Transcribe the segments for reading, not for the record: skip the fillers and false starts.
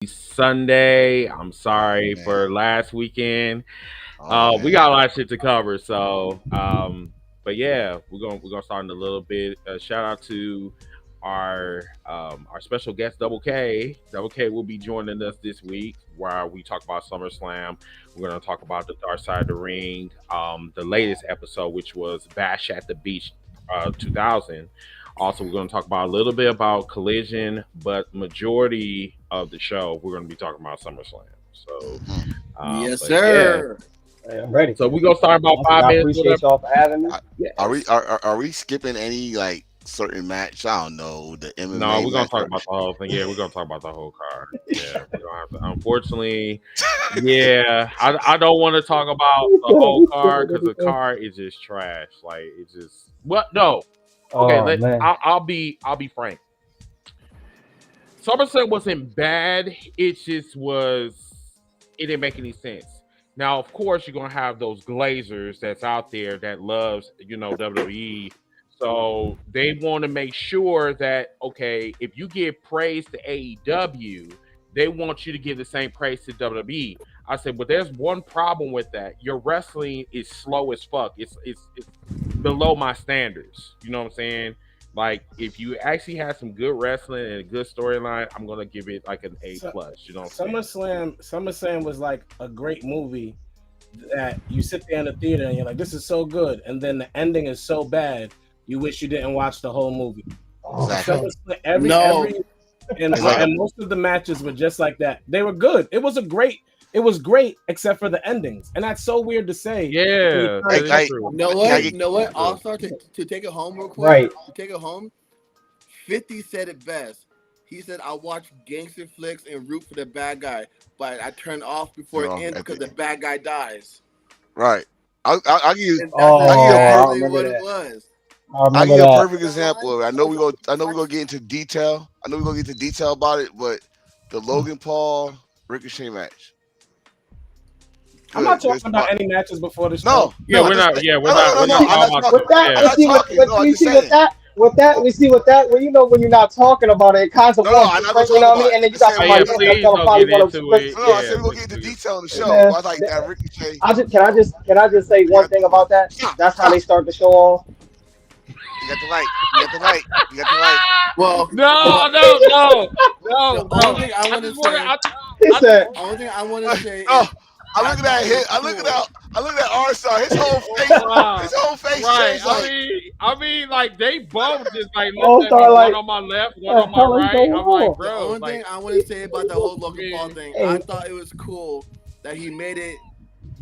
Sunday. I'm sorry Man. for last weekend. Oh We man. got a lot of shit to cover, so but yeah, we're gonna start in a little bit. Shout out to our special guest Double K. Double K will be joining us this week where we talk about SummerSlam. We're gonna talk about the Dark Side of the Ring, the latest episode, which was Bash at the Beach 2000. Also, we're going to talk about a little bit about Collision, but majority of the show we're going to be talking about SummerSlam. So, Hmm. Yes, but yeah, sir. Hey, I'm ready. so we're gonna start about Awesome. five I minutes, whatever. appreciate y'all for having me. I- Are we Yes. are we skipping any like certain match? I don't know, the No, MMA we're gonna match. talk about the whole thing. Yeah, we're gonna talk about the whole card. Yeah, we're gonna have to. Unfortunately, yeah, I don't want to talk about He's the good. whole He's card good. because the Everything. card is just trash. Like it's just what? No. Okay, Oh man. I'll be frank. SummerSlam wasn't bad. It just was. It didn't make any sense. Now, of course, you're gonna have those Glazers that's out there that loves WWE. So they want to make sure that okay, if you give praise to AEW, they want you to give the same praise to WWE. I said, but there's one problem with that. Your wrestling is slow as fuck. It's below my standards. You know what I'm saying? Like if you actually have some good wrestling and a good storyline, I'm gonna give it like an A So, plus. You know what I'm saying? SummerSlam was like a great movie that you sit there in the theater and you're like, this is so good, and then the ending is so bad, you wish you didn't watch the whole movie. Oh, Exactly. SummerSlam, No. and most of the matches were just like that. They were good. It was great, except for the endings, and that's so weird to say. When you Yeah, try that to is Like, touch true. You know can what? I You get know what? True. Also, to take it home real quick, right. to take it home, 50 said it best. He said, I watch gangster flicks and root for the bad guy, but I turn off before turn it off ends at because the the bad guy dies. right? I'll give you And that's Oh, I give you a I exactly perfect remember what it that. was. I I give remember you a that. perfect example of it. I know we're gonna get into detail. I know we're gonna get into detail about it, but the Logan Paul Ricochet match. I'm not Good talking about spot. any matches before the show. No, Yeah, no, we're this not. Yeah, no, no, no, no, we're no. not. See, I'm I'm not about talking. with to. that, I'm Yeah, but not see, talking. No, I'm we just see with saying. that, we see with that. When when you're not talking about it, it kind of No, no, wants I'm to not gonna bring, you talk know what I about mean? it. And then you I got said oh we're yeah, somebody gonna else get. that's please gonna don't probably get want to into bring. it. No, no, I Yeah, said we're gonna please, get into please. detail on the show. Man, But I like that Ricochet. can I just say one You thing about that? stop, That's how they stop. start the show off. You got the light. You got the light. You got the light. Well, No, well, no, no, the no, only no. thing I I want to just want to. say, He I just. said, only thing I want to say Oh, is I I look at that thought it hit. was cool. I look at that R star. His whole face Right. changed. Like, Like they both just like looked "All at me, star one like, on my left, one what on the my hell is right. going I'm like, on?" The bro, only like, thing I want to say about the whole I Logan Paul mean, thing, I Hey, thought it was cool that he made it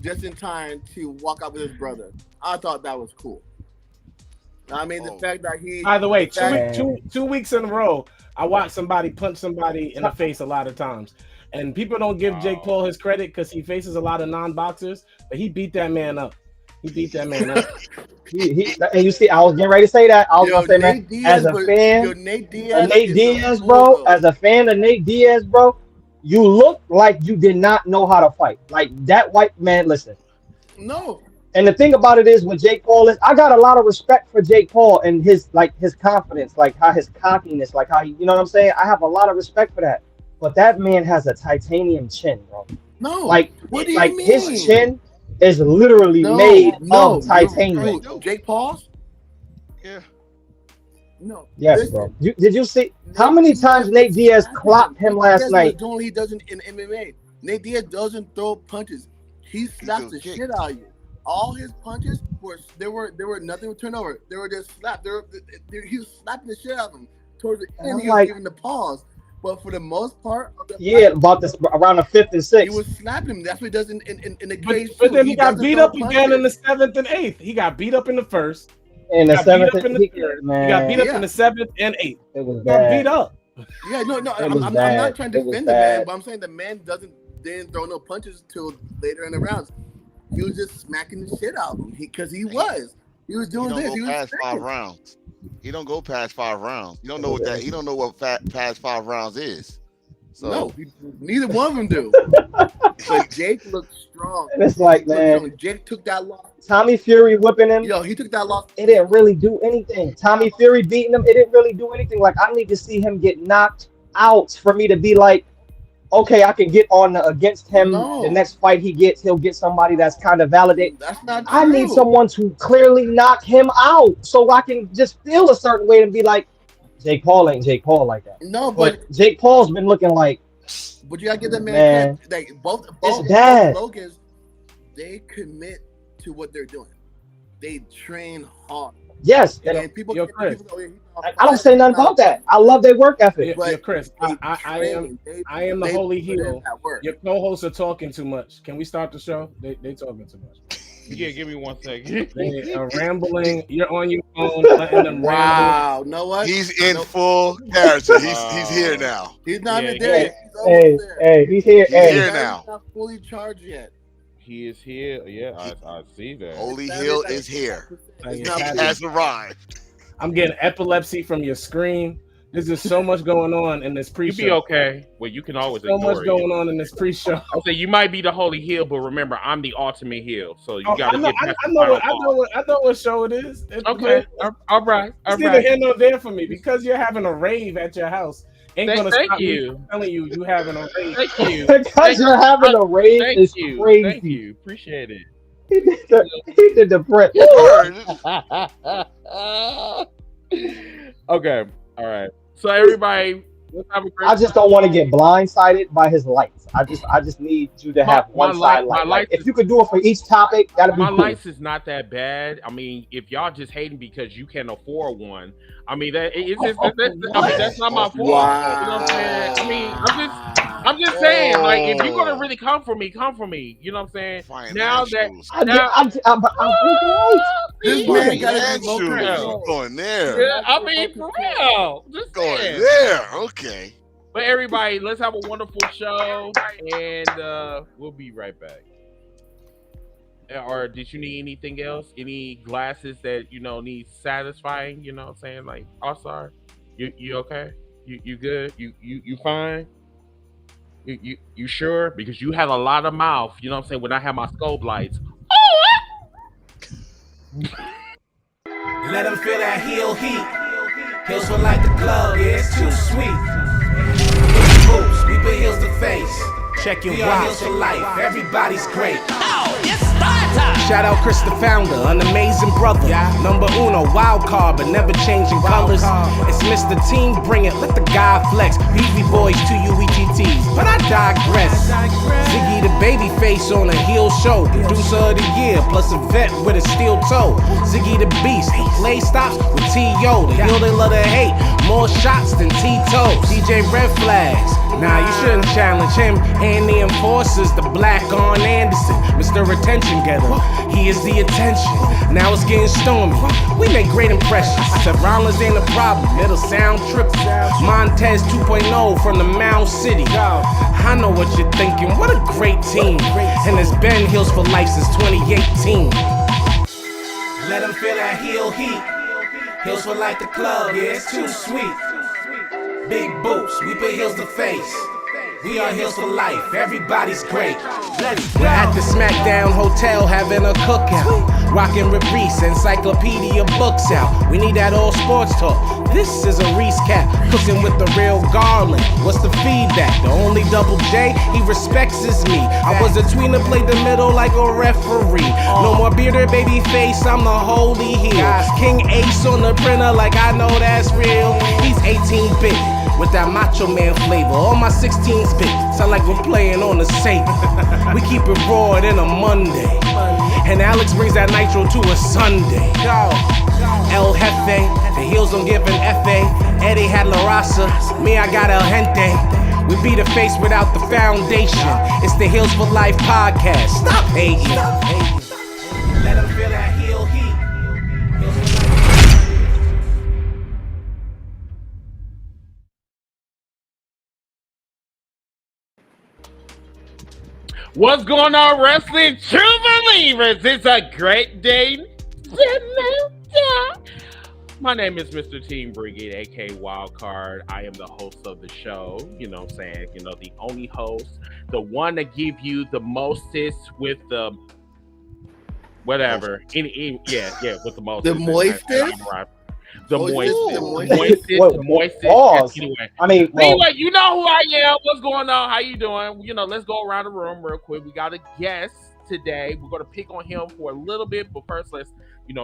just in time to walk out with his brother. I thought that was cool. I mean, the oh, fact that he, By the way, the fact, man, 2 weeks in a row, I watched somebody punch somebody in the Tom, face a lot of times. And people don't give Jake wow. Paul his credit because he faces a lot of non-boxers, but he beat that man up. He beat that man up. and you see, I was getting ready to say that. I was yo, gonna say, man, Nate as Diaz, a but yo, fan Nate of Diaz Nate is a Diaz, fool bro, though. as a fan of Nate Diaz, bro, you look like you did not know how to fight. Like that white man. Listen, No, and the thing about it is with Jake Paul is I got a lot of respect for Jake Paul and his confidence, like how his cockiness, like how he, you know what I'm saying? I have a lot of respect for that. But that man has a titanium chin, bro. no. Like What do you like his like, mean? chin is literally No, made of no. You're no, he titanium. who? do. Jake Paul's? Yeah, No. Yes, bro. Listen, Did you see how Nate many times Diaz was Nate Diaz slapping him. clocked him Nate last Diaz was night? doing what he does in MMA. Nate Diaz doesn't throw punches. He he slaps threw the kick. shit out of you. All his punches were nothing with turnover. They were just slap. He was slapping the shit out of him. Towards the And end, I'm he was like, giving the pause. But for the most part of the yeah, fight, about this around the fifth and he sixth. was slapping him. That's what he does in the But cage but too. then he He got doesn't beat throw up again in the punches. seventh and eighth. He got beat up in the first. In He the got beat seventh, up in the third. He got beat man, up in Yeah. the seventh and eighth. it was He got beat bad. up. Yeah, no, It was I'm not bad. trying to It was defend the man, bad. but I'm saying the man didn't throw no punches till later in the rounds. He was just smacking the shit out of him because He he was he doing don't this. go He was past five spitting. rounds. He don't go past 5 rounds. You don't It know was, what it that. was He don't know what past 5 rounds is. No, So neither one of them do. But Jake looked strong. and it's like, Jake looked man, strong. Jake took that loss. Tommy Fury whipping him, Yo, he took that loss. it didn't really do anything. Tommy Fury beating him, it didn't really do anything. Like I need to see him get knocked out for me to be like, okay, I can get on against him. No. The next fight he gets, he'll get somebody that's kind of validated. That's not true. I need someone to clearly knock him out so I can just feel a certain way and be like, Jake Paul ain't Jake Paul like that. No, But Jake Paul's been looking like, but you gotta get that man, man credit. Like both bad. Logans, they commit to what they're doing. They train hard. yes. And And people, Yo, Chris. I don't say nothing about that. I love their work ethic. Yeah, Chris, I am the holy heel. Your co-hosts are talking too much. Can we start the show? They talking too much. Yeah, give me 1 second. They are rambling. You're on your phone, letting them ramble. Wow, know what? He's in full character. He's here now. He's not Yeah, even there. yeah. He's almost there. Hey, he's here. He's Hey, here now. He's not fully charged yet. He is here. Yeah, I see that. Holy Hill is here. Like, He has arrived. I'm getting epilepsy from your screen. There's just so much going on in this You pre-show. be okay. Well, you can always So ignore much it. going on in this pre-show. I say you might be the holy heel, but remember, I'm the ultimate heel. So you Oh, got to get past I the know final what, boss. I know what show it is. Okay, all right, all It's neither right. here nor there for me because you're having a rave at your house. Ain't gonna Thank stop me you. from telling you having a rave. Thank you. because you're having a rave Thank is you. crazy. Thank you. Appreciate it. He did the Brett. Okay. All right. So everybody, let's have a great. I just don't want to get blindsided by his lights. I just need you to have My one light- side my light. Like, lights if is- you could do it for each topic, that'd be My cool. lights is not that bad. I mean, if y'all just hating because you can afford one, I mean it's just that's not my fault. Wow. You know what I'm saying? I mean, I'm just saying, like, if you're gonna really come for me, come for me. You know what I'm saying? Now that This See? man gotta And be low shoes. control. Going there. Yeah, I mean, for real. Just Going saying. there. Okay. But everybody, let's have a wonderful show, and we'll be right back. Or did you need anything else? Any glasses that need satisfying? You know what I'm saying? Like, oh, sorry, you okay? You good? You fine? You sure? Because you have a lot of mouth. You know what I'm saying? When I have my scope lights. Let them feel that heel heat. Heels feel like the club, yeah, it's too sweet. Boots, we put heels to face. Check your heels for life, everybody's great. Oh, it's start time. Shout out Chris the founder, an amazing brother. Number uno, wild card, but never changing colors. It's Mr. Team, bring it, let the guy flex. Beefy Boys, 2 UEGTs, but I digress. Ziggy the baby face on a heel show. Producer of the year, plus a vet with a steel toe. Ziggy the beast, play stops with T.O. The heel they love to hate, more shots than Tito's. DJ Red Flags, nah, you shouldn't challenge him. And the enforcers, the black on Anderson, Mr. Attention Getter. He is the attention. Now it's getting stormy. We make great impressions. Said Rollins ain't a problem. It'll sound trippy. Montez 2.0 from the Mound City. I know what you're thinking. What a great team. And it's been Heels for Life since 2018. Let them feel that heel heat. Heels for Life the club. Yeah, it's too sweet. Big boots. We put heels to face. We are Heels for Life, everybody's great. We're at the SmackDown Hotel having a cookout. Rockin' with Reese, encyclopedia books out. We need that all sports talk. This is a Reese cap, cooking with the real Garland. What's the feedback? The only double J he respects is me. I was a tweener, played the middle like a referee. No more bearded baby face, I'm the holy heel. King Ace on the printer like I know that's real. He's 18-bit. With that Macho Man flavor, all my 16s bit sound like we're playing on the Satan. We keep it raw in a Monday, and Alex brings that nitro to a Sunday. El Jefe, the heels don't give an F.A. Eddie had La Raza, me I got El Gente. We be the face without the foundation. It's the Heels for Life podcast. Stop hating. Let them feel that heel heat. What's going on, wrestling true believers? It's a great day. My name is Mr. Team Brigade, aka Wildcard. I am the host of the show. You know what I'm saying? The only host, the one that give you the mostest with the whatever. Yeah, with the mostest. The moistest? The Moistest. moistest. Pause. Anyway, I mean, well, anyway, you know who I am. What's going on? How you doing? You know, let's go around the room real quick. We got a guest today. We're gonna pick on him for a little bit, but first let's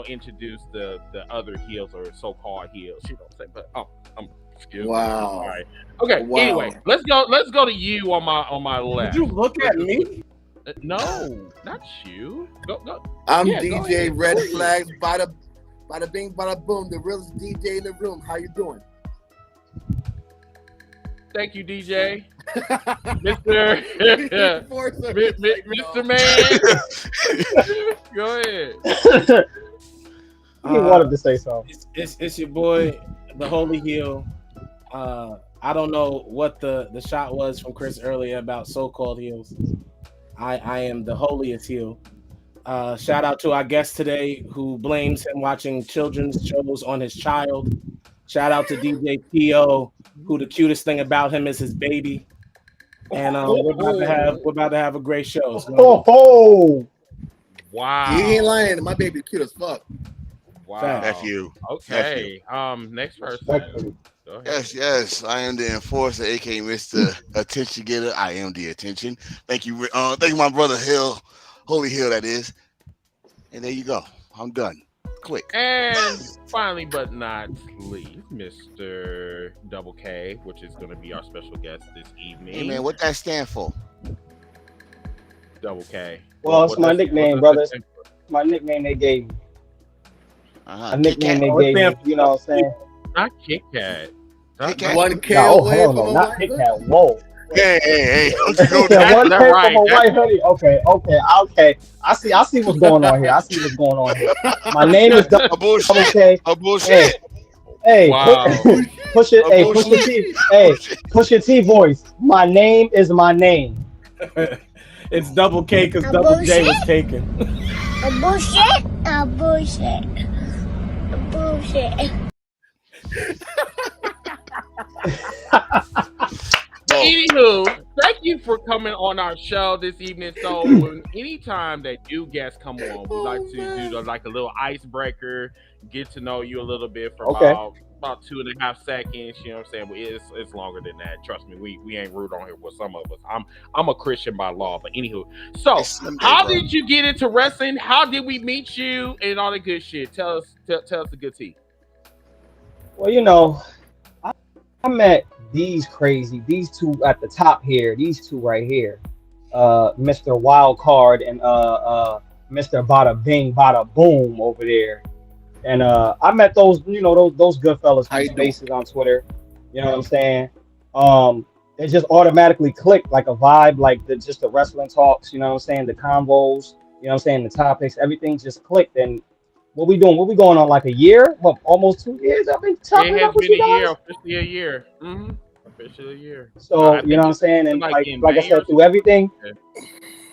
introduce the other heels or so-called heels. You know what I'm saying? But excuse me. Wow. All right. Okay. Wow. Anyway, let's go to you on my left. Did you look at me? No, not you. Go. I'm Yeah, go DJ ahead. Red Flags. Bada bing, bada boom. The realest DJ in the room. How you doing? Thank you, DJ. Mr. Mr. Man. Go ahead. he wanted to say something. It's your boy, the Holy Heel. I don't know what the shot was from Chris earlier about so-called heels. I am the holiest heel. Shout out to our guest today who blames him watching children's shows on his child. Shout out to DJ T.O., who the cutest thing about him is his baby. And we're about to have a great show. So. Oh, Wow. You ain't lying. My baby cute as fuck. Wow. That's you. Okay. Next person. Go ahead. Yes. I am the enforcer, aka Mr. Attention Getter. I am the attention. Thank you. Thank you, my brother Hill, Holy Hill, that is. And there you go. I'm done. Quick. And finally, but not least, Mr. Double K, which is going to be our special guest this evening. Hey man, what that stand for? Double K. well, it's my nickname, brothers. My nickname they gave me. A nickname they gave me. You know what I'm saying? Not Kit Kat. Kit Kat? 1K No, away hell from no, a not white Kit hood? Kat. Whoa. Hey, don't you go Yeah, down. one That's came right. from a white hoodie. Okay. I see what's going on here. My name is A Double bullshit. K. A bullshit. Hey, Wow. push it. Hey, push your bullshit. T. Hey, push your T voice. My name is my name. It's Double K because Double J was taken. A bullshit. A bullshit. A bullshit. Anywho, thank you for coming on our show this evening. So, anytime that new guests come on, we like to do a little icebreaker, get to know you a little bit for Okay. about 2.5 seconds. You know what I'm saying? But it's longer than that. Trust me, we ain't rude on here with some of us. I'm a Christian by law, but anywho. So, It's Sunday, how bro. did you get into wrestling? How did we meet you and all the good shit? Tell us the good tea. Well, you know, I met these two at the top here, these two right here, Mr. Wild Card and Mr. Bada Bing Bada Boom over there, and I met those good fellas How you from doing? Spaces on Twitter. You know what I'm saying? It just automatically clicked like a vibe, like just the wrestling talks. You know what I'm saying? The combos. You know what I'm saying? The topics, everything just clicked. And what we doing? What we going on like a year? What, almost 2 years? I've been chopping It it has up with been you a year, guys. officially a year. Officially a year. So I you think know what I'm it's saying, and like like in I May said, or through everything,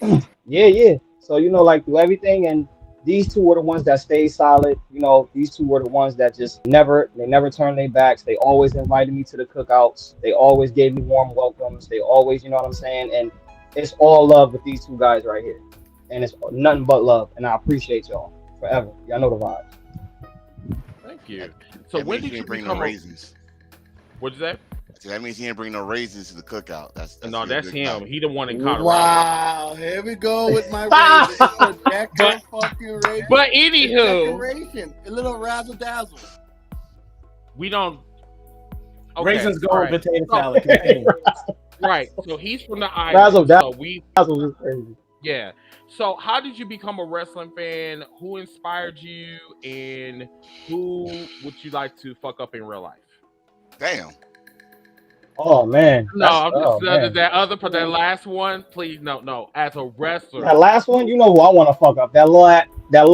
something. yeah. So like through everything, and these two were the ones that stayed solid. These two were the ones that just never turned their backs. They always invited me to the cookouts. They always gave me warm welcomes. They always, you know what I'm saying, and it's all love with these two guys right here, and it's nothing but love, and I appreciate y'all forever. Y'all know the vibes. Thank you. So That when means did he you didn't bring become no a raisins. what's that? So that means he didn't bring no raisins to the cookout. That's No, your that's good him. comment. He the one in Colorado. Wow, here we go with my raisin. It's a decorative fucking raisin. But It's anywho, decoration, a little razzle dazzle. we don't. Okay, Raisins go all with right. potato salad. Continue. Right. So he's from the Razzle island. So we dazzle is crazy. yeah. So how did you become a wrestling fan? Who inspired you, and who would you like to fuck up in real life? Damn. Oh man. No, I'm just man. that last one. Please, no. As a wrestler, That last one, you know who I want to fuck up? That little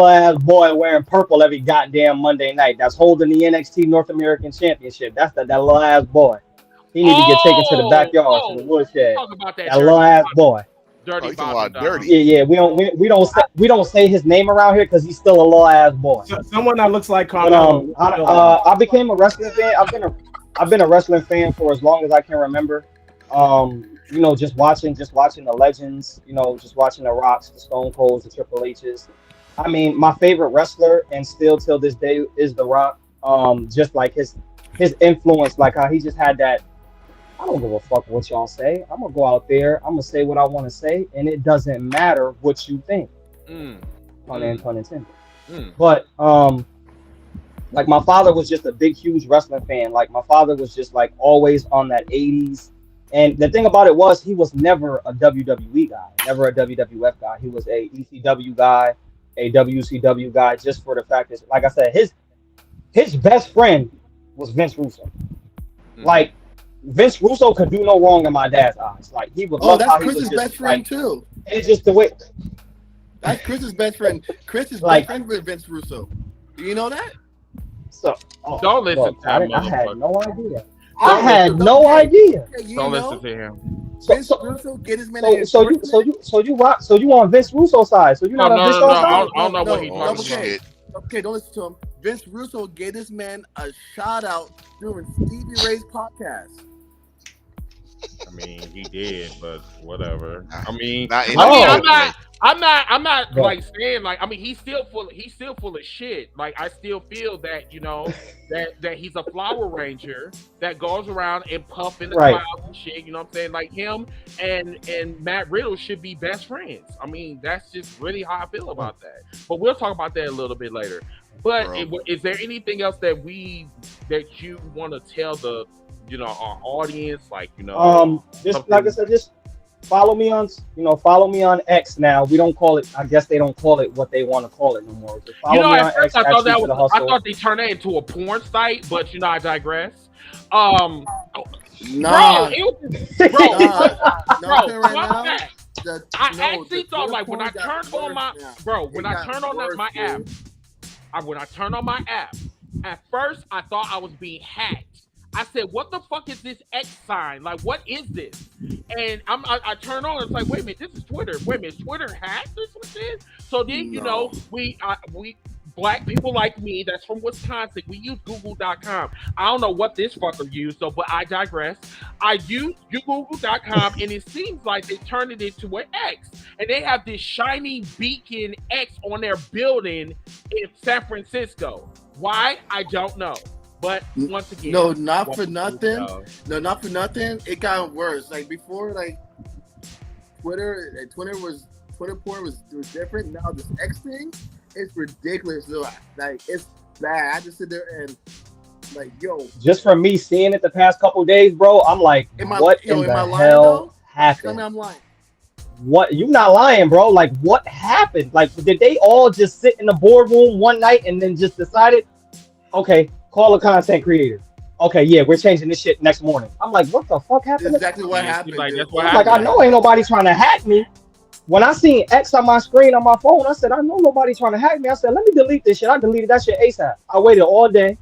ass boy wearing purple every goddamn Monday night. That's holding the NXT North American Championship. That's that little ass boy. He need to get taken to the backyard, to the woodshed. Talk about that That little ass boy. dirty Oh, you talking bottom about dirty. Yeah. We don't say his name around here because he's still a little ass boy. Someone that looks like But Carmelo. I became a wrestling fan. I've been a wrestling fan for as long as I can remember. Just watching the legends. Just watching the Rocks, the Stone Colds, the Triple H's. I mean, my favorite wrestler, and still till this day, is The Rock. Just like his influence, like how he just had that. I don't give a fuck what y'all say. I'm gonna go out there. I'm gonna say what I want to say, and it doesn't matter what you think. Mm. Pun intended. Mm. But like my father was just a big, huge wrestling fan. Like my father was just like always on that 80s. And the thing about it was he was never a WWE guy, never a WWF guy. He was a ECW guy, a WCW guy, just for the fact that, like I said, his best friend was Vince Russo. Like Vince Russo could do no wrong in my dad's eyes. Like he would love that's how he Chris's was just, best friend like, too. It's just the way. That's Chris's best friend. Chris's Like- best friend with Vince Russo. Do you know that? So Don't listen look, to him, I had motherfucker. no idea. I had no idea. Yeah, you Don't know. listen to him. Vince Russo get his man. So you on Vince Russo side? So you're No, not on Vince Russo I side? don't know what he's no, talking okay. about. Okay, don't listen to him. Vince Russo gave this man a shout out during Stevie Ray's podcast. I mean, he did, but whatever. I mean, Not in I'm not Yeah. like saying like. I mean, he's still full of shit. Like I still feel that that he's a flower ranger that goes around and puff in the Right. clouds and shit. You know what I'm saying? Like him and Matt Riddle should be best friends. I mean, that's just really how I feel about that. But we'll talk about that a little bit later. But is there anything else that you want to tell the our audience, like Just something- like I said, just follow me on X now. We don't call it. I guess they don't call it what they want to call it no more. Just follow me on at first X. I thought that X to the was I hustle. thought they turned that into a porn site, but I digress. Nah, Bro, it was, bro, no, bro, right fuck now. that. I actually thought like when I turned on my when I turned on my app, when I turned on my app, at first I thought I was being hacked. I said, "What the fuck is this X sign? Like, what is this?" And I turn on. It's like, wait a minute, this is Twitter. Wait a minute, is Twitter hacked or something? So then we black people like me that's from Wisconsin, we use Google.com. I don't know what this fucker used, but I digress. I use Google.com, and it seems like they turned it into an X, and they have this shiny beacon X on their building in San Francisco. Why? I don't know. But once again, not for nothing. It got worse. Like before, like Twitter porn was different. Now this X thing, it's ridiculous. Like it's bad. I just sit there and like, yo. Just from me seeing it the past couple days, bro, I'm like, what in the hell happened? I'm lying. What? You not lying, bro? Like, what happened? Like, did they all just sit in the boardroom one night and then just decided, okay, call a content creator. Okay, yeah, we're changing this shit next morning. I'm like, what the fuck happened? Exactly what happened. Like, that's dude. what Like, I know ain't nobody trying to hack me. When I seen X on my screen on my phone, I said, I know nobody trying to hack me. I said, let me delete this shit. I deleted that shit ASAP. I waited all day.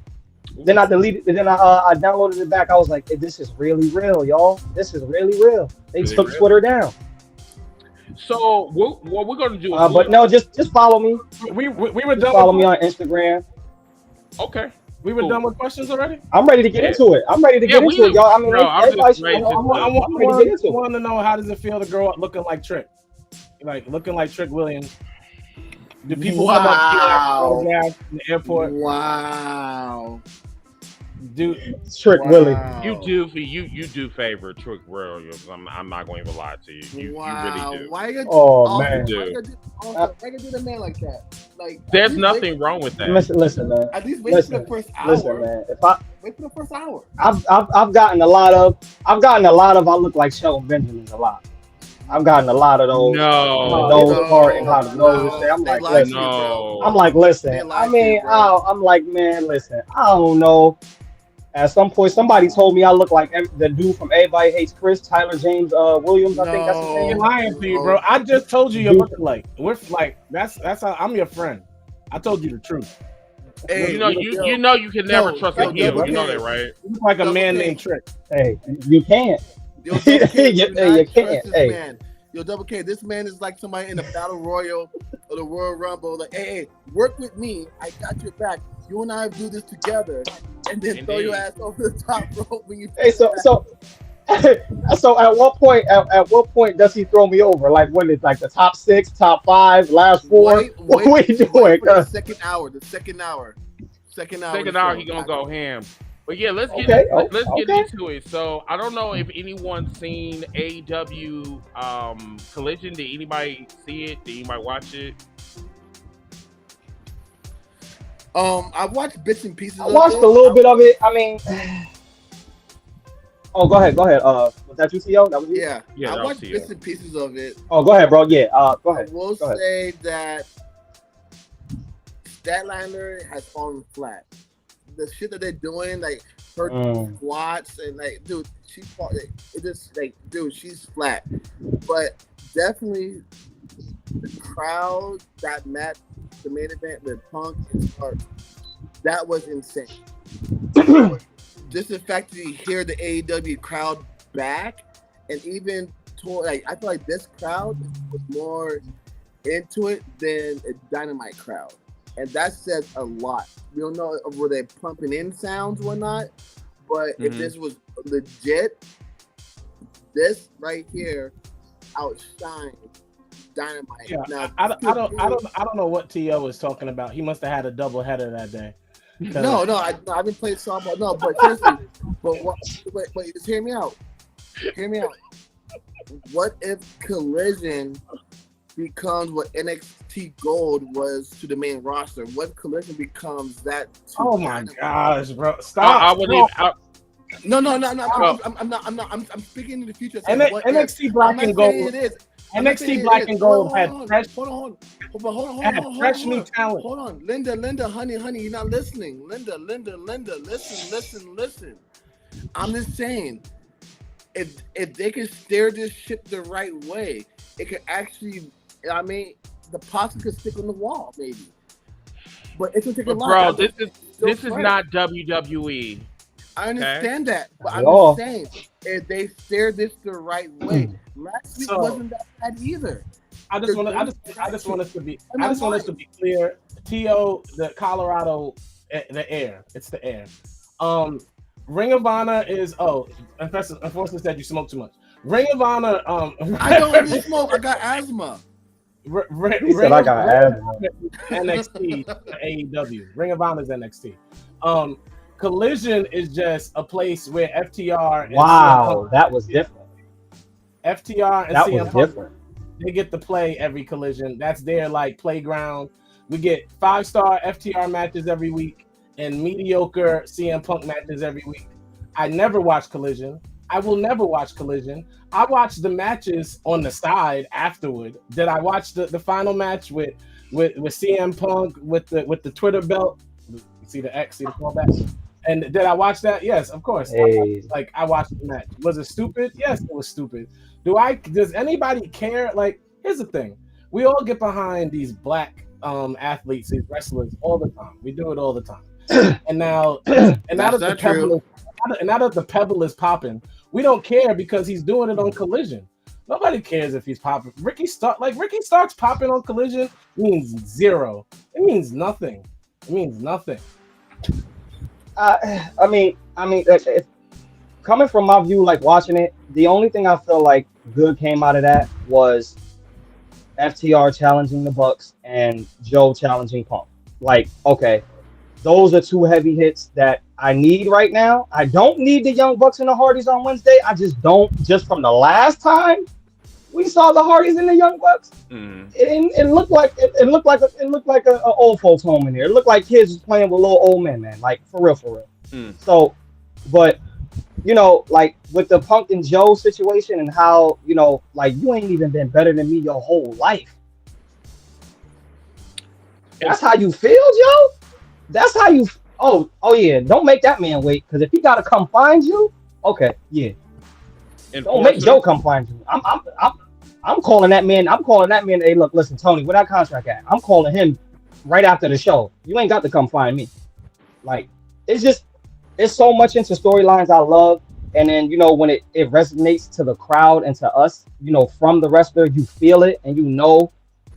Then I deleted it. Then I downloaded it back. I was like, this is really real, y'all. This is really real. They Really took real? Twitter down. So what we're gonna do is But no, just follow me. We were Just done. follow me on Instagram. okay. We were Cool. done with questions already. I'm ready to get into it. I'm ready to get into it, y'all. I mean, Bro, I'm everybody just should ready know. to- I I'm ready to get into it. want to know, how does it feel to grow up looking like Trick? Like looking like Trick Williams. Do people come up to you like photographs in the airport? Wow. Dude, Trick Willie. You do favor Trick Williams. I'm not going to even lie to you. You really do. Why you Oh, man. Why you do the man like that? Like, There's at least nothing wrong with that. Listen, man. At least wait for the first hour. Listen, man. Wait for the first hour. I've gotten a lot of. I look like Shelton Benjamins a lot. I've gotten a lot of those. No. Nose part and how the nose is. I'm like, listen. No. I'm like, listen. I mean, I'm like, man, listen. I don't know. At some point, somebody told me I look like the dude from Everybody Hates Chris, Tyler James Williams. I think that's his I'm name. lying to you, bro. I just told you you're looking like. We're like that's how I'm your friend. I told you the truth. Hey, you know you can never trust a heel. You know that, right? You look like a man named Trick. Hey, you can't. Yo, Double K, You do not can't. trust this Hey. man. Yo, Double K, this man is like somebody in the Battle Royal or the Royal Rumble. Like, hey, work with me. I got your back. You and I do this together, and then throw your ass over the top rope when you. Hey, so at what point does he throw me over? Like when it's like the top 6, top 5, last 4? What are you doing? Wait for the second hour. Second hour he gonna go ham. But yeah, let's get Okay. into it. So I don't know if anyone's seen AEW Collision. Did anybody see it? Did anybody watch it? I watched bits and pieces. I watched a little bit of it. I mean, oh, go ahead. Was that you, CO? That was you? Yeah. I watched bits and pieces of it. Oh, go ahead, bro. Yeah. Go ahead. I will say that Statlander has fallen flat. The shit that they're doing, like her squats and like, dude, she's flat. But definitely the crowd that matched the main event with Punk and Stark, that was insane. Just the fact that you hear the AEW crowd back, and even I feel like this crowd was more into it than a Dynamite crowd, and that says a lot. We don't know if were they pumping in sounds or not, but if this was legit, this right here outshined Dynamite. Yeah, now, I don't know what T.O. was talking about. He must have had a double header that day. No, I didn't play softball. No, but seriously, but just hear me out. Hear me out. What if Collision becomes what NXT Gold was to the main roster? What if Collision becomes that? Oh my gosh, bro! Stop. No. I'm not. I'm speaking in the future. NXT Black and Gold. NXT Black and Gold had fresh. Hold on. Fresh new talent. Hold on, Linda, honey, you're not listening. Linda, listen. I'm just saying, if they can steer this ship the right way, it could actually. I mean, the posse could stick on the wall, maybe. But it's gonna take a lot. Bro, this is not WWE. I understand that, but I'm just saying, if they steer this the right way, last week wasn't that bad either. I just want us to be clear. T.O., the Colorado, the air. It's the air. Ring of Honor is unfortunately said you smoke too much. Ring of Honor. I don't really smoke. I got asthma. He said I got asthma. NXT to AEW. Ring of Honor is NXT. Collision is just a place where FTR and CM Punk, that was different. FTR and CM Punk, they get to play every Collision. That's their like playground. We get 5-star FTR matches every week and mediocre CM Punk matches every week. I never watch Collision. I will never watch Collision. I watch the matches on the side afterward. Did I watch the final match with CM Punk with the Twitter belt? You see the X, see the callback? And did I watch that? Yes, of course. Hey. I watched the match. Was it stupid? Yes, it was stupid. Does anybody care? Like, here's the thing. We all get behind these black athletes, these wrestlers all the time. We do it all the time. And now that the pebble is popping, we don't care because he's doing it on Collision. Nobody cares if he's popping. Ricky Starks popping on Collision means zero. It means nothing. I mean, if, coming from my view, like watching it, the only thing I feel like good came out of that was FTR challenging the Bucks and Joe challenging Punk. Like, okay, those are two heavy hits that I need right now. I don't need the Young Bucks and the Hardys on Wednesday. I just don't. Just from the last time we saw the Hardys and the Young Bucks, it looked like a old folks home in there. It looked like kids playing with little old men, man. Like for real. So, but like with the Punk and Joe situation and how like you ain't even been better than me your whole life. That's how you feel, Joe. That's how you. Oh yeah. Don't make that man wait, because if he gotta come find you, okay, yeah. Don't make Joe come find you. I'm calling that man. Hey, look, listen, Tony, where that contract at? I'm calling him right after the show. You ain't got to come find me. Like, it's so much into storylines I love. And then, when it resonates to the crowd and to us, from the wrestler, you feel it and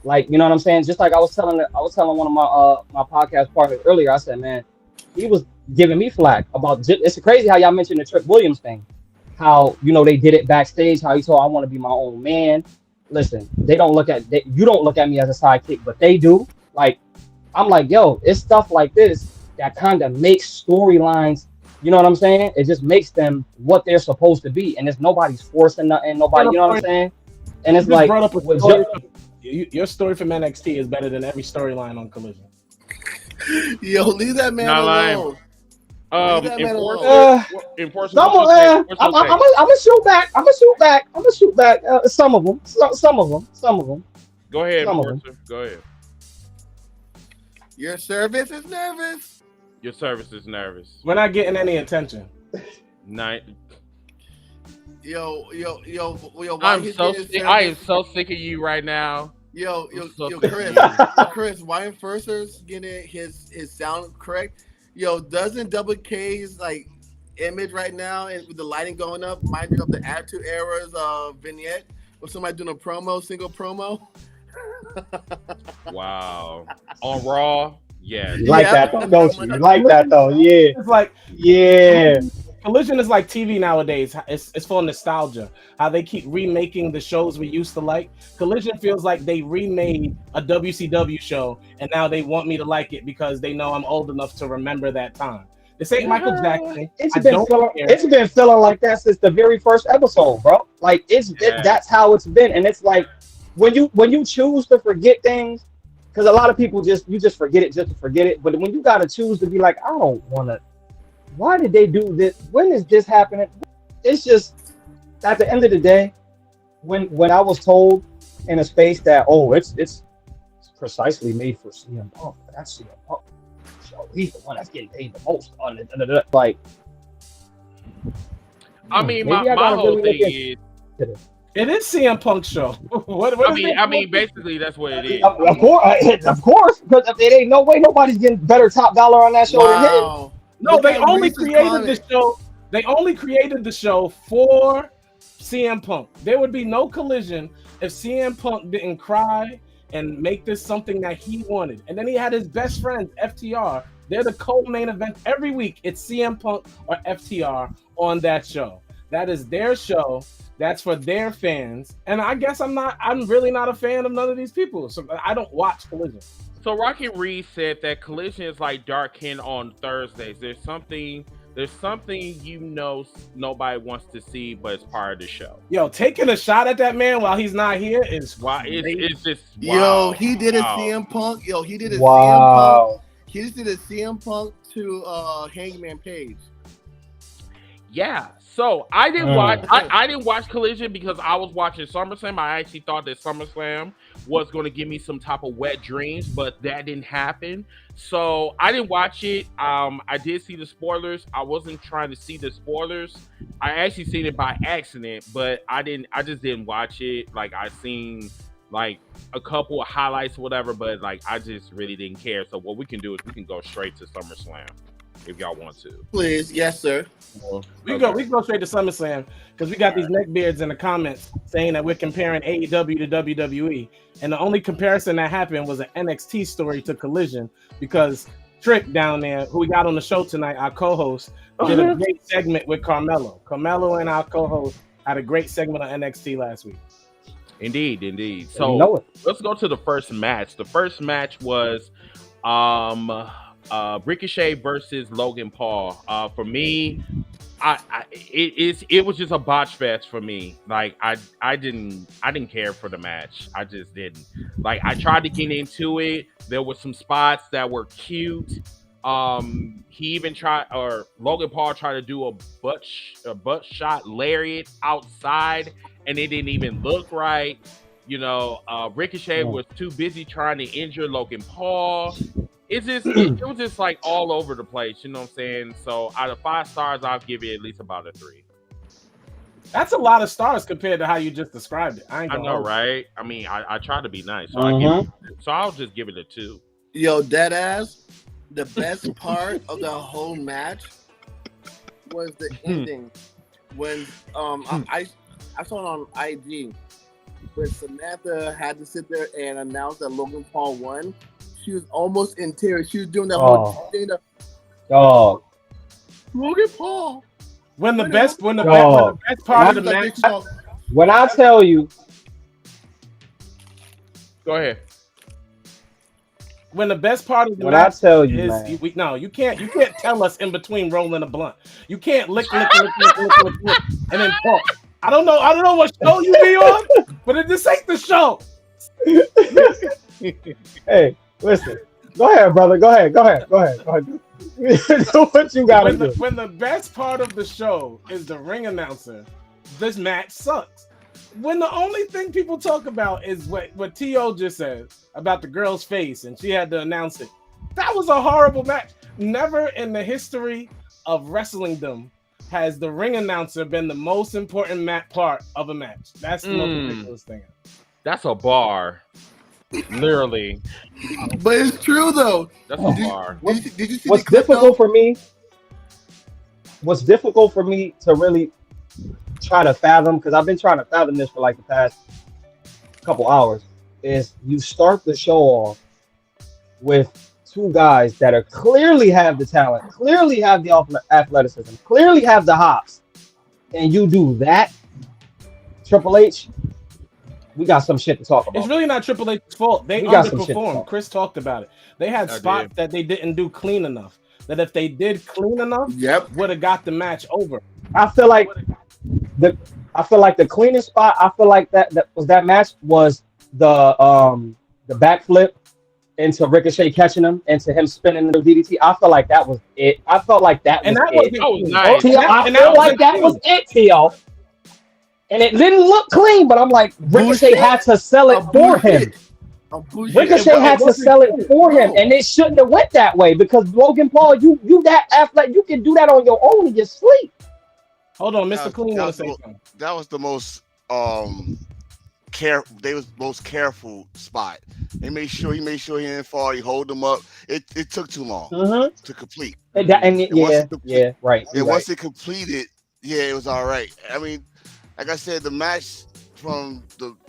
like, you know what I'm saying? Just like I was telling one of my podcast partners earlier, I said, man, he was giving me flack about, it's crazy how y'all mentioned the Trick Williams thing. How, they did it backstage, how he told I want to be my own man. Listen, you don't look at me as a sidekick, but they do. Like, I'm like, yo, it's stuff like this that kind of makes storylines. You know what I'm saying? It just makes them what they're supposed to be, and it's nobody's forcing nothing. Nobody, you know what I'm saying? And it's You just like brought up a with story. Your story from NXT is better than every storyline on Collision. Yo, leave that man Not lying. alone. Enforcer, some of them. I'm gonna shoot back. I'm gonna shoot back. Some of them. Some of them. Go ahead, Some of Enforcer. Go ahead. Your service is nervous. Your service is nervous. We're not getting any attention. Night. Yo. I am so sick of you right now. Yo, so Chris, why Enforcer's getting his sound correct? Yo, doesn't Double K's like image right now and with the lighting going up remind you of the Attitude Era's vignette with somebody doing a single promo? Wow. On Raw, yeah. You like that though, don't you? You like that though, yeah. It's like Collision is like TV nowadays. It's for nostalgia. How they keep remaking the shows we used to like. Collision feels like they remade a WCW show, and now they want me to like it because they know I'm old enough to remember that time. This ain't Michael Jackson. It's been feeling like that since the very first episode, bro. Like that's how it's been, and it's like when you choose to forget things, because a lot of people just forget it just to forget it. But when you gotta choose to be like, I don't want to. Why did they do this? When is this happening? It's just at the end of the day, when I was told in a space that it's precisely made for CM Punk, but that's CM Punk. So he's the one that's getting paid the most on it. Like, I mean, my whole thing is it is CM Punk's show. I mean, basically that's what it is. Of course, because there ain't no way nobody's getting better top dollar on that show than him. No, they only created the show. They only created the show for CM Punk. There would be no Collision if CM Punk didn't cry and make this something that he wanted. And then he had his best friends, FTR. They're the co-main event every week. It's CM Punk or FTR on that show. That is their show. That's for their fans. And I guess I'm really not a fan of none of these people. So I don't watch Collision. So Rocket Reed said that Collision is like Dark Ken on Thursdays. There's something nobody wants to see, but it's part of the show. Yo, taking a shot at that man while he's not here is why it's just wow. Yo, he did a CM Punk. Yo, he did a CM Punk. He just did a CM Punk to Hangman Page. Yeah. So I didn't watch. I didn't watch Collision because I was watching SummerSlam. I actually thought that SummerSlam was going to give me some type of wet dreams, but that didn't happen. So I didn't watch it. I did see the spoilers. I wasn't trying to see the spoilers. I actually seen it by accident, but I just didn't watch it. Like I seen like a couple of highlights, or whatever, but like I just really didn't care. So what we can do is we can go straight to SummerSlam. If y'all want to, please, yes, sir. We go straight to SummerSlam because we got these neckbeards in the comments saying that we're comparing AEW to WWE, and the only comparison that happened was an NXT story to Collision because Trick down there, who we got on the show tonight, our co-host, did a great segment with Carmelo. Carmelo and our co-host had a great segment on NXT last week. Indeed. So let's go to the first match. The first match was Ricochet versus Logan Paul. For me, it was just a botch fest for me. Like I didn't care for the match. I just didn't. Like I tried to get into it. There were some spots that were cute. He even Logan Paul tried to do a butt shot lariat outside, and it didn't even look right. You know, Ricochet was too busy trying to injure Logan Paul. It was just like all over the place, you know what I'm saying? So out of 5 stars, I'll give it at least about a 3. That's a lot of stars compared to how you just described it. I know, right? I mean, I try to be nice, so I'll just give it a 2. Yo, dead ass. The best part of the whole match was the ending when I saw it on IG, when Samantha had to sit there and announce that Logan Paul won. She was almost in tears. She was doing that whole thing. Logan Paul. When the best part of the match. When I tell you, go ahead. when the best part of the What I match tell you, is man. you can't tell us in between rolling a blunt. You can't lick, and then talk. I don't know what show you be on, but this ain't the show. Hey, listen. Go ahead, brother. Go ahead. Do what you gotta do. When the best part of the show is the ring announcer, this match sucks. When the only thing people talk about is what T.O. just said about the girl's face and she had to announce it. That was a horrible match. Never in the history of wrestlingdom has the ring announcer been the most important part of a match. That's the most ridiculous thing. That's a bar. Literally. But it's true though. That's a bar. Did you see What's the clip, difficult for me? What's difficult for me to really try to fathom, because I've been trying to fathom this for like the past couple hours, is you start the show off with two guys that are clearly have the talent, clearly have the athleticism, clearly have the hops, and you do that. Triple H, we got some shit to talk about. It's really not Triple H's fault. They underperformed. Chris talked about it. They had spots that they didn't do clean enough. That if they did clean enough, would have got the match over. I feel like the cleanest spot. I feel like that match was the backflip into Ricochet catching him, into him spinning the DDT. I feel like that was it. I felt like that was it. Nice. I feel like that was it, T.O. And it didn't look clean, but I'm like, Ricochet had to sell it for him. Ricochet had to sell it for him, and it shouldn't have went that way, because Logan Paul, you that athletic, you can do that on your own in your sleep. Hold on, Mr. Clean want to say something. That was the most they was most careful spot. He made sure he didn't fall. He hold them up. It took too long to complete. Right. Once it completed, it was all right. I mean, like I said, the match from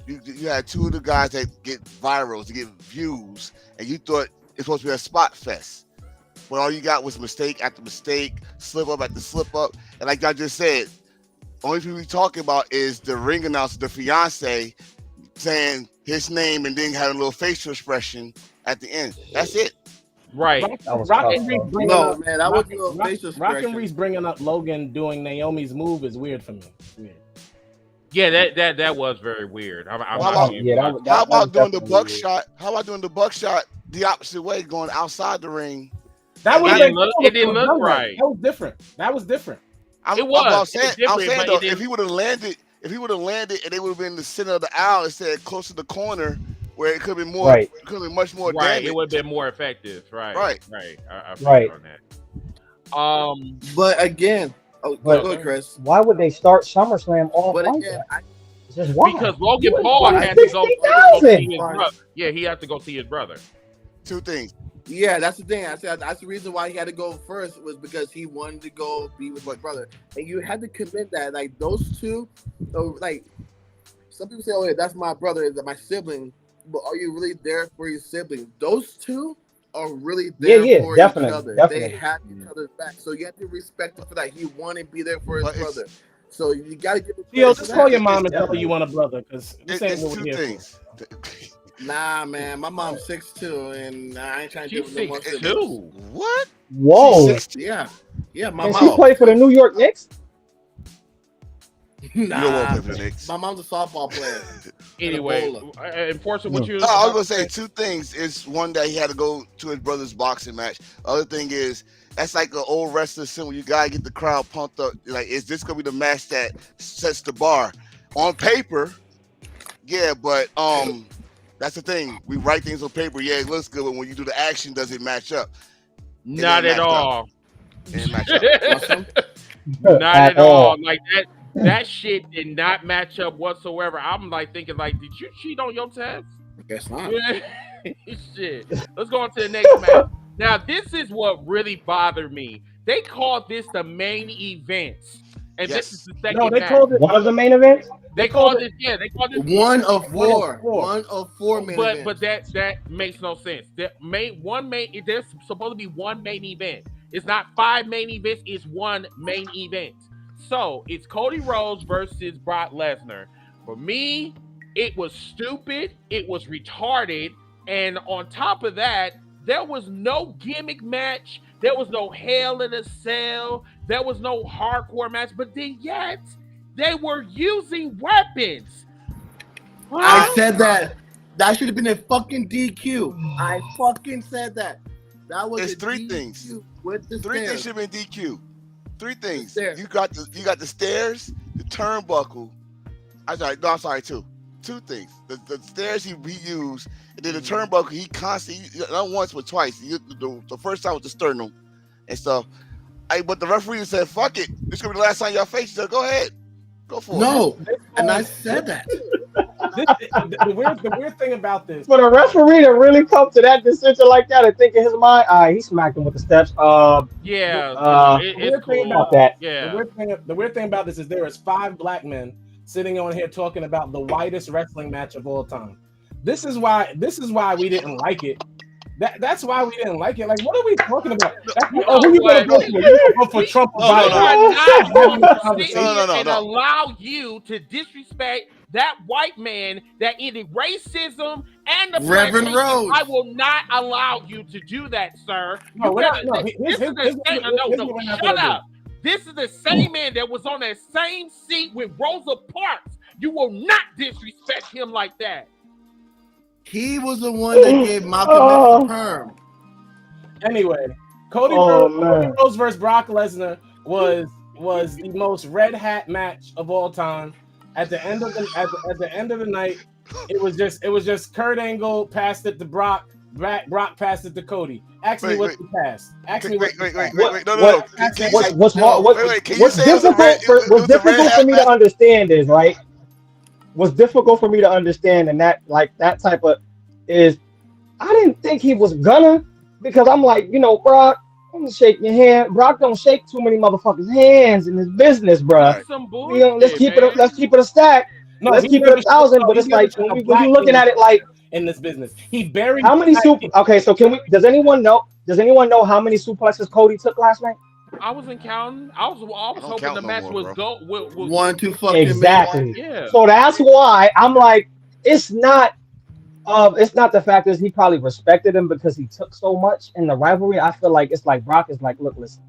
you had two of the guys that get virals, to get views, and you thought it's supposed to be a spot fest. But all you got was mistake after mistake, slip up after slip up. And like I just said, only thing we talking about is the ring announcer, the fiance, saying his name and then having a little facial expression at the end. That's it. Right. Rock and Reese bringing up Logan doing Naomi's move is weird for me. Weird. Yeah, that was very weird. How about doing the buckshot? How about doing the buckshot the opposite way, going outside the ring? It didn't look right. That was different. I'm saying though, if he would have landed and they would have been in the center of the aisle instead, close to the corner, where it could be more, it could be much more damage. It would have been more effective. Right. I right. On that. But again, go Chris. Why would they start SummerSlam off like that? Just why? Because Logan Paul had to go see his brother. Yeah, he had to go see his brother. Two things. Yeah, that's the thing. I said that's the reason why he had to go first, was because he wanted to go be with his brother, and you had to commit that. Like those two, like some people say, "Oh, yeah, that's my brother, that's my sibling," but are you really there for your sibling? Those two are really there for each other. Definitely. They have each other's back, so you have to respect him for that. He wanted to be there for his brother, so you got to give it. Yo, just call your mom and tell her you want a brother, because this ain't what we're here for. Nah, man, my mom's 6'2", and I ain't trying to do no more. 6'2"? What? Whoa. Yeah. My and mom. she played for the New York Knicks? Nah, you don't want to play for the Knicks. My mom's a softball player. Anyway, unfortunately, what you? I was gonna say two things. Is one that he had to go to his brother's boxing match. Other thing is that's like an old wrestler symbol. You gotta get the crowd pumped up. Like, is this gonna be the match that sets the bar on paper? Yeah, but that's the thing. We write things on paper. Yeah, it looks good, but when you do the action, does it match up? Not at all. Not at all. Like that shit did not match up whatsoever. I'm like thinking, like, did you cheat on your test? I guess not. Shit. Let's go on to the next match. Now, this is what really bothered me. They called this the main event. And this is the second match. Called it one of the main events? They called it one of four. One of four main events. But that makes no sense. There's supposed to be one main event. It's not 5 main events, it's one main event. So it's Cody Rhodes versus Brock Lesnar. For me, it was stupid, it was retarded, and on top of that, There was no gimmick match. There was no Hell in a Cell. There was no hardcore match. But then yet, they were using weapons. I said that. That should have been a fucking DQ. I fucking said that. That was three things. With the three stairs. things should have been DQ. Three things. You got the stairs, the turnbuckle. I'm sorry, two. Two things. The stairs he used, and then the turnbuckle he constantly, not once but twice. The first time with the sternum and stuff. But the referee said, "Fuck it, this is gonna be the last time y'all face." He said, "Go ahead, go for it." No, and I said that. The weird thing about this, for the referee to really come to that decision like that and think in his mind, he smacked him with the steps. It's cool about that. Yeah. The weird thing about this is there is 5 black men sitting on here talking about the whitest wrestling match of all time. This is why we didn't like it. That's why we didn't like it. Like, what are we talking about? Who you gonna go for? You gonna go for Trump? No. And allow you to disrespect that white man that ended racism and the Reverend Rose. I will not allow you to do that, sir. Shut up. This is the same man that was on that same seat with Rosa Parks. You will not disrespect him like that. He was the one that gave Malcolm X the perm. Anyway, Cody Rhodes versus Brock Lesnar was the most red hat match of all time. At the end of the night, it was just Kurt Angle passed it to Brock. Brock passed it to Cody. Ask me what's the pass. Ask me what's the pass. No. What's difficult for me to understand is right. What's difficult for me to understand and that type of is I didn't think he was gonna because I'm like, Brock, I'm gonna shake your hand. Brock don't shake too many motherfuckers' hands in this business, bro. Let's keep it a stack. No, let's keep it 1,000. But it's like when you're looking at it like in this business, he buried how many Okay, so does anyone know how many suplexes Cody took last night? I wasn't counting. I was hoping the match was go. 1, 2 fucking exactly. Yeah. So that's why I'm like, it's not the fact that he probably respected him because he took so much in the rivalry. I feel like it's like Brock is like, look, listen,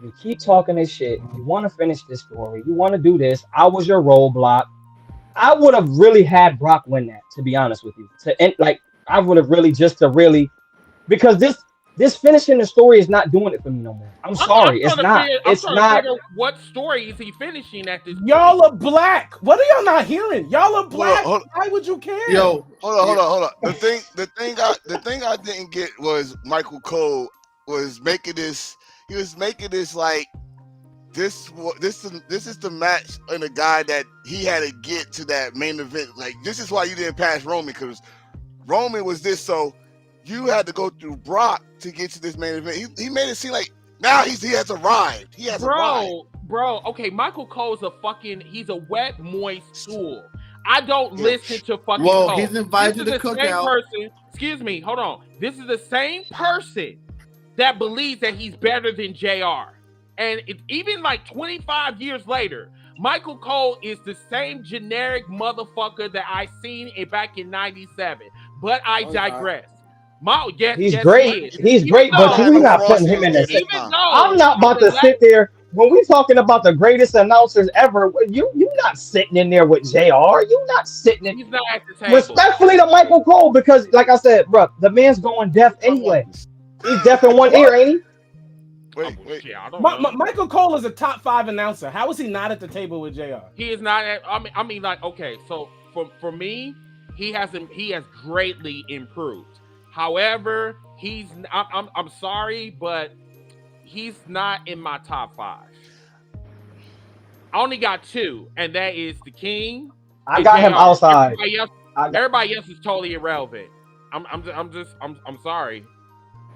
you keep talking this shit. You want to finish this story. You want to do this. I was your roadblock. I would have really had Brock win that, to be honest with you. I would have really because this finishing the story is not doing it for me no more. I'm sorry, it's not. It's not. What story is he finishing at this? Y'all are black. What are y'all not hearing? Y'all are black. Why would you care? Yo, hold on. The thing I didn't get was Michael Cole was making this. He was making this like this is the match and the guy that he had to get to that main event. Like, this is why you didn't pass Roman, because Roman was this, so you had to go through Brock to get to this main event. He made it seem like now he has arrived. He has arrived. Bro, okay, Michael Cole's he's a wet, moist stool. I don't listen to fucking Cole. He's invited to the cookout. Excuse me, hold on. This is the same person that believes that he's better than JR. And even like 25 years later, Michael Cole is the same generic motherfucker that I seen back in 97. But I digress. He's great. He's great, but we're not putting him in the I'm not about to sit there. When we're talking about the greatest announcers ever, you're not sitting in there with JR. You're not sitting in. He's not at the table. Respectfully to Michael Cole, because like I said, bro, the man's going deaf anyway. He's deaf in one ear, ain't he? Wait. Michael Cole is a top 5 announcer. How is he not at the table with JR? He is not at. I mean, like, okay, so for me, he has greatly improved. However, I'm sorry, but he's not in my top 5. I only got 2, and that is the King. I got him outside. Everybody else is totally irrelevant. I'm sorry.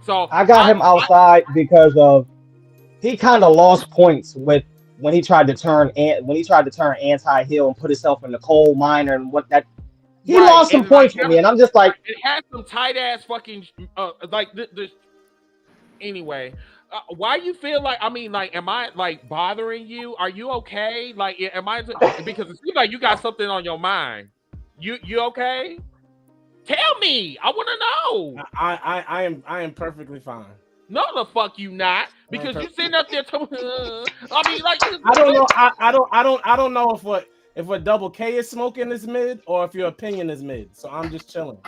So I got him outside because of he kind of lost points when he tried to turn anti-heel and put himself in the coal miner and what that. He lost some points for me, and I'm just like, it has some tight ass fucking like this. Anyway, why you feel like? I mean, like, am I like bothering you? Are you okay? Like, am I? Because it seems like you got something on your mind. You okay? Tell me. I want to know. I am perfectly fine. No, the fuck you not, because you sitting up there. I mean, like I don't know. I don't know if a double K is smoking is mid or if your opinion is mid. So I'm just chilling.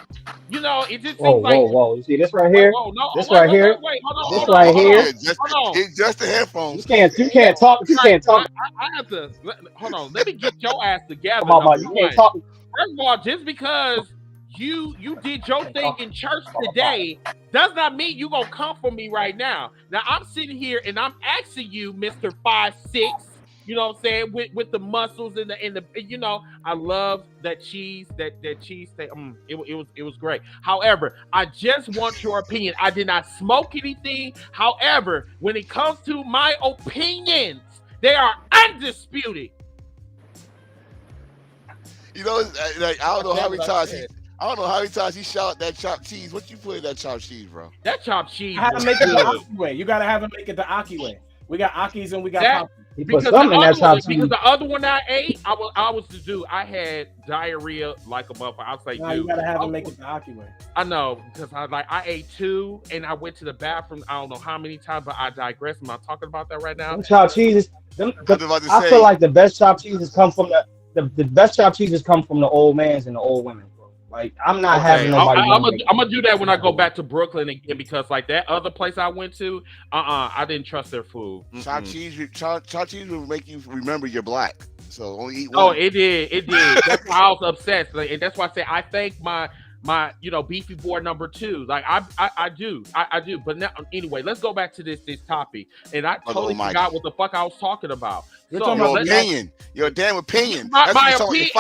You know, it just seems whoa. You see this right here? Whoa, no, this right here? Wait, hold this on, right here? It's just the headphones. You can't talk. You can't talk. I have to hold on. Let me get your ass together. You can't talk. First of all, just because you did your thing in church today does not mean you gonna come for me right now. Now I'm sitting here and I'm asking you, Mr. 5'6", you know what I'm saying, with the muscles and the you know, I love that cheese thing. It was great. However, I just want your opinion. I did not smoke anything. However, when it comes to my opinions, they are undisputed. You know, like, I don't know how many times he shot that chopped cheese. What you put in that chopped cheese, bro? That chopped cheese. I had to make it the Aki way. You gotta have him make it the Aki way. We got Akis and we got Poppy. He put something in that chopped cheese. Because the other one I ate, I had diarrhea like a motherfucker. I was like, you gotta have him make it the Aki way. I know, because I ate 2 and I went to the bathroom. I don't know how many times, but I digress. I'm not talking about that right now. Them chopped cheeses. I feel like the best chopped cheeses come from the best chopped cheeses come from the old mans and the old women, bro. Like, I'm not having nobody. I'm gonna do that when I go back to Brooklyn again, because like that other place I went to, I didn't trust their food. Chopped cheese will make you remember you're black. So only eat one. Oh, it did. That's why I was obsessed, and that's why I say I thank my beefy boy number 2. Like I do. But now, anyway, let's go back to this topic. And I totally forgot what the fuck I was talking about. You're talking about opinion. Your damn opinion. My opinion.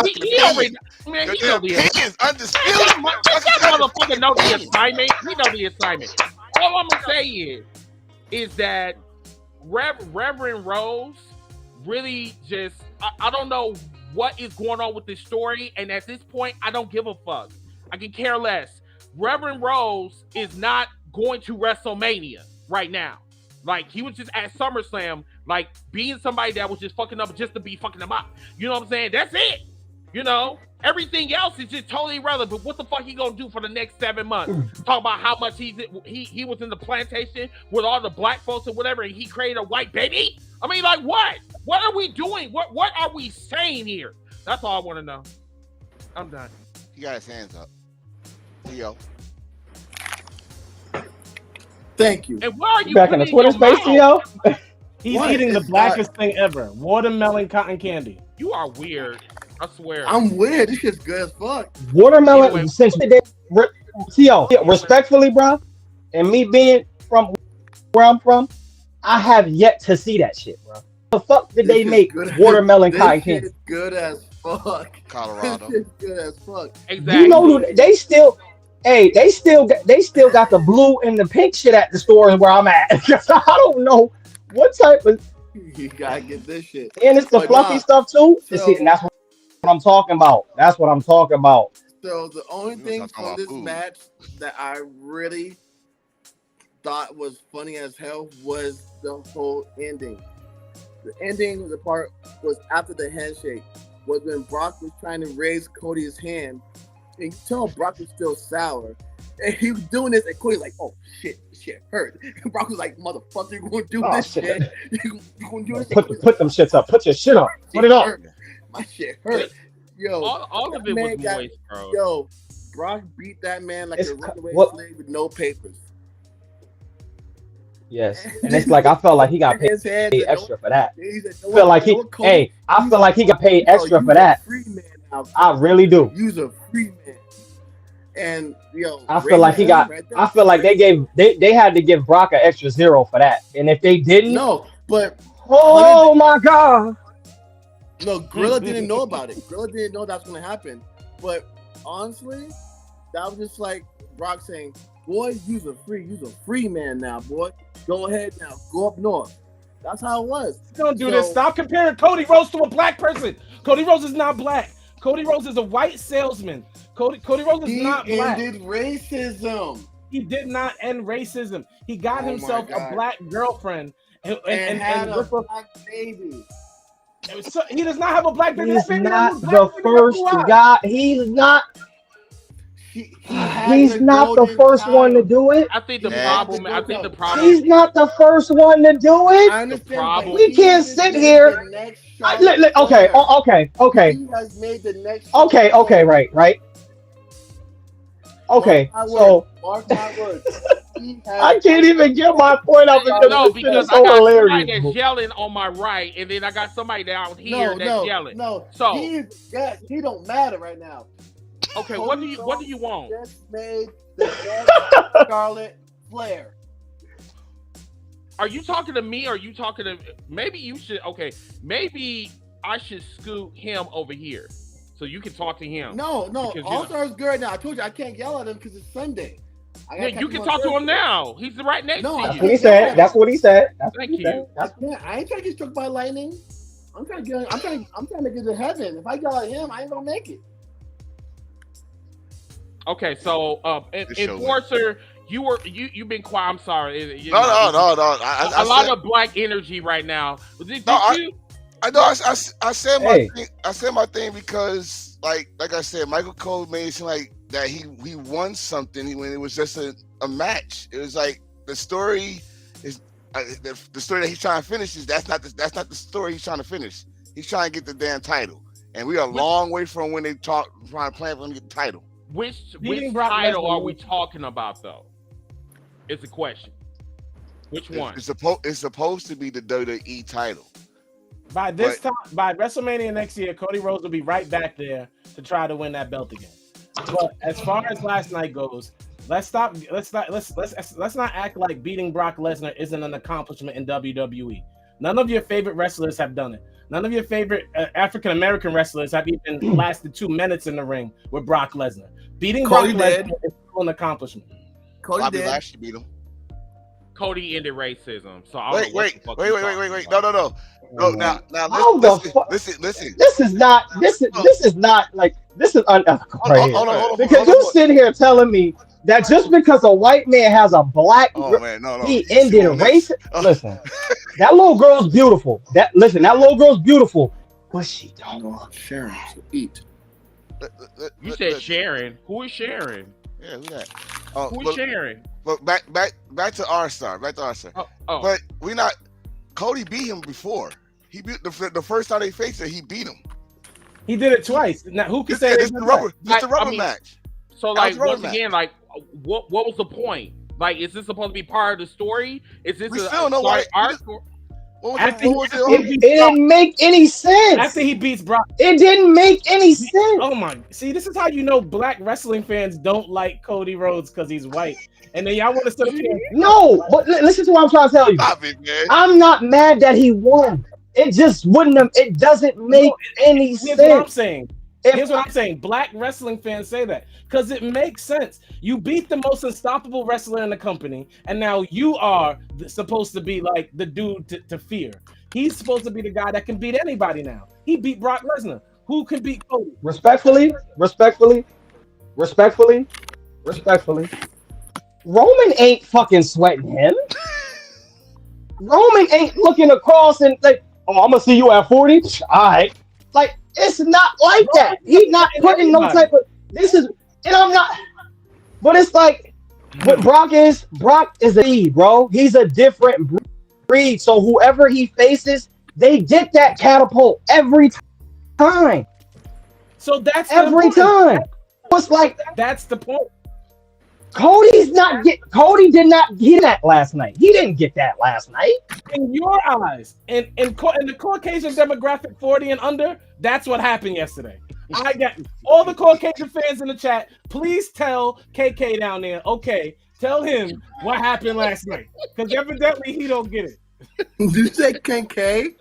Your opinion's undisputed. That motherfucker know the assignment. He know the assignment. All I'm gonna say is that Reverend Rose really just I don't know what is going on with this story, and at this point, I don't give a fuck. I can care less. Reverend Rose is not going to WrestleMania right now. Like, he was just at SummerSlam, like, being somebody that was just fucking up just to be fucking them up. You know what I'm saying? That's it. You know? Everything else is just totally irrelevant. What the fuck he gonna do for the next 7 months? Talk about how much he was in the plantation with all the black folks and whatever, and he created a white baby? I mean, like, what? What are we doing? What are we saying here? That's all I want to know. I'm done. He got his hands up. Theo. Thank you. And why are you back in the Twitter space, Theo? He's eating the blackest thing ever. Watermelon cotton candy. You are weird. I swear. I'm weird. This shit's good as fuck. Watermelon, anyway, since Theo, respectfully, bro, and me being from where I'm from, I have yet to see that shit, bro. The fuck did they make watermelon cotton candy? This good as fuck. Colorado. This good as fuck. Exactly. You know, they still got the blue and the pink shit at the stores where I'm at. I don't know what type of. You gotta get this shit. And it's the fluffy stuff too. And that's what I'm talking about. That's what I'm talking about. So the only thing from this match that I really thought was funny as hell was the whole ending. The ending, the part was after the handshake, was when Brock was trying to raise Cody's hand, and you tell Brock was still sour, and he was doing this, and Cody's like, "Oh shit, shit hurt." And Brock was like, "Motherfucker, you gonna do this shit? You gonna do this? Put them shits up. Put your shit up. Put it up. My shit hurt." Yo, all of it was moist, bro. Yo, Brock beat that man like a runaway slave with no papers. Yes, and it's like I felt like he got paid extra for that. I feel like he got paid extra for that. I really do. Use a free man, and yo, I feel like I feel like they had to give Brock an extra 0 for that, and if they didn't, but oh my god. No, Gorilla didn't know about it. Gorilla didn't know that's going to happen. But honestly, that was just like Brock saying, "Boy, you's a free man now, boy. Go ahead now, go up north." That's how it was. Don't do this. Stop comparing Cody Rhodes to a black person. Cody Rhodes is not black. Cody Rhodes is a white salesman. Cody Rhodes is not black. He ended racism. He did not end racism. He got himself a black girlfriend and had a black baby. So he does not have a black baby. He's not the first guy. He's not. He's not the first one to do it. I think the problem. He's not the first one to do it. I understand. We can't sit here. Okay. He has made the next. Okay. Right. Okay. So. Mark my words. I can't even get my point up because I got somebody that's yelling on my right, and then I got somebody down here that's yelling. No, so he don't matter right now. Okay, what do you want? Just made the next Scarlet Flair. Are you talking to me? Or are you talking to? Maybe you should. Okay, maybe I should scoot him over here so you can talk to him. No. All Star's good now. I told you I can't yell at him because it's Sunday. Yeah, you can talk to him now. He's right next to you. That's what he said. That's what he said. Thank you. I ain't trying to get struck by lightning. I'm trying to get to heaven. If I yell at him, I ain't gonna make it. Okay, so Enforcer, you've been quiet. I'm sorry. No. A lot of black energy right now. I know. I said my thing. I said my thing because, like I said, Michael Cole made it seem like that he won something when it was just a match. It was like the story is the story that he's trying to finish is that's not the story he's trying to finish. He's trying to get the damn title, and we are a long way from when they trying to plan for him to get the title. Which title are we talking about though? It's a question. Which one? It's supposed to be the WWE title. By WrestleMania next year, Cody Rhodes will be right back there to try to win that belt again. But as far as last night goes, let's not act like beating Brock Lesnar isn't an accomplishment in WWE. None of your favorite wrestlers have done it. None of your favorite African American wrestlers have even lasted 2 minutes in the ring with Brock Lesnar. Beating Brock Lesnar is still an accomplishment. Bobby Lashley beat him. Cody ended racism. So wait. No. Now listen. This is not unethical right here. Hold on. Because you sitting here telling me that just because a white man has a black, he ended racism. Listen, that little girl's beautiful. That little girl's beautiful, but she don't. Sharon, eat. You said Sharon. Who is Sharon? Yeah, who that? Who is Sharon? But back to our star. But we not. Cody beat him before. He beat the first time they faced it. He beat him. He did it twice. Now who can say it's the rubber match? So once again, what was the point? Is this supposed to be part of the story? Is this arc? It didn't make any sense. After he beats Brock, it didn't make any sense. Oh my! See, this is how you know black wrestling fans don't like Cody Rhodes because he's white, and then y'all want to sit here. No, but listen to what I'm trying to tell you. Stop it, man. I'm not mad that he won. It just wouldn't have. It doesn't make any sense. What I'm saying. Here's what I'm saying. Black wrestling fans say that because it makes sense. You beat the most unstoppable wrestler in the company, and now you are supposed to be like the dude to fear. He's supposed to be the guy that can beat anybody now. He beat Brock Lesnar. Who can beat Cody? Respectfully. Roman ain't fucking sweating him. Roman ain't looking across and like, oh, I'm gonna see you at 40. All right. Like, it's not like that. He's not putting no type of and I'm not, but it's like what Brock is a breed, bro. He's a different breed. So whoever he faces, they get that catapult every time. So that's every time. It's like that's the point. Cody did not get that last night. He didn't get that last night. In your eyes, in the Caucasian demographic 40 and under, that's what happened yesterday. I got all the Caucasian fans in the chat. Please tell KK down there. Okay, tell him what happened last night because evidently he don't get it. Did you say KK?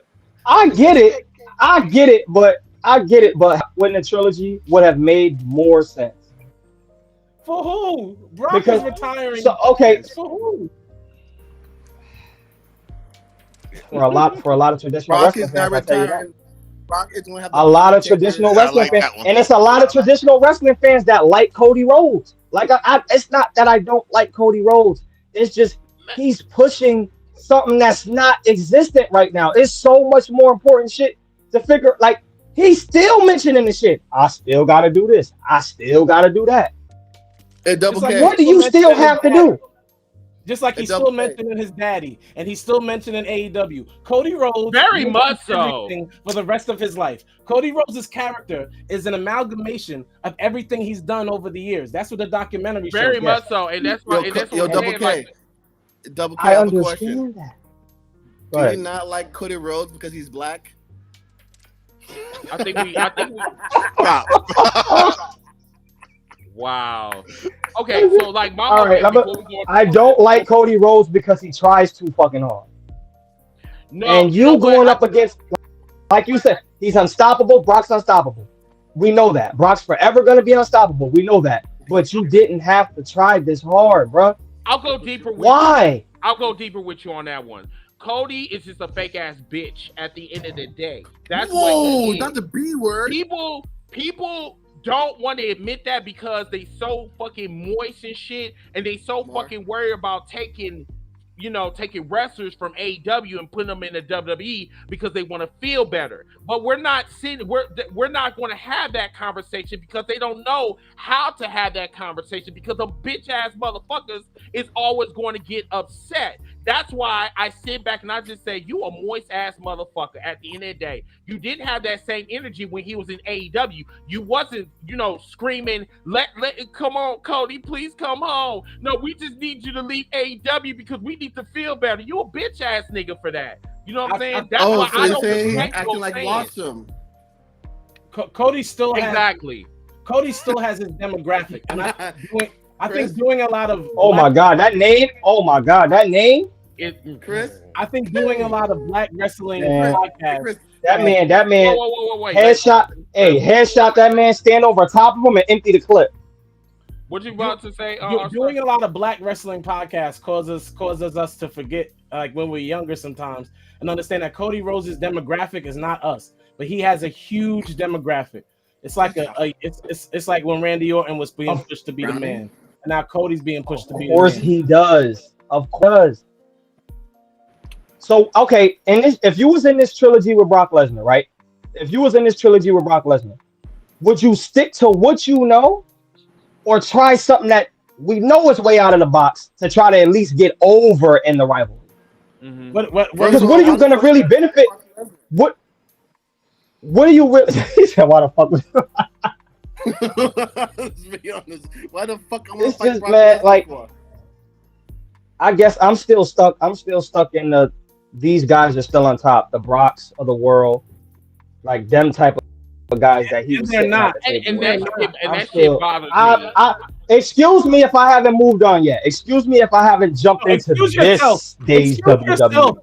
I get it, but when the trilogy would have made more sense. For who? Brock is retiring. So okay. For who? For a lot of traditional wrestling fans, I tell you that. Brock is gonna have a lot of traditional wrestling fans, and it's a lot of traditional wrestling fans that like Cody Rhodes. Like it's not that I don't like Cody Rhodes. It's just he's pushing something that's not existent right now. It's so much more important shit to figure. Like he's still mentioning the shit. I still got to do this. I still got to do that. What do you still have to do? Just like he's still mentioning his daddy, and he's still mentioning AEW. Cody Rhodes, very much so, for the rest of his life. Cody Rhodes' character is an amalgamation of everything he's done over the years. That's what the documentary shows. Very much so, and that's why. Double K. Double K. I understand that. Do you not like Cody Rhodes because he's black? I think we. Wow. Okay, so like my all right, I don't like Cody Rhodes because he tries too fucking hard. No, and you going up against, like you said, he's unstoppable. Brock's unstoppable. We know that. Brock's forever gonna be unstoppable. We know that. But you didn't have to try this hard, bro. I'll go deeper. Why? I'll go deeper with you on that one. Cody is just a fake ass bitch at the end of the day. That's not the B word. People don't want to admit that because they so fucking moist and shit, and they so fucking worried about taking wrestlers from AEW and putting them in the WWE because they want to feel better. But we're not going to have that conversation because they don't know how to have that conversation because the bitch ass motherfuckers is always going to get upset. That's why I sit back and I just say, you a moist ass motherfucker at the end of the day. You didn't have that same energy when he was in AEW. You wasn't, screaming, let come on, Cody, please come home. No, we just need you to leave AEW because we need to feel better. You a bitch ass nigga for that. You know what I'm saying? That's why I don't respect acting like Blossom. Cody still Cody still has his demographic, and I think doing a lot of. Oh my god, that name. Chris, I think doing a lot of black wrestling podcasts. That man. Wait. Headshot. Hey, headshot that man. Stand over top of him and empty the clip. What you about to say? Doing a lot of black wrestling podcasts causes us to forget, like when we're younger sometimes, and understand that Cody Rhodes' demographic is not us, but he has a huge demographic. It's like it's like when Randy Orton was being pushed to be the man, and now Cody's being pushed to be the man. Of course he does. Of course. So, okay, and if you was in this trilogy with Brock Lesnar, right? If you was in this trilogy with Brock Lesnar, would you stick to what you know or try something that we know is way out of the box to try to at least get over in the rivalry? Mm-hmm. Because what are you going to really benefit? What are you really... He said, why the fuck was... Let's be honest. Why the fuck am I It's just, man, like... I guess I'm still stuck in the... These guys are still on top. The Brocks of the world. Like, them type of guys that he was... They're not. And that shit bothers me. Excuse me if I haven't moved on yet. Excuse me if I haven't jumped into this day's WWE.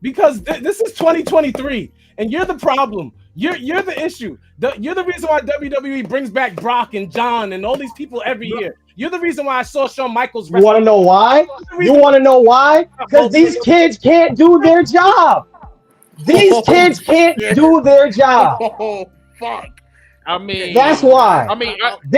Because this is 2023, and you're the problem. You're the issue. You're the reason why WWE brings back Brock and John and all these people every year. You're the reason why I saw Shawn Michaels. You want to know why? You want to know why? Because these kids can't do their job. These kids can't do their job. Oh, fuck. I mean, that's why. I mean,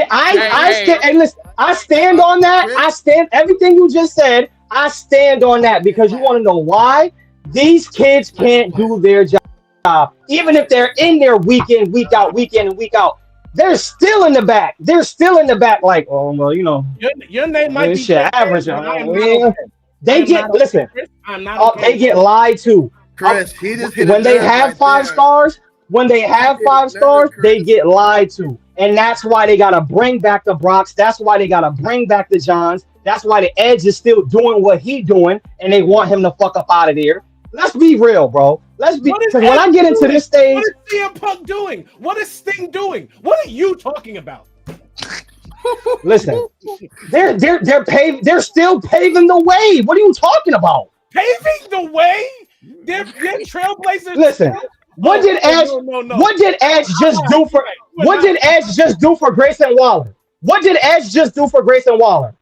I stand on that. I stand everything you just said. I stand on that because you want to know why? These kids can't do their job. Even if they're in there week in, week out, they're still in the back. Like, oh well, you know. Your name might be shit average. They get they get lied to. Chris, he just hit when they have five stars. When they have 5 stars, they get lied to, and that's why they gotta bring back the Brocks. That's why they gotta bring back the Johns. That's why the Edge is still doing what he doing, and they want him to fuck up out of there. Let's be real, bro. Let's be. When I get into this stage, what is CM Punk doing? What is Sting doing? What are you talking about? Listen, they're still paving the way. What are you talking about? Paving the way? They're trailblazers. Listen. What did Edge? No. What did Edge just do for? What did Edge just do for Grayson Waller? What did Edge just do for Grayson Waller?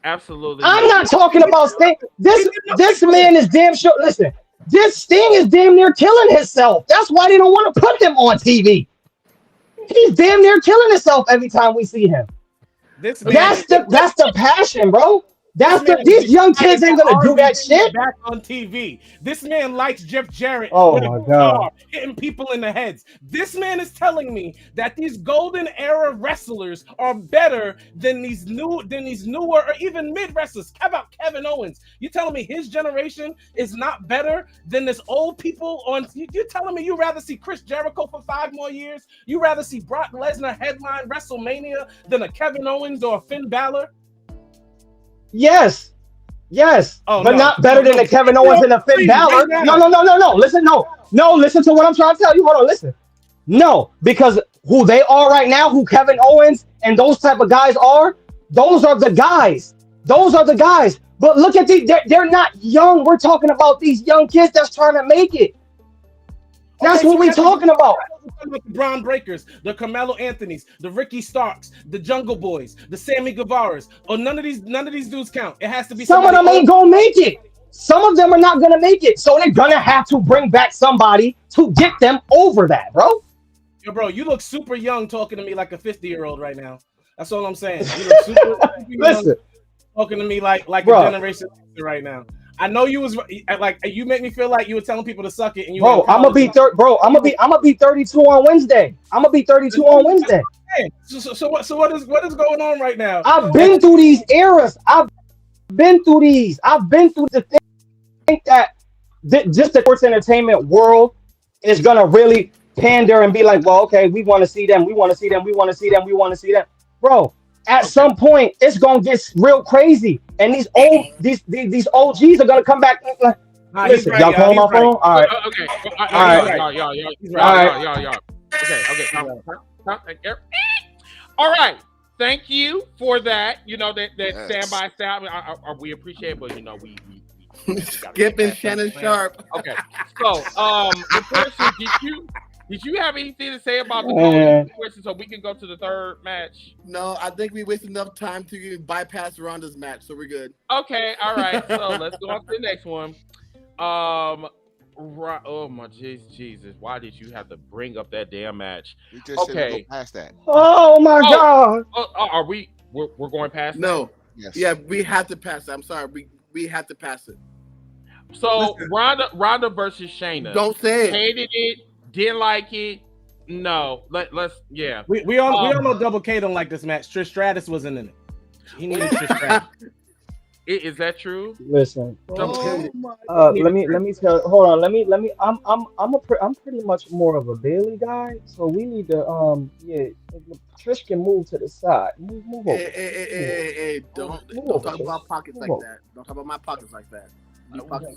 Absolutely. I'm not talking about Sting. This man is damn sure. Listen, this Sting is damn near killing himself. That's why they don't want to put him on TV. He's damn near killing himself every time we see him. That's the passion, bro. These young kids ain't gonna do that shit. Back on TV. This man likes Jeff Jarrett. Oh my god, hitting people in the heads. This man is telling me that these golden era wrestlers are better than these newer or even mid wrestlers. How about Kevin Owens? You telling me his generation is not better than this old people on? You telling me you rather see Chris Jericho for 5 more years? You rather see Brock Lesnar headline WrestleMania than a Kevin Owens or a Finn Balor? Yes. But not better than the Kevin Owens and the Finn Balor. No. Listen to what I'm trying to tell you. Hold on, listen. No, because who they are right now, who Kevin Owens and those type of guys are, those are the guys. But look at they're not young. We're talking about these young kids that's trying to make it. That's what we're talking about. The Braun Breakers, the Carmelo Anthonys, the Ricky Starks, the Jungle Boys, the Sammy Guevaras. None of these dudes count. It has to be some of them ain't gonna make it. Some of them are not gonna make it. So they're gonna have to bring back somebody to get them over that, bro. Yo, bro, you look super young talking to me like a 50-year-old right now. That's all I'm saying. You look super young talking to me like a generation right now. I know you was like you make me feel like you were telling people to suck it, and you. Bro, I'm gonna be 32 on Wednesday. So what is going on right now? I've been through these eras. I've been through the think that just the sports entertainment world is gonna really pander and be like, well, okay, we want to see them, bro. At some point, it's gonna get real crazy, and these OGs are gonna come back. Listen, y'all calling my phone? All right. Okay. Okay. All right. Thank you for that. You know that standby style. We appreciate it, but we skipping Shannon Sharp. Okay. So, did you have anything to say about the question so we can go to the third match? No, I think we wasted enough time to bypass Ronda's match, so we're good. Okay, all right. So let's go on to the next one. Oh my Jesus! Why did you have to bring up that damn match? We just go past that. Oh my God! Are we? We're going past? No. That? Yes. Yeah, we have to pass it. I'm sorry. We have to pass it. So Ronda versus Shayna. Don't say it. Hated it. Didn't like it. No. Let's. Yeah. We all know Double K don't like this match. Trish Stratus wasn't in it. He needed Trish Stratus. Is that true? Listen. Let me tell. Hold on. Let me. I'm pretty much more of a Bailey guy. So we need to. Trish can move to the side. Move over. Hey! Don't talk about pockets like that. Don't talk about my pockets like that.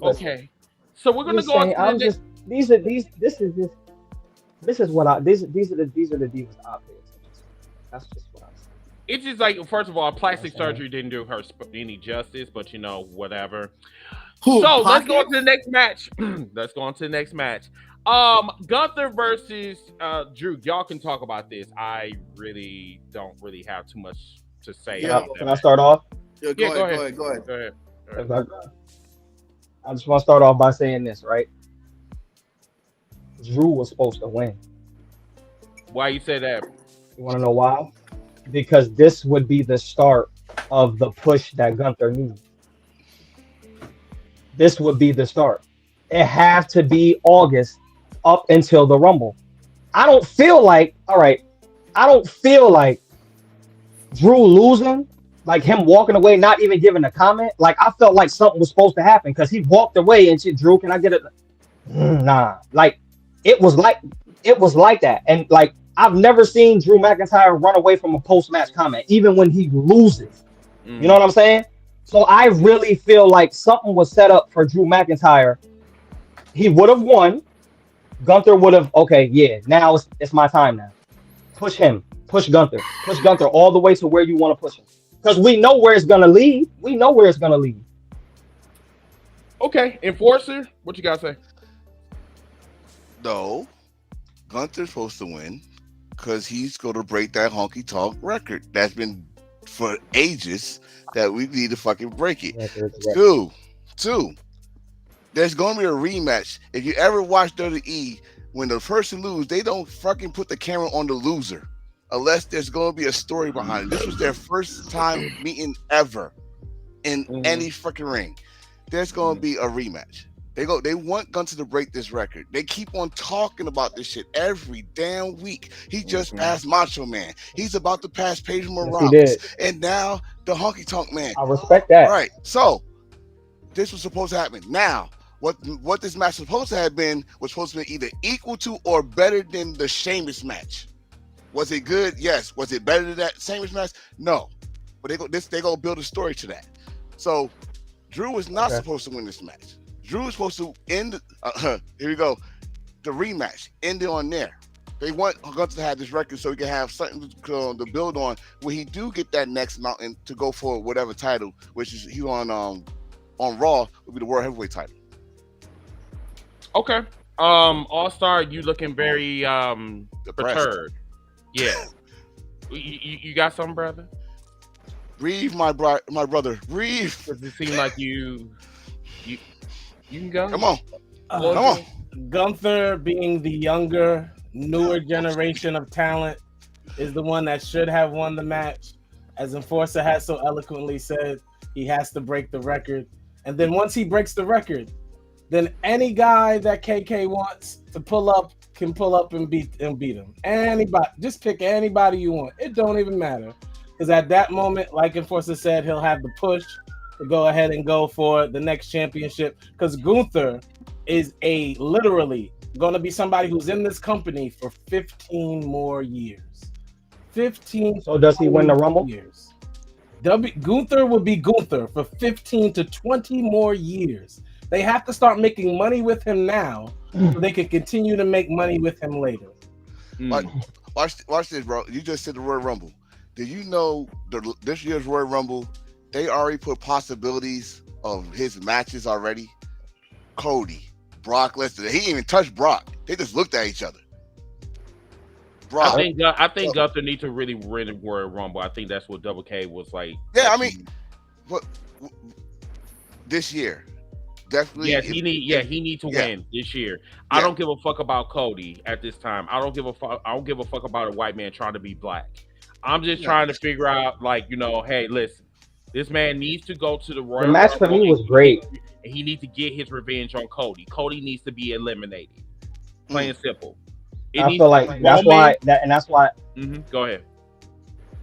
Okay. So we're gonna go on to the next. These are the divas I pay attention to. That's just what I'm saying. It's just like, first of all, plastic surgery didn't do her any justice, but whatever. Let's go on to the next match. Gunther versus Drew. Y'all can talk about this. I really don't have too much to say. Can I start off? Yeah, go ahead. I just want to start off by saying this, right? Drew was supposed to win. Why you say that? You want to know why? Because this would be the start of the push that Gunther needs. This would be the start. It had to be August up until the Rumble. I don't feel like Drew losing, like him walking away, not even giving a comment. Like I felt like something was supposed to happen because he walked away and she, Drew, can I get it? Nah, like it was like that. And like I've never seen Drew McIntyre run away from a post-match comment, even when he loses. You know what I'm saying? So I really feel like something was set up for Drew McIntyre. He would have won. Gunther would have, now it's my time now. Push him. Push Gunther. Push Gunther all the way to where you want to push him. Because we know where it's going to lead. Okay. Enforcer, what you got to say? No. Gunther's supposed to win because he's going to break that honky tonk record that's been for ages that we need to fucking break it. Two. There's going to be a rematch. If you ever watch WWE, when the person loses, they don't fucking put the camera on the loser unless there's going to be a story behind it. This was their first time meeting ever. in any freaking ring. There's gonna be a rematch. They want Gunther to break this record. They keep on talking about this shit every damn week. He just passed Macho Man. He's about to pass Pedro Morales. And now the Honky Tonk Man. I respect that. Right. So this was supposed to happen. Now, what this match was supposed to have been was supposed to be either equal to or better than the Sheamus match. Was it good? Yes. Was it better than that Sheamus match? No. But they gonna build a story to that. So Drew was not supposed to win this match. Drew was supposed to end. Here we go. The rematch ended on there. They want Gunther to have this record so he can have something to build on when he do get that next mountain to go for whatever title, which is he on Raw will be the World Heavyweight title. Okay. All-Star, you looking very perturbed. Yeah. You got something, brother? Breathe, my brother. Breathe. Does it seem like you can go? Come on. Come on. Gunther, being the younger, newer generation of talent, is the one that should have won the match. As Enforcer has so eloquently said, he has to break the record. And then once he breaks the record, then any guy that KK wants to pull up can pull up and beat him. Anybody, just pick anybody you want. It don't even matter. Because at that moment, like Enforcer said, he'll have the push to go ahead and go for the next championship. Because Gunther is literally going to be somebody who's in this company for 15 more years. 15. So does he win the Rumble? Years. Gunther will be Gunther for 15 to 20 more years. They have to start making money with him now so they can continue to make money with him later. Watch this, bro. You just said the word Rumble. Did you know this year's Royal Rumble, they already put possibilities of his matches already? Cody, Brock Lesnar. He didn't even touch Brock. They just looked at each other. Brock. I think Gunther needs to really win the Royal Rumble. I think that's what Double K was like. Yeah, I mean, this year. Definitely. Yes, he needs to win this year. Yeah. I don't give a fuck about Cody at this time. I don't give a fuck about a white man trying to be black. I'm just trying to figure out, like, hey, listen, this man needs to go to the Royal Rumble. The match for me was great. And he needs to get his revenge on Cody. Cody needs to be eliminated. Plain and simple. I feel like that's why. Go ahead.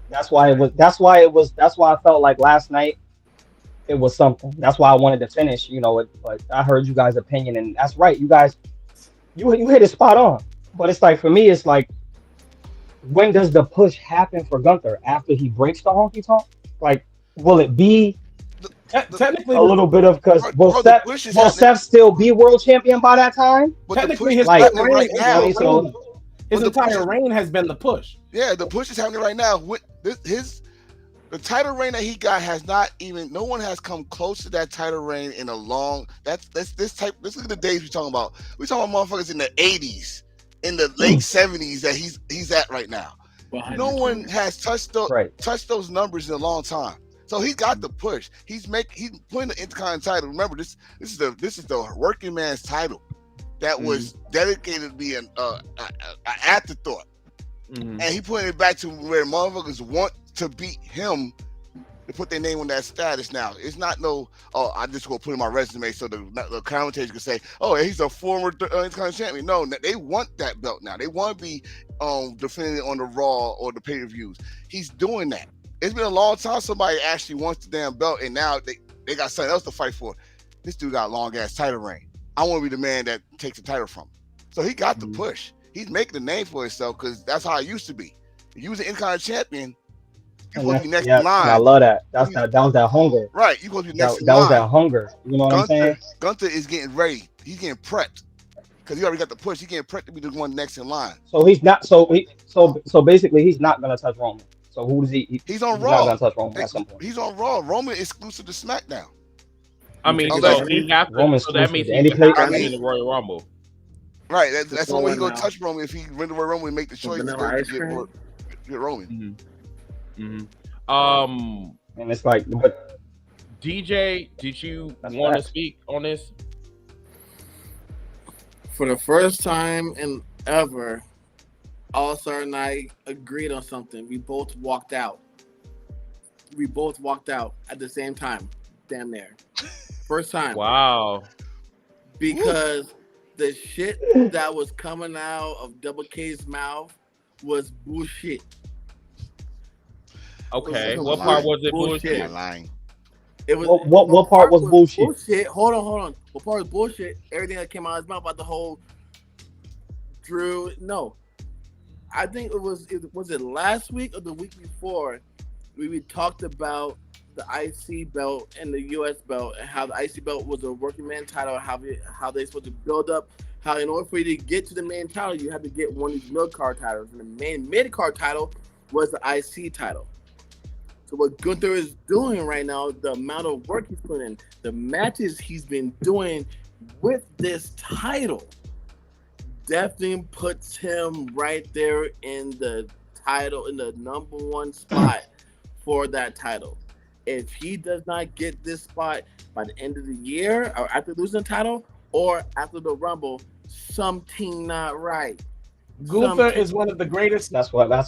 That's why I felt like last night it was something. That's why I wanted to finish. But I heard you guys' opinion, and that's right. You guys, you hit it spot on. But it's like, for me, it's like, when does the push happen for Gunther? After he breaks the honky tonk? Like, will it be technically a little bit of, because will Seth still be world champion by that time? But technically, his right now, his entire reign has been the push. Yeah, the push is happening right now. The title reign that he got has not even. No one has come close to that title reign in a long. Let's look at the days we're talking about. We're talking about motherfuckers in the 80s, in the late 70s that he's at right now. No one has touched those numbers in a long time. So he got the push. He's putting the Intercontinental title. Remember, this is the working man's title that was dedicated to be an afterthought, and he putting it back to where motherfuckers want to beat him to put their name on that status. Now it's not I just go put in my resume so the commentators can say, oh, he's a former Intercontinental champion. No, they want that belt now. They want to be defending it on the Raw or the pay-per-views. He's doing that. It's been a long time somebody actually wants the damn belt, and now they got something else to fight for. This dude got a long ass title reign. I want to be the man that takes the title from him. So he got the push. He's making a name for himself because that's how it used to be. If you was an Intercontinental champion, you're supposed to be next in line. I love that. That was that hunger. Right. You're supposed to be next in line. That was that hunger. You know what I'm saying? Gunther is getting ready. He's getting prepped because he already got the push. He's getting prepped to be the one next in line. So he's not. So basically, he's not gonna touch Roman. So who does he? He's on Raw. Not gonna touch Roman at some point. He's on Raw. Roman is exclusive to SmackDown. I mean, so he has to. So that means he has to be in the Royal Rumble. Right. That's the only way he's gonna touch Roman if he win the Royal Rumble and make the choice to get Roman. And it's like, but DJ, did you want to speak on this? For the first time in ever, All-Star and I agreed on something. We both walked out. At the same time. damn near. First time. Wow. Because the shit that was coming out of Double K's mouth was bullshit. Okay. What part was it bullshit? It was what part was bullshit? Hold on. What part was bullshit? Everything that came out of his mouth about the whole Drew. No, I think was it last week or the week before we talked about the IC belt and the US belt and how the IC belt was a working man title, how they supposed to build up, how in order for you to get to the main title, you have to get one of these mid card titles, and the main mid card title was the IC title. So what Gunther is doing right now, the amount of work he's putting in, the matches he's been doing with this title, definitely puts him right there in the title, in the number one spot for that title. If he does not get this spot by the end of the year, or after losing the title, or after the Rumble, something not right. Gunther is one of the greatest. That's what I'm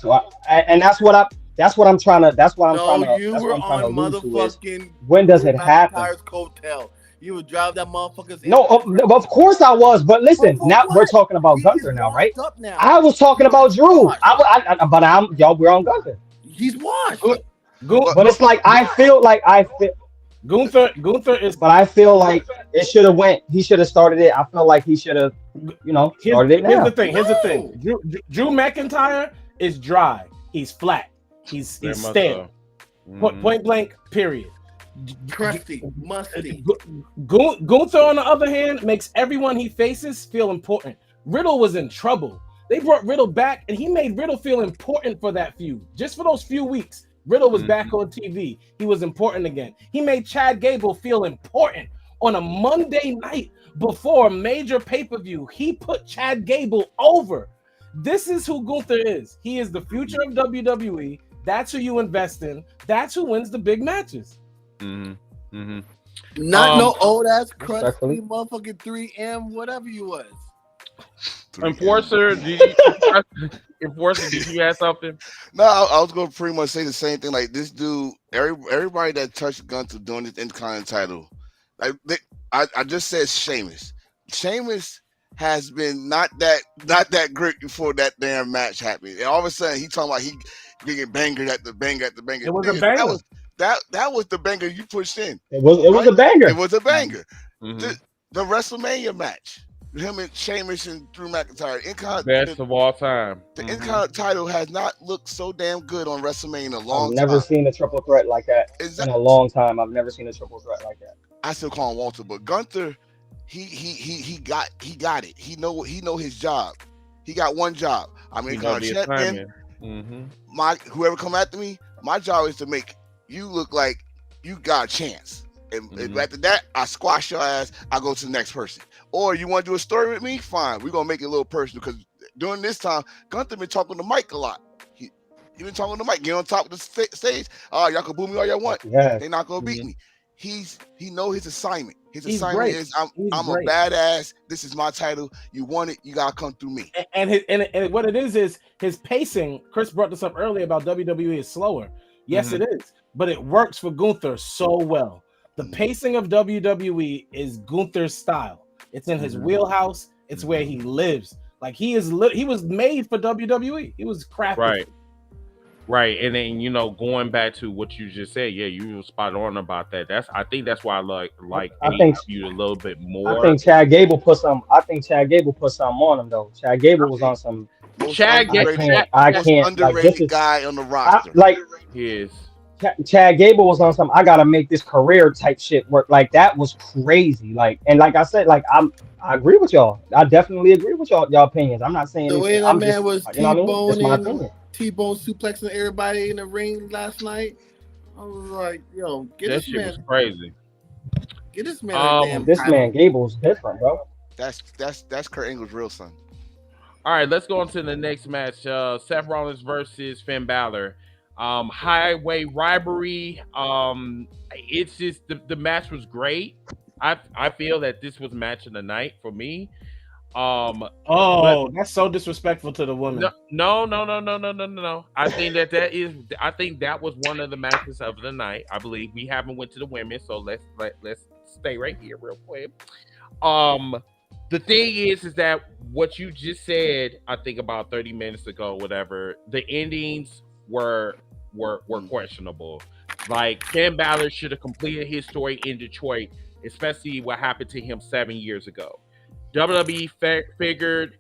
trying to. You were on motherfucking. When does it happen? Coattail. You would drive that motherfucker's. No, of course I was. But listen, now we're talking about Gunther now, right? I was talking about Drew. We're on Gunther. He's washed. But it's like I feel Gunther is. But I feel like it should have went. He should have started it. I feel like he should have, started it now. Here's the thing. Drew McIntyre is dry. He's flat. He's stale. Point blank. Period. Crusty, musty. Gunther, on the other hand, makes everyone he faces feel important. Riddle was in trouble. They brought Riddle back, and he made Riddle feel important for that feud. Just for those few weeks, Riddle was back on TV. He was important again. He made Chad Gable feel important on a Monday night before a major pay-per-view. He put Chad Gable over. This is who Gunther is. He is the future of WWE. That's who you invest in. That's who wins the big matches. Not no old ass crusty motherfucking 3M, whatever you was. Enforcer, did you have something? No, I was gonna pretty much say the same thing. Like this dude, everybody that touched Gunther doing this Intercontinental title, like I just said Sheamus. Sheamus has been not that great before that damn match happened. And all of a sudden he talking about he getting banger at the banger. It was a banger. That was the banger you pushed in. It was a banger. It was a banger. The WrestleMania match, him and Sheamus and Drew McIntyre, best of all time. The Intercontinental title has not looked so damn good on WrestleMania in a long time. I've never seen a triple threat like that in a long time. I've never seen a triple threat like that. I still call him Walter, but Gunther, he got it. He know his job. He got one job. I mean, champion. Whoever come after me, my job is to make you look like you got a chance. And after that, I squash your ass. I go to the next person. Or you want to do a story with me? Fine. We're gonna make it a little personal because during this time, Gunther been talking to Mike a lot. He been talking to Mike. Get on top of the stage. Y'all can boo me all y'all want. Yeah. They're not gonna beat me. He know his assignment. His assignment is I'm a badass. This is my title. You want it, you gotta come through me. And what it is his pacing. Chris brought this up earlier about WWE is slower. Yes, it is, but it works for Gunther so well. The pacing of WWE is Gunther's style. It's in his wheelhouse. It's where he lives. Like he was made for WWE. He was crafted. Right. And then going back to what you just said, you were spot on about that. I think that's why I think you a little bit more. I think Chad Gable put some on him though. Chad Gable was on some. I can't underrated guy on the roster. He is. Chad Gable was on some. I gotta make this career type shit work. Like that was crazy. Like I said, I agree with y'all. I definitely agree with y'all opinions. I'm not saying the way that man was T-Bone suplexing everybody in the ring last night. I was like, yo, get this man. Was crazy. Get this man. This man Gable's different, bro. That's Kurt Angle's real son. All right, let's go on to the next match. Seth Rollins versus Finn Balor. Highway rivalry. It's just the match was great. I feel that this was match of the night for me. That's so disrespectful to the woman. No. I think that was one of the matches of the night. I believe we haven't went to the women, so let's stay right here real quick. The thing is that what you just said, I think about 30 minutes ago, whatever, the endings were questionable. Like Finn Balor should have completed his story in Detroit, especially what happened to him 7 years ago. WWE figured,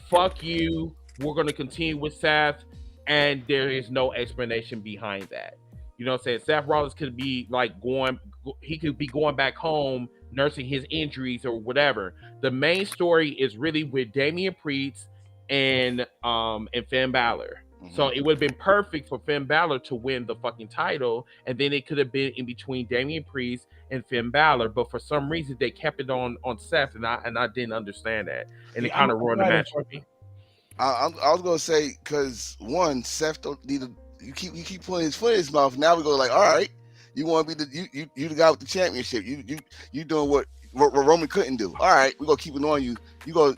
fuck you, we're going to continue with Seth, and there is no explanation behind that. You know what I'm saying? Seth Rollins could be like he could be going back home, nursing his injuries or whatever. The main story is really with Damian Priest and Finn Balor. Mm-hmm. So it would have been perfect for Finn Balor to win the fucking title, and then it could have been in between Damian Priest and Finn Balor. But for some reason, they kept it on Seth, and I didn't understand that, and it kind of ruined the match for me. I was gonna say because one, Seth don't need to. You keep putting his foot in his mouth. Now we go like, all right, you want to be you the guy with the championship. You doing what Roman couldn't do. All right, we gonna keep it on you. You go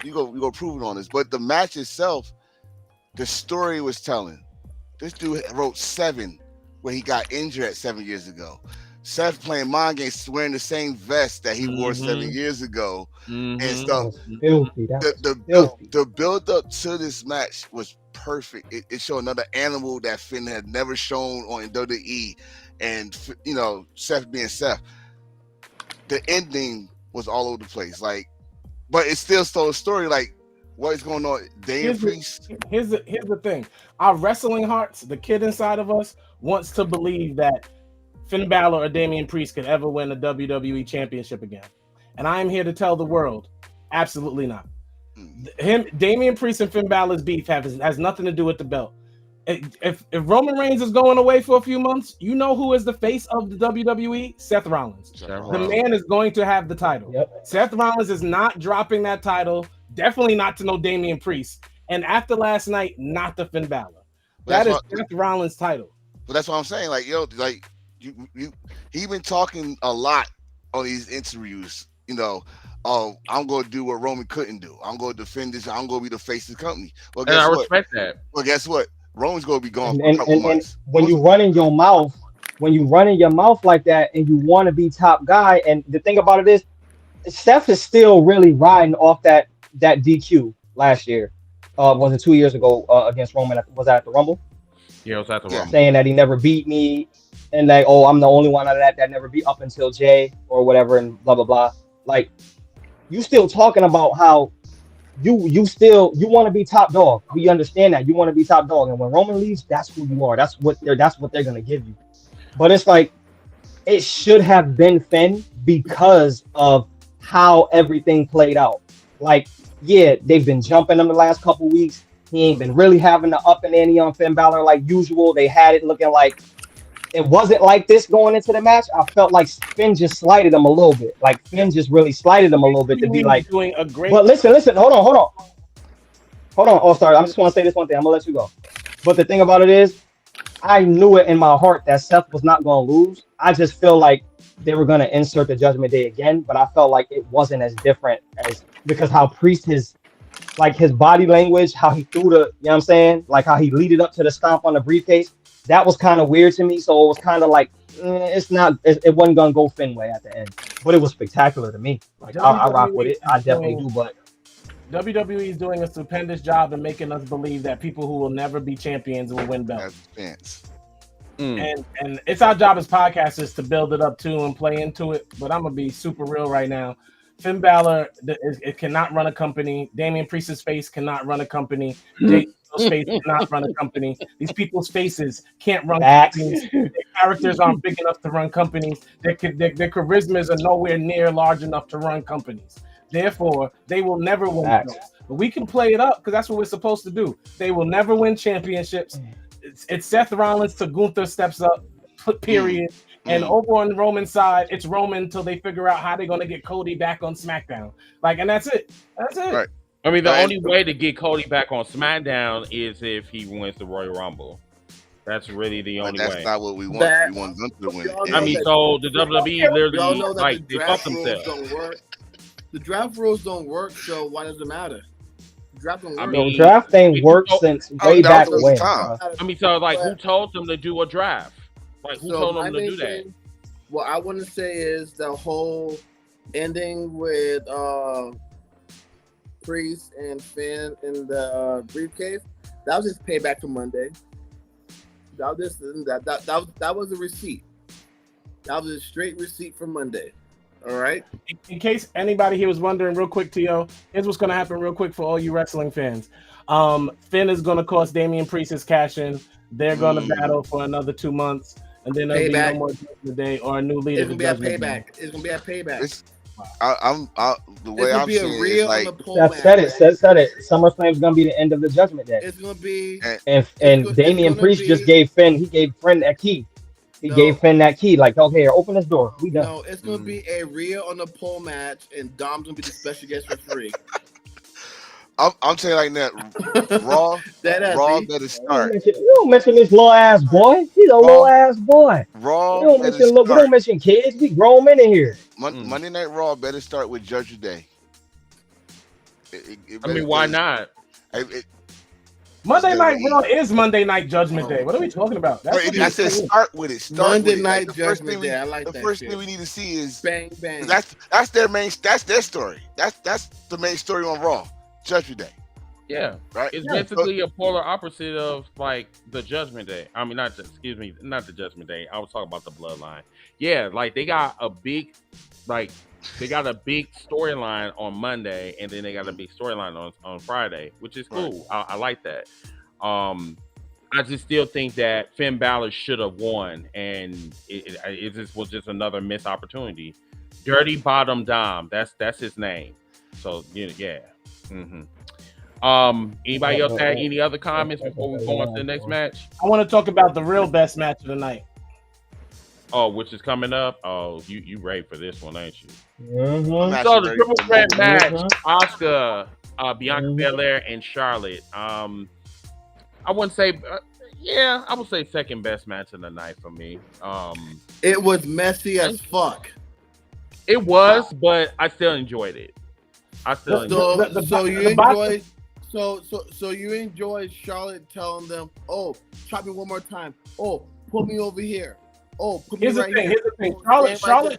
prove it on us. But the match itself, the story was telling. This dude wrote 7 when he got injured 7 years ago. Seth playing mind games, wearing the same vest that he wore 7 years ago, and stuff. The build up to this match was perfect. It showed another animal that Finn had never shown on WWE, and Seth being Seth. The ending was all over the place, but it still told a story. Like, what is going on? Here's the thing. Our wrestling hearts, the kid inside of us, wants to believe that Finn Balor or Damian Priest could ever win a WWE championship again. And I am here to tell the world, absolutely not. Damian Priest and Finn Balor's beef has nothing to do with the belt. If Roman Reigns is going away for a few months, you know who is the face of the WWE? Seth Rollins. The man is going to have the title. Yep. Seth Rollins is not dropping that title. Definitely not to no Damian Priest. And after last night, not to Finn Balor. That is Seth Rollins' title. But that's what I'm saying. He been talking a lot on these interviews. I'm going to do what Roman couldn't do. I'm going to defend this. I'm going to be the face of the company. Well, guess what? I respect that. Well, guess what? Roman's going to be gone for a couple months. And when you run in your mouth like that, and you want to be top guy, and the thing about it is, Steph is still really riding off that DQ last year. Was it 2 years ago against Roman? Was that at the Rumble? Yeah, it was at the Rumble. Saying that he never beat me, and like, oh, I'm the only one out of that never beat up until Jay or whatever, and blah blah blah. Like, you still talking about how you want to be top dog. We understand that you want to be top dog, and when Roman leaves, that's who you are. That's what they're gonna give you. But it's like, it should have been Finn because of how everything played out. Like, yeah, they've been jumping him the last couple weeks. He ain't been really having the up and ante on Finn Balor like usual. They had it looking like it wasn't like this going into the match. I felt like Finn just slighted him a little bit. Like, Finn just really slighted him a little bit to be like, doing a great. But listen, hold on. Oh, sorry. I just want to say this one thing. I'm gonna let you go. But the thing about it is, I knew it in my heart that Seth was not going to lose. I just feel like they were going to insert the Judgment Day again, but I felt like it wasn't as different because how Priest his body language, how he threw the, you know what I'm saying? Like how he leaded up to the stomp on the briefcase. That was kind of weird to me. So it was kind of like, it wasn't going to go Fenway at the end, but it was spectacular to me. Like, I rock with it. I definitely do, but WWE is doing a stupendous job in making us believe that people who will never be champions will win belts. And it's our job as podcasters to build it up too and play into it. But I'm gonna be super real right now. Finn Balor, it cannot run a company. Damian Priest's face cannot run a company. Jason's face cannot run a company. These people's faces can't run companies. Their characters aren't big enough to run companies. Their charismas are nowhere near large enough to run companies. Therefore, they will never win belts. But we can play it up because that's what we're supposed to do. They will never win championships. It's Seth Rollins till Gunther steps up, period. And over on the Roman side, it's Roman until they figure out how they're going to get Cody back on SmackDown. Like, and that's it. That's it. Right. I mean, the only way to get Cody back on SmackDown is if he wins the Royal Rumble. That's really the only way. That's not what we want. We want Gunther to win. I mean, so the WWE literally, like, they fuck themselves. The draft rules don't work, so why does it matter? Draft don't work. The draft ain't worked since way back when. So like, who told them to do a draft? Like, who told them to do that? What I want to say is the whole ending with Priest and Finn in the briefcase. That was just payback for Monday. That was a receipt. That was a straight receipt for Monday. All right. In case anybody here was wondering, real quick, T.O., here's what's going to happen real quick for all you wrestling fans. Finn is going to cost Damian Priest his cash in. They're going to battle for another 2 months, and then there'll be no more Judgment Day or a new leader. It's going to be a payback. It's going to be a payback. The way I'm seeing it is like said it. SummerSlam's gonna be the end of the Judgment Day. It's gonna be and Damian Priest just gave Finn. He gave Finn that key. He gave Finn that key. Like, okay, open this door. We done. No, it's gonna be a real on the pole match, and Dom's gonna be the special guest for free. I'm saying like that. Raw better start. You don't mention this little ass boy. He's a little ass boy. Raw. We don't mention kids. We grown men in here. Monday Night Raw better start with Judgment Day. Why not? Monday Night Raw is Monday Night Judgment Day. What are we talking about? I said start with it. Monday Night Judgment Day. I like that. The first thing we need to see is bang bang. That's their main. That's their story. That's the main story on Raw. Judgment Day. Yeah, right. It's basically a polar opposite of like the Judgment Day. I mean, not the Judgment Day. I was talking about the Bloodline. Yeah, like they got a big storyline on Monday, and then they got a big storyline on Friday, which is cool. Right. I like that. I just still think that Finn Balor should have won, and it just was just another missed opportunity. Dirty Bottom Dom, that's his name. So yeah. Mm-hmm. Anybody else had any other comments before we go on to the next match? I want to talk about the real best match of the night. Oh, which is coming up? Oh, you ready for this one, ain't you? Mm-hmm. So the triple threat match: Asuka, Bianca Belair, and Charlotte. I wouldn't say, I would say second best match of the night for me. It was messy as fuck. It was, but I still enjoyed it. So you enjoy Charlotte telling them, "Oh, chop me one more time. Oh, put me over here. Oh, put me right here." Here's the thing. Charlotte. So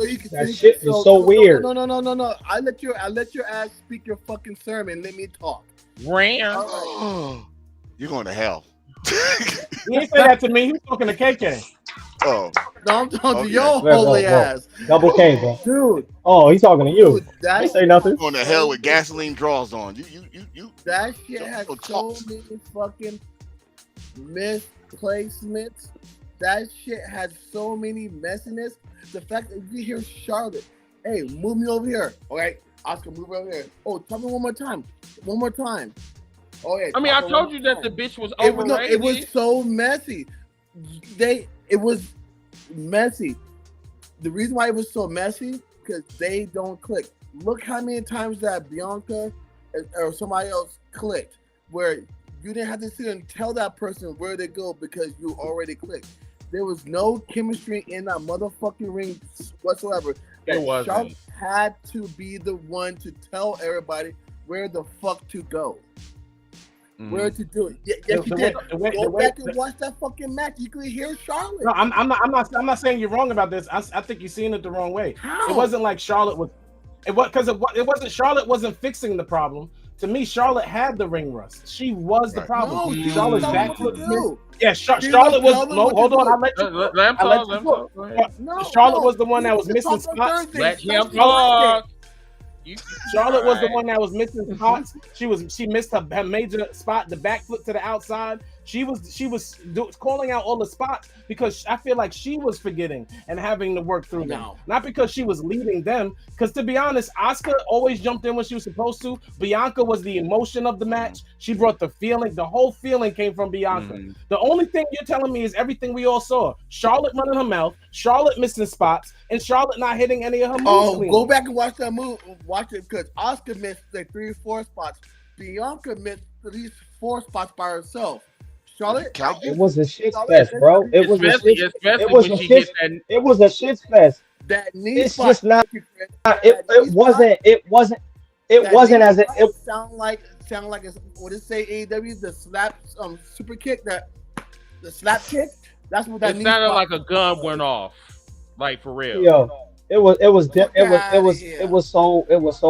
you can. That shit is so weird. No. I let your ass speak your fucking sermon. Let me talk. You're going to hell. You ain't say that to me. He was talking to KK. Oh. No, I'm talking to your holy ass. Double K, bro. Dude. Oh, he's talking to you. He say nothing. Going to hell with gasoline draws on. You. That shit has so many fucking misplacements. That shit has so many messiness. The fact that you hear Charlotte, hey, move me over here. All right, Oscar, move over here. Oh, tell me one more time. One more time. Oh yeah. I mean, I told you that the bitch was overrated. It was so messy. It was messy. The reason why it was so messy because they don't click. Look how many times that Bianca or somebody else clicked, where you didn't have to sit and tell that person where to go because you already clicked. There was no chemistry in that motherfucking ring whatsoever. It wasn't. Charlotte had to be the one to tell everybody where the fuck to go. Where to do it? Yes, you did. Go back and watch that fucking match. You could hear Charlotte. No, I'm not saying you're wrong about this. I think you're seeing it the wrong way. How? It wasn't like Charlotte was. It wasn't Charlotte wasn't fixing the problem. To me, Charlotte had the ring rust. She was the problem. No, Charlotte's back foot. Yeah, Charlotte was. No, hold on. I'll let you. Charlotte was the one that was missing spots. Let him talk. Charlotte was the one that was missing spots. She missed her major spot, the back foot to the outside. She was calling out all the spots because I feel like she was forgetting and having to work through them. Not because she was leading them. Because to be honest, Asuka always jumped in when she was supposed to. Bianca was the emotion of the match. She brought the feeling. The whole feeling came from Bianca. The only thing you're telling me is everything we all saw. Charlotte running her mouth, Charlotte missing spots, and Charlotte not hitting any of her moves. Oh, go back and watch that move. Watch it because Asuka missed like 3 or 4 spots. Bianca missed at least 4 spots by herself. Charlotte, it was a shit fest, bro. It was a shit fest. That knee It's spot. just not. That It knee spot, wasn't as it. sound like it's, what did it say AEW, the slap super kick, that the slap kick. That's what that It knee sounded spot like a gun went off, like for real. Yo, it was so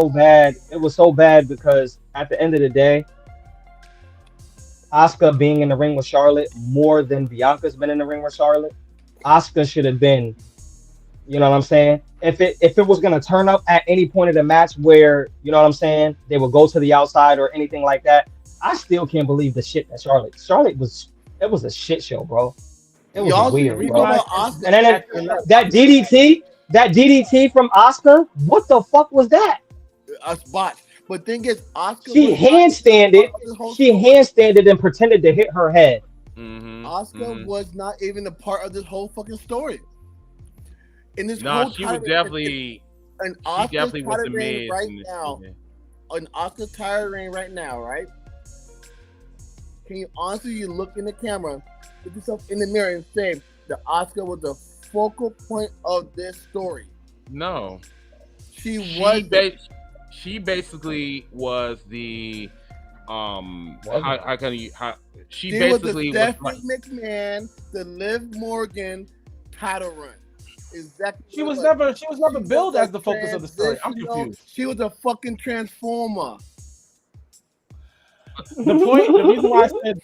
bad. It was so bad because at the end of the day, Asuka being in the ring with Charlotte more than Bianca's been in the ring with Charlotte. Asuka should have been, you know what I'm saying? If it was gonna turn up at any point of the match where, you know what I'm saying, they would go to the outside or anything like that, I still can't believe the shit that Charlotte was. It was a shit show, bro. It was Y'all weird, we bro. talking about Asuka. And then that DDT from Asuka, what the fuck was that? A spot. But thing is, Asuka She handstanded. She handstanded and pretended to hit her head. Asuka was not even a part of this whole fucking story. In this No, whole she was definitely. An She definitely was the ring mid right in this now. season. An Asuka title ring right now, right? Can you honestly look in the camera, look yourself in the mirror, and say that Asuka was the focal point of this story? No, she basically was the she basically basically was the was Stephanie McMahon, the Liv Morgan title run. Exactly. She was never billed as the focus of the story. I'm confused. She was a fucking transformer. The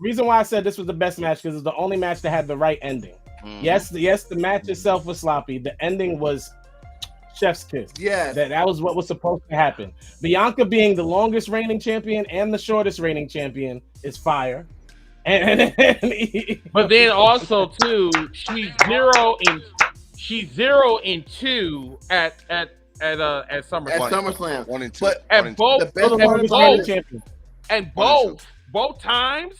reason why I said this was the best match because it's the only match that had the right ending. Yes, the match itself was sloppy. The ending was chef's kiss. Yeah, that was what was supposed to happen. Bianca being the longest reigning champion and the shortest reigning champion is fire. But then also too, she's 0-2 at SummerSlam. At SummerSlam. 1 and 2. But at both, both times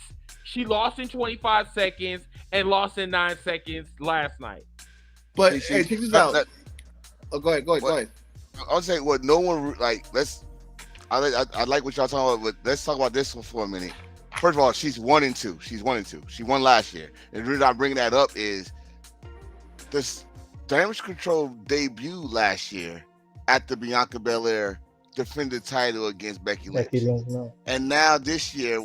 she lost in 25 seconds and lost in 9 seconds last night. But hey, check this out. Go ahead. I'll say what no one like. I like what y'all talking about, but let's talk about this one for a minute. First of all, she's 1 and 2. She won last year. And the reason I bring that up is this Damage Control debut last year at the Bianca Belair defended title against Becky Lynch. And now this year,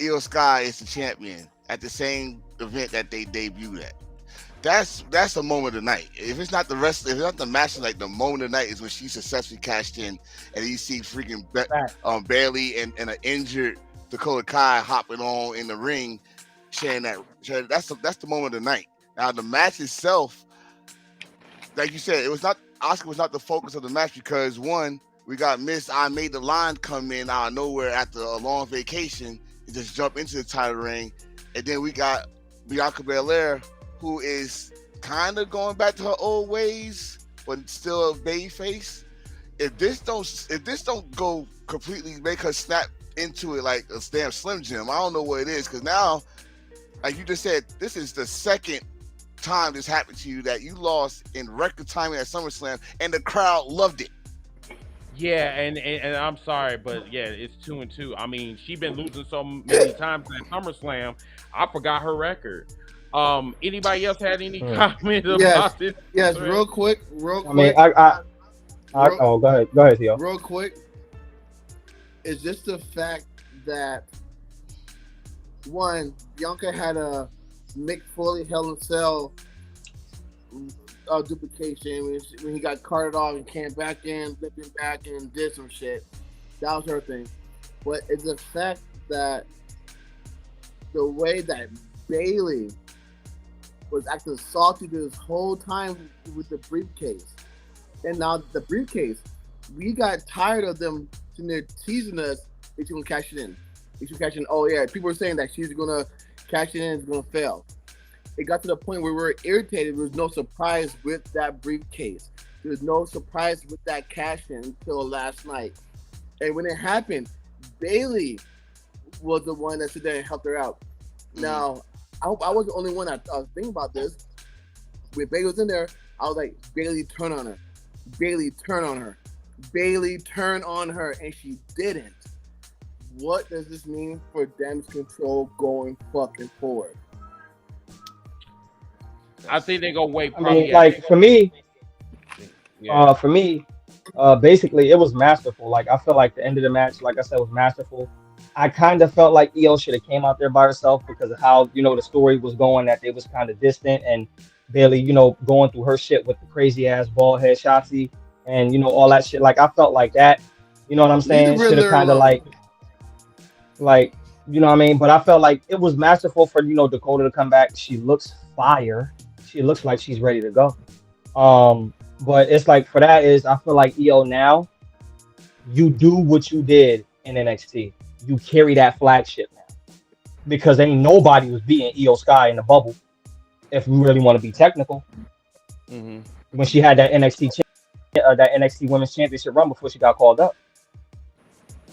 Io Sky is the champion at the same event that they debuted at. That's the moment of the night. If it's not the match, like the moment of the night is when she successfully cashed in, and you see freaking Bayley and an injured Dakota Kai hopping on in the ring, sharing that. That's the moment of the night. Now the match itself, like you said, Asuka was not the focus of the match because one, we got Miss I Made the Line come in out of nowhere after a long vacation and just jump into the title ring, and then we got Bianca Belair, who is kind of going back to her old ways, but still a babyface. If this don't go completely make her snap into it like a damn Slim Jim, I don't know what it is. Because now, like you just said, this is the second time this happened to you that you lost in record timing at SummerSlam, and the crowd loved it. Yeah, and I'm sorry, but yeah, it's 2 and 2. I mean, she's been losing so many times at SummerSlam, I forgot her record. Anybody else had any comment about this? Yes, real quick. I mean, go ahead, Theo. Real quick, is just the fact that one, Bianca had a Mick Foley Hell in a Cell duplication when he got carted off and came back in, flipping back and did some shit. That was her thing. But it's the fact that the way that Bayley was acting salty this whole time with the briefcase. And now the briefcase, we got tired of them sitting there teasing us that she's going to cash it in. Oh, yeah. People were saying that she's going to cash it in, it's going to fail. It got to the point where we were irritated. There was no surprise with that briefcase. There was no surprise with that cash in until last night. And when it happened, Bayley was the one that stood there and helped her out. Now, I hope I was the only one that was thinking about this. When Bayley was in there, I was like, Bayley, turn on her. Bayley, turn on her. Bayley, turn on her. And she didn't. What does this mean for Damage Control going fucking forward? I think they go wait. I mean, like for me, basically it was masterful. Like I feel like the end of the match, like I said, was masterful. I kind of felt like Io should have came out there by herself because of how the story was going, that they was kind of distant, and Bailey, going through her shit with the crazy ass bald head Shotzi and all that shit. Like I felt like that, you know what I'm saying? Should have kind of like you know what I mean? But I felt like it was masterful for Dakota to come back. She looks fire. She looks like she's ready to go. But it's like for that is I feel like Io now, you do what you did in NXT. You carry that flagship now because ain't nobody was beating Io Sky in the bubble. If we really want to be technical, when she had that NXT Women's Championship run before she got called up.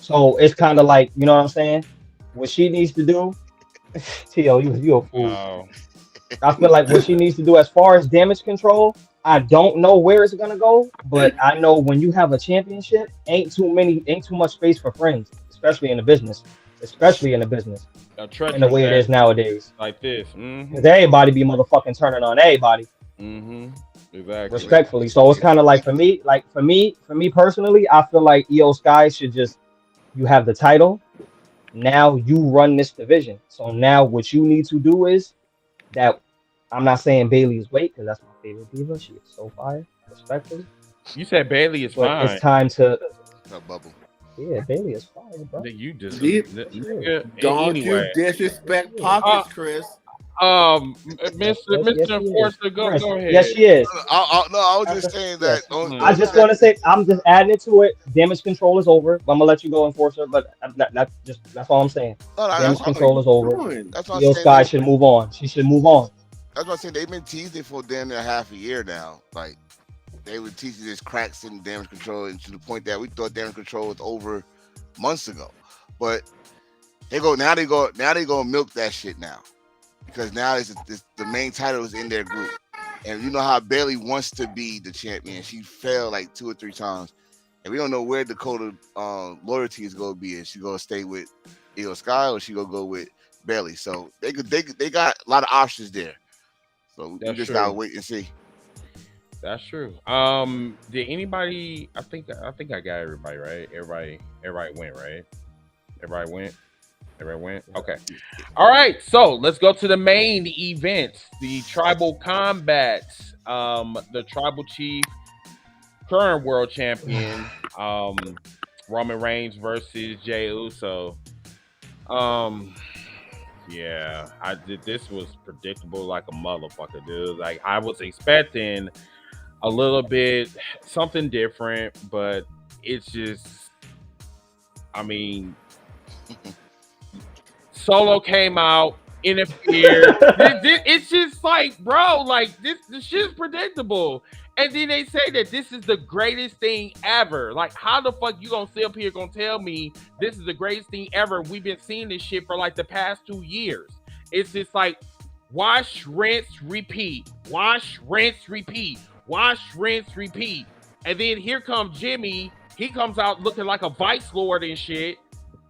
So it's kind of like, you know what I'm saying? What she needs to do, Tio, you a fool. Oh. I feel like what she needs to do as far as damage control, I don't know where it's gonna go, but I know when you have a championship, ain't too much space for friends, especially in the business, in the way it is nowadays. Like this, because everybody be motherfucking turning on everybody. Exactly. Respectfully, so it's kind of like for me personally, I feel like Io Sky should just, you have the title, now you run this division. So now what you need to do is that. I'm not saying Bailey is weight because that's my favorite diva. She is so fire, respectfully. You said Bailey is fine. It's time to. No bubble. Yeah, Bailey is fire, bro. You just don't you disrespect pockets, Chris. Mr. Enforcer, go ahead. Yes, she is. I was just saying that. I just want to say, I'm just adding it to it. Damage control is over. I'm gonna let you go, Enforcer, but that's all I'm saying. Damage control is over. Io Sky should move on. She should move on. That's what I'm saying. They've been teasing for damn near half a year now. Like they were teasing this cracks in damage control, and to the point that we thought damage control was over months ago. But they go milk that shit now, because now it's the main title is in their group, and you know how Bailey wants to be the champion. She failed like 2 or 3 times, and we don't know where Dakota loyalty is going to be. Is she going to stay with Io Sky or she going to go with Bailey? So they got a lot of options there. So we just gotta wait and see. That's true. Did anybody? I think I got everybody right. Everybody went right. Everybody went. Okay. All right. So let's go to the main event, the Tribal Combat. The Tribal Chief, current world champion, Roman Reigns versus Jey Uso. Yeah, this was predictable like a motherfucker, dude. Like I was expecting a little bit something different, but it's just, I mean, Solo came out, interfered. It's just like, bro, like this shit's predictable. And then they say that this is the greatest thing ever. Like, how the fuck you gonna sit up here gonna tell me this is the greatest thing ever? We've been seeing this shit for like the past 2 years. It's just like wash, rinse, repeat. Wash, rinse, repeat. Wash, rinse, repeat. And then here comes Jimmy. He comes out looking like a vice lord and shit.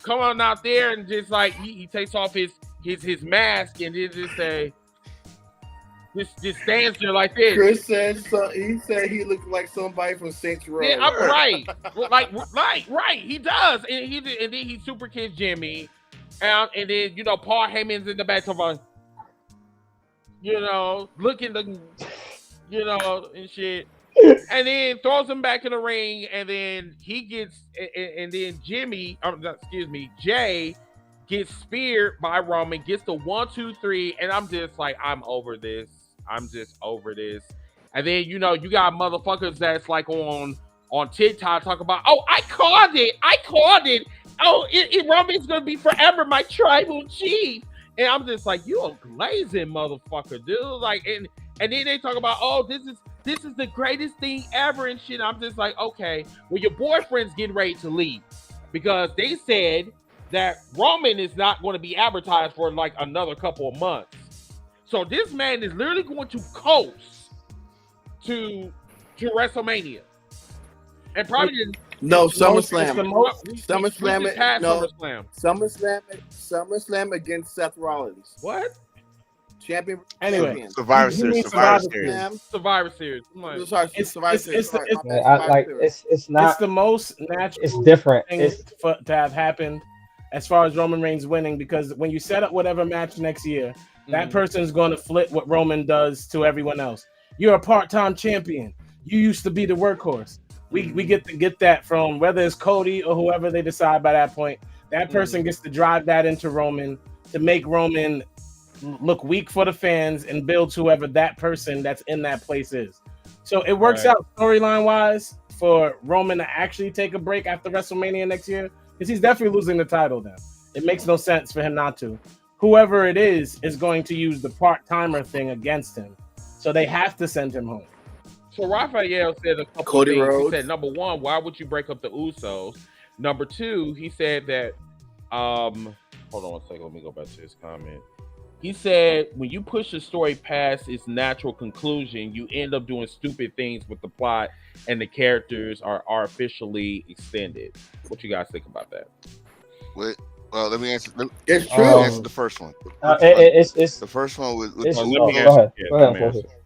Come on out there and just like he takes off his mask and then just say, just stands there like this. Chris said so. He said he looked like somebody from Saints Row. Yeah, I'm right. right. He does, and then he super kids Jimmy, and then Paul Heyman's in the back of a, looking the, and shit, and then throws him back in the ring, and then he gets, and then Jay gets speared by Roman, gets the 1, 2, 3, and I'm just like, I'm over this. And then you got motherfuckers that's like on TikTok talk about, oh, I called it. Oh, Roman's gonna be forever my tribal chief. And I'm just like, you a glazing motherfucker, dude. Like, and then they talk about, oh, this is the greatest thing ever and shit. I'm just like, okay, well, your boyfriend's getting ready to leave because they said that Roman is not going to be advertised for like another couple of months. So this man is literally going to coast to WrestleMania, and probably SummerSlam. SummerSlam. SummerSlam against Seth Rollins. What? Champion. Anyway, Survivor he Series. means Survivor Survivor Series. Series. Survivor Series. Come on. Sorry, It's- Survivor it's- Series. it's- Sorry, it's- my bad, I, Survivor like Series. it's not. It's the most natural. It's different. Thing It's to have happened as far as Roman Reigns winning, because when you set up whatever match next year, that person's going to flip what Roman does to everyone else. You're a part-time champion. You used to be the workhorse. We get to get that from whether it's Cody or whoever they decide by that point. That person gets to drive that into Roman to make Roman look weak for the fans and build whoever that person that's in that place is. So it works out storyline wise for Roman to actually take a break after WrestleMania next year, because he's definitely losing the title then. It makes no sense for him not to. Whoever it is going to use the part-timer thing against him. So they have to send him home. So Raphael said a couple Cody things. Rhodes. He said, number one, why would you break up the Usos? Number two, he said that hold on one second, let me go back to his comment. He said, when you push a story past its natural conclusion, you end up doing stupid things with the plot and the characters are artificially extended. What you guys think about that? Well, let me answer. It's Let true. me answer the first one. it's the first one with it's, let the, me go answer. ahead.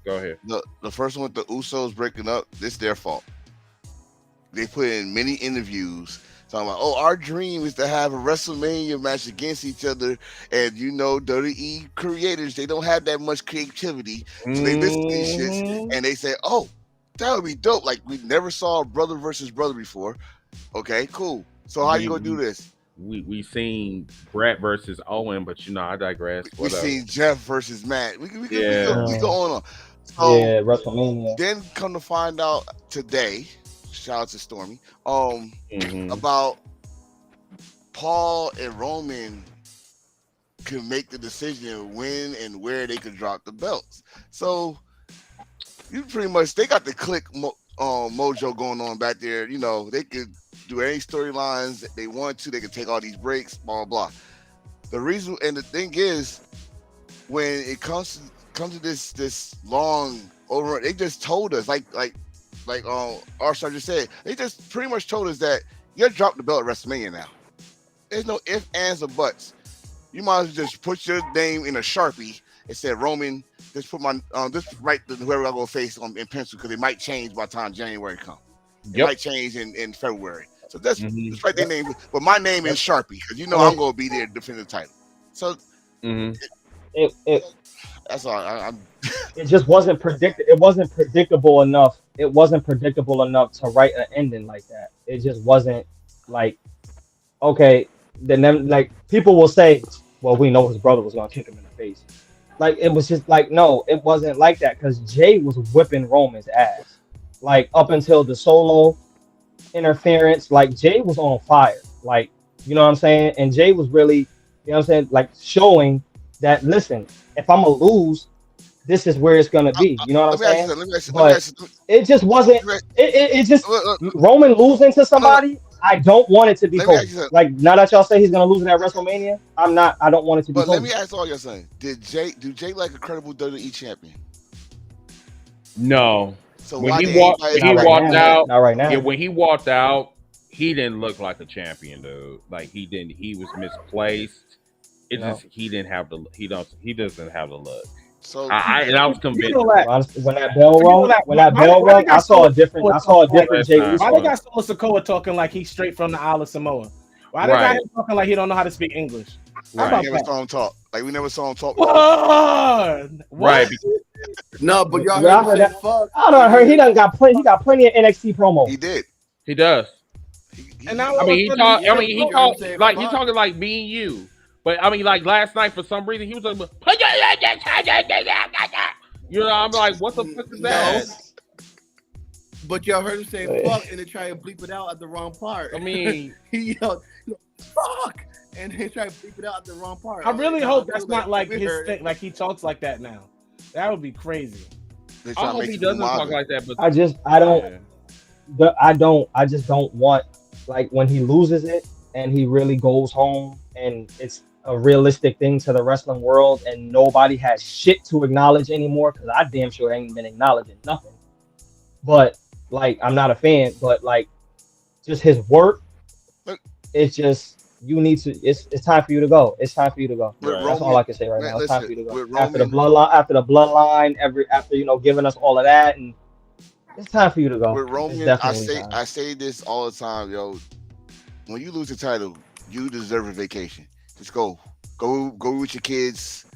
Go ahead. the first one with the Usos breaking up. It's their fault. They put in many interviews talking about, oh, our dream is to have a WrestleMania match against each other, and WWE creators, they don't have that much creativity, so they listen to these shits and they say, oh, that would be dope. Like, we never saw brother versus brother before. Okay, cool. So how you gonna do this? We seen Brett versus Owen, but I digress. We seen Jeff versus Matt. We go on. So, yeah, WrestleMania. Then come to find out today, shout out to Stormy, about Paul and Roman could make the decision when and where they could drop the belts. So you pretty much, they got the click mojo going on back there. They could do any storylines that they want to. They could take all these breaks, blah, blah, blah. The reason, and the thing is, when it comes to this long over, they just told us, like Arstar just said, they just pretty much told us that you're dropping the belt at WrestleMania now. There's no ifs, ands, or buts. You might as well just put your name in a Sharpie and say, Roman, just put my just write whoever I'm gonna face in pencil, because it might change by the time January comes. It might change in February. So just write their name, but my name is Sharpie, because I'm gonna be there to defend the title. So that's all. It just wasn't predicted. It wasn't predictable enough. It wasn't predictable enough to write an ending like that. It just wasn't like, okay. Then like people will say, well, we know his brother was gonna kick him in the face. Like, it was just like, no, it wasn't like that, because Jay was whipping Roman's ass. Like, up until the Solo interference, like, Jay was on fire. Like, you know what I'm saying? And Jay was really, you know what I'm saying, like, showing that, listen, if I'm going to lose, this is where it's going to be. You know what I'm saying? But it just wasn't, it just, Roman losing to somebody, I don't want it to be Cody. Like, now that y'all say he's gonna lose it at WrestleMania, I don't want it to be Cody. But let me ask all y'all something. Do Jay like a credible WWE champion? No. So when he walked out, not right now. Yeah, when he walked out, he didn't look like a champion, dude. Like, he didn't. He was misplaced. He doesn't have the look. So I was convinced when that bell rung, I saw a different Jay Uso. Why they got Solo Sikoa talking like he's straight from the Isle of Samoa? Why they got him talking like he don't know how to speak English? We never saw him talk. Like, we never saw him talk. What? Right. No, but y'all heard that. Fuck. I don't heard he done got plenty. He got plenty of NXT promo. He did. He does. And now he talking like me and you. But I mean, like last night, for some reason, he was like, I'm like, what the fuck is that? But y'all heard him say fuck and then try to bleep it out at the wrong part. I mean, he yelled, fuck, and then try to bleep it out at the wrong part. I really hope that's not like his thing. Like, he talks like that now. That would be crazy. I hope he doesn't talk like that. But I just don't want, like, when he loses it and he really goes home and it's a realistic thing to the wrestling world and nobody has shit to acknowledge anymore, because I damn sure ain't been acknowledging nothing. But, like, I'm not a fan, but, like, just his work, it's just, you need to. It's time for you to go. It's time for you to go. With That's all I can say right now. It's time listen, for you to go. with After the Roman, bloodline, after giving us all of that, and it's time for you to go. with It's Roman, definitely time. I say this all the time, yo. When you lose the title, you deserve a vacation. Just go with your kids,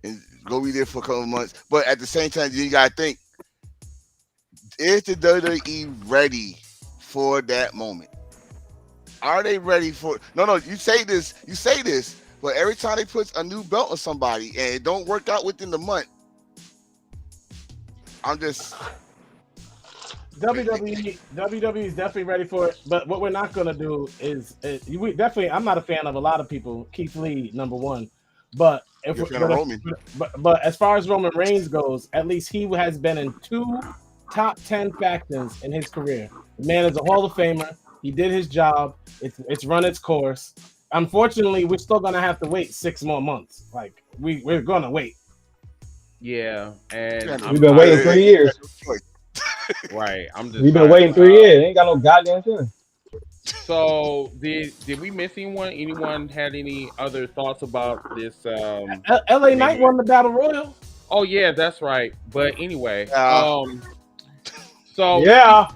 and go be there for a couple of months. But at the same time, you gotta think: is the WWE ready for that moment? Are they ready for? No. You say this, but every time they put a new belt on somebody and it don't work out within the month, I'm just. WWE is definitely ready for it, but what we're not gonna do is I'm not a fan of a lot of people. Keith Lee, number one, but but as far as Roman Reigns goes, at least he has been in 2 top 10 factions in his career. The man is a Hall of Famer. He did his job. It's run its course. Unfortunately, we're still gonna have to wait 6 more months. Like we're gonna wait. Yeah, and we've been waiting 3 years. Right, We've been waiting 3 years. Ain't got no goddamn feeling. So did we miss anyone? Anyone had any other thoughts about this? LA Knight won the Battle Royal. Oh yeah, that's right. But anyway, so yeah.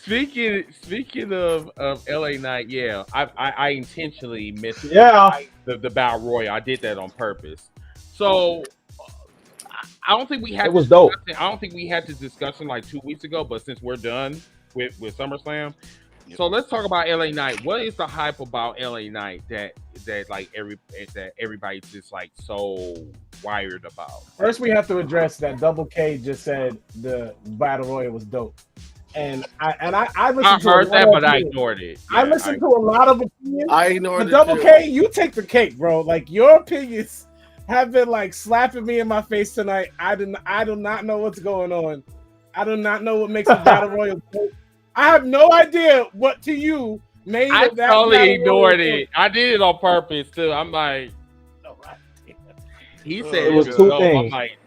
Speaking of LA Knight, yeah, I intentionally missed the Battle Royal. I did that on purpose. So I don't think we had. It was dope. I don't think we had this discussion like 2 weeks ago, but since we're done with SummerSlam, so let's talk about LA Knight. What is the hype about LA Knight that everybody's just like so wired about? First, we have to address that Double K just said the Battle Royal was dope. And I heard that, but I ignored it. Yeah, I listened to a lot of opinions. I ignored it. Double K, you take the cake, bro. Like your opinions have been like slapping me in my face tonight. I do not know what's going on. I do not know what makes the Battle Royal dope. I have no idea what to you made. I totally ignored it. I did it on purpose too. I'm like, he said it was 2 things. I'm like,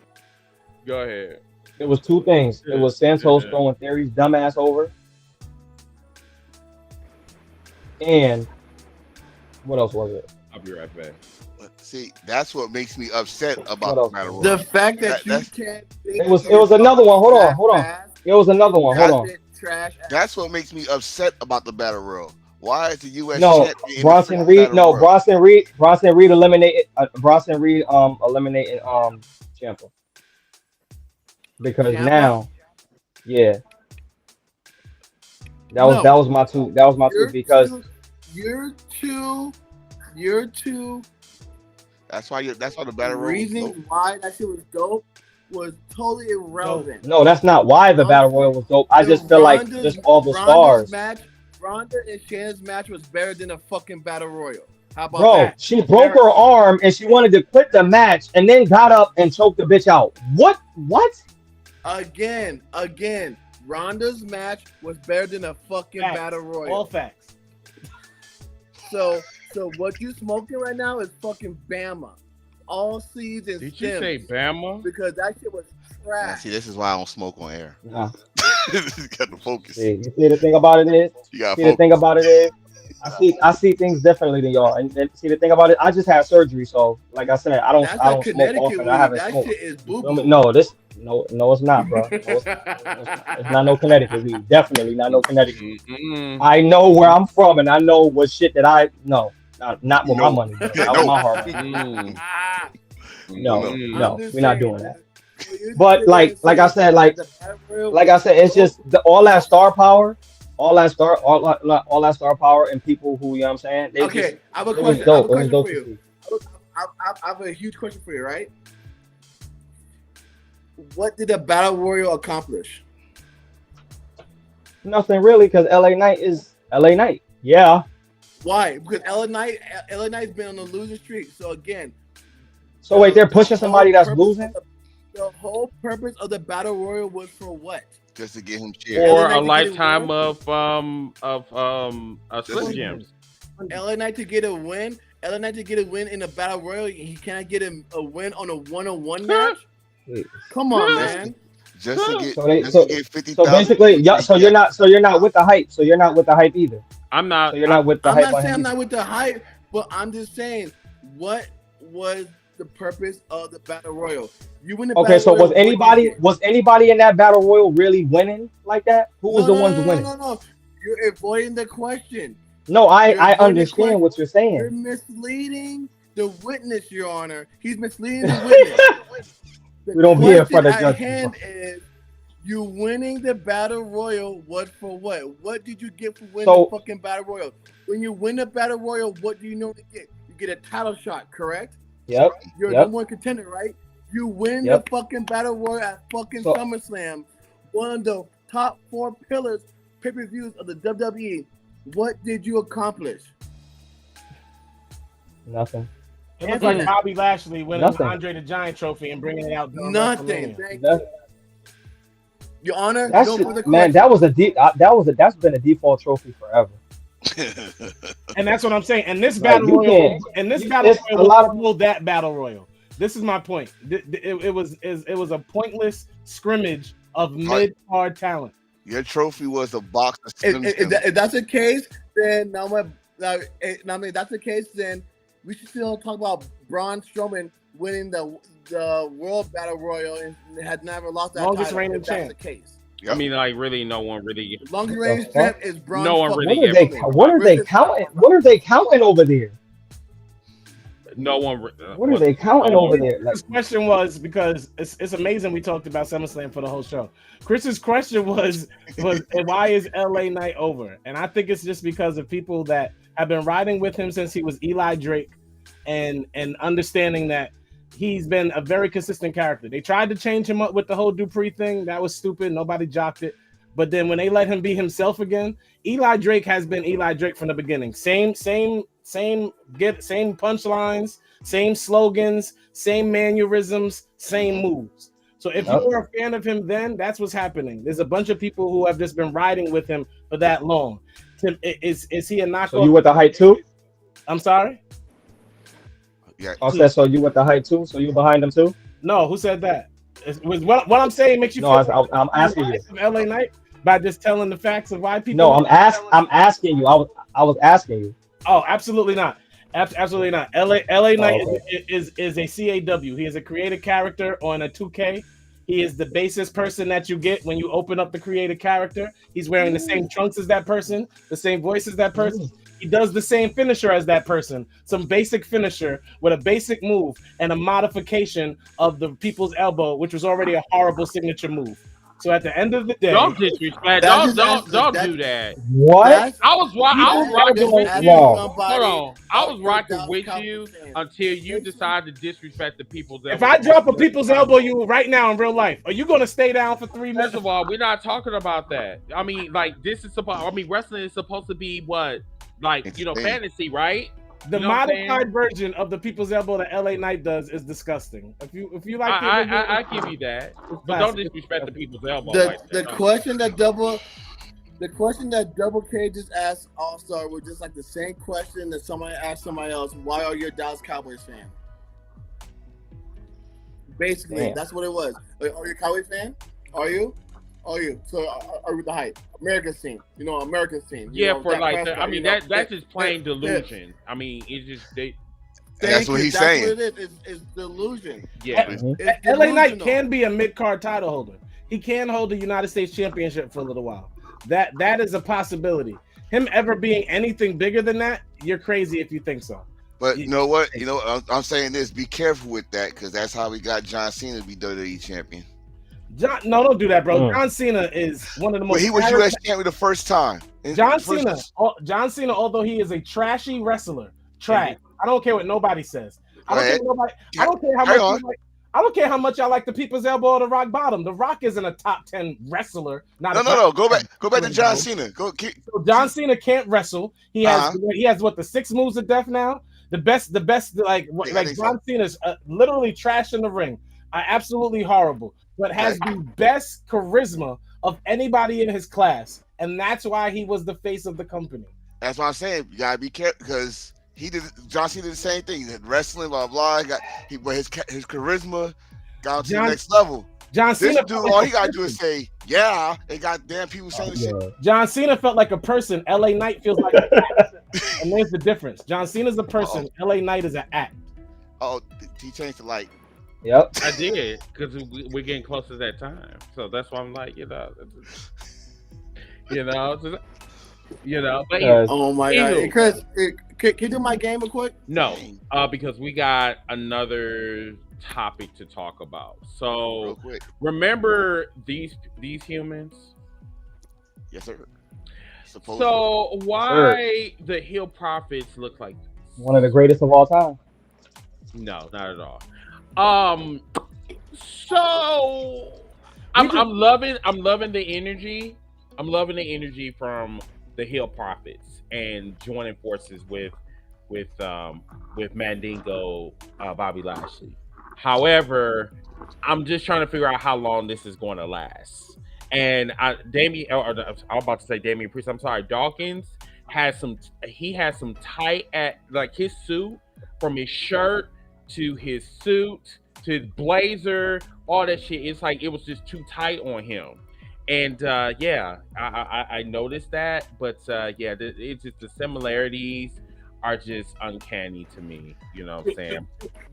go ahead. It was 2 things. It was Santos throwing Theory's dumbass over. And what else was it? I'll be right back. See, that's what makes me upset about the Battle Royal. The fact that you can't. It was another one. Hold on. It was another one. Hold on. That's what makes me upset about the Battle Royal. Why is the U.S. champion? Bronson Reed eliminated. Bronson Reed eliminated Ciampa. Because now, yeah, that was my two. That was my two because you're two. That's why the Battle Royal. Reason why that shit was dope was totally irrelevant. No, that's not why the Battle Royal was dope. I just feel like just all the stars. Ronda and Shayna's match was better than a fucking Battle Royal. How about that? She broke her arm and she wanted to quit the match and then got up and choked the bitch out. What? Again, Ronda's match was better than a fucking Battle Royal. All facts. So what you smoking right now is fucking Bama. All seeds and Did stems. You say Bama? Because that shit was trash. See, this is why I don't smoke on air. Nah. You got to focus. You see the thing about it is. I see things differently than y'all. And see the thing about it, I just had surgery, so like I said, I don't smoke often. I haven't smoked. Shit is boo-boo. No, it's not, bro. It's not no Connecticut weed. Definitely not no Connecticut. Mm-hmm. I know where I'm from, and I know what shit that I know. Not with my money, not with my heart. No, we're not doing that. But like I said, it's just all that star power, all that star power, and people who, you know what I'm saying. I have a question. For you. I have a huge question for you, right? What did the Battle Royal accomplish? Nothing really, because LA Knight is LA Knight. Yeah. Why? Because LA Knight's been on a losing streak. So again. So wait, they're pushing somebody that's losing? The whole purpose of the Battle Royal was for what? Just to get him shared. For a lifetime of Slim Jims. LA Knight to get a win. LA Knight to get a win in a Battle Royal. He can't get a win on a one-on-one match. Come on, man. Just to get 50,000. So basically, so you're not with the hype. So you're not with the hype either. I'm not. So you're not with the I'm hype. not saying I'm not with the hype, but I'm just saying, what was the purpose of the battle royal? You win the Okay, battle so royal. was anybody in that battle royal really winning like that? Who was the ones winning? No. You're avoiding the question. No, I understand what you're saying. You're misleading the witness, Your Honor. He's misleading the witness. We don't be here for the judgment. Hand is you winning the battle royal. What for what? What did you get for winning the fucking battle royal? When you win the battle royal, what do you normally get? You get a title shot, correct? Yep. You're number one contender, right? You win the fucking battle royal at fucking SummerSlam, one of the top 4 pillars pay-per-views of the WWE. What did you accomplish? Nothing. It looks like Bobby Lashley winning the Andre the Giant trophy and bringing it out. Nothing. Thank you. Your Honor, that's been a default trophy forever. And that's what I'm saying. And this battle royal, will that battle royal. This is my point. It was a pointless scrimmage of mid-card talent. Your trophy was a box of if that's the case, then that's the case, then we should still talk about Braun Strowman winning the World Battle Royal and had never lost that longest title. reigning champ. That's the case. I mean, like, really, no one really. Longest reigning champ is Braun. No one really. What are they counting? What are they counting over there? No one. What are they counting over there? His question was, because it's amazing we talked about SummerSlam for the whole show. Chris's question was why is LA Knight over? And I think it's just because of people that have been riding with him since he was Eli Drake, and understanding that he's been a very consistent character. They tried to change him up with the whole Dupree thing. That was stupid. Nobody jocked it. But then when they let him be himself again, Eli Drake has been Eli Drake from the beginning. Same punchlines, same slogans, same mannerisms, same moves. So if you're a fan of him, then that's what's happening. There's a bunch of people who have just been riding with him for that long. Is he a knockoff? So you with the hype too? I'm sorry? Yeah. I said, so you with the hype too? So you behind him too? No, who said that? What I'm saying makes you feel I'm asking you. LA Knight by just telling the facts of why people. No, I'm asking you. I was asking you. Oh, absolutely not. Absolutely not. LA Knight is a CAW. He is a creative character on a 2K. He is the basis person that you get when you open up the creative character. He's wearing the same trunks as that person, the same voice as that person. He does the same finisher as that person, some basic finisher with a basic move and a modification of the people's elbow, which was already a horrible signature move. So at the end of the day, don't disrespect. Don't do that. What? I was rocking with you. Hold on. I was rocking with you until you decide to disrespect the people's elbow. If I drop a people's elbow you right now in real life, are you going to stay down for 3 minutes? First of all, we're not talking about that. I mean, like, this is supposed. I mean, wrestling is supposed to be what, like, fantasy, right? The modified version of the people's elbow that LA Knight does is disgusting. If you like, I give you that, but don't disrespect the people's elbow. The question that Double K just asked All Star was just like the same question that somebody asked somebody else. Why are you a Dallas Cowboys fan? Basically, that's what it was. Like, are you a Cowboys fan? Are you? So are you the hype? America's team. America's team. For like, I mean, that's just plain delusion. I mean, it's just That's what he's saying. That's what it is. It's delusion. Yeah. LA Knight can be a mid-card title holder. He can hold the United States Championship for a little while. That is a possibility. Him ever being anything bigger than that, you're crazy if you think so. But you know what? I'm saying this. Be careful with that, because that's how we got John Cena to be WWE champion. Don't do that, bro. John Cena is one of the most. But he was U.S. champion the first time. John Cena, although he is a trashy wrestler, trash. I don't care what nobody says. I don't care how much I like the people's elbow or the rock bottom. The Rock isn't a top 10 wrestler. No. Go back to John Cena. So John Cena can't wrestle. He has what, the 6 moves of death now. The best like John Cena's literally trash in the ring. Absolutely horrible, but has the best charisma of anybody in his class, and that's why he was the face of the company. That's what I'm saying. You gotta be careful, because John Cena did the same thing. He did wrestling, blah blah. But his charisma got to the next level. John Cena. This dude, all he gotta do is say, "Yeah," and goddamn people saying shit. John Cena felt like a person. LA Knight feels like an act. And there's the difference. John Cena's a person. LA Knight is an act. Oh, he changed the light. Yep. I did, because we're getting close to that time. So that's why I'm like, But oh my god, Chris, can you do my game real quick? No, because we got another topic to talk about. So remember these humans? Yes, sir. So why the Hill Prophets look like this? One of the greatest of all time. No, not at all. So I'm loving the energy. I'm loving the energy from the Hill Prophets and joining forces with Mandingo, Bobby Lashley. However, I'm just trying to figure out how long this is going to last. And I'm about to say Damian Priest. I'm sorry, Dawkins has some tight at like his suit, from his shirt to his suit to his blazer, all that shit. It's like it was just too tight on him. And I noticed that, but it's just the similarities are just uncanny to me. You know what I'm saying?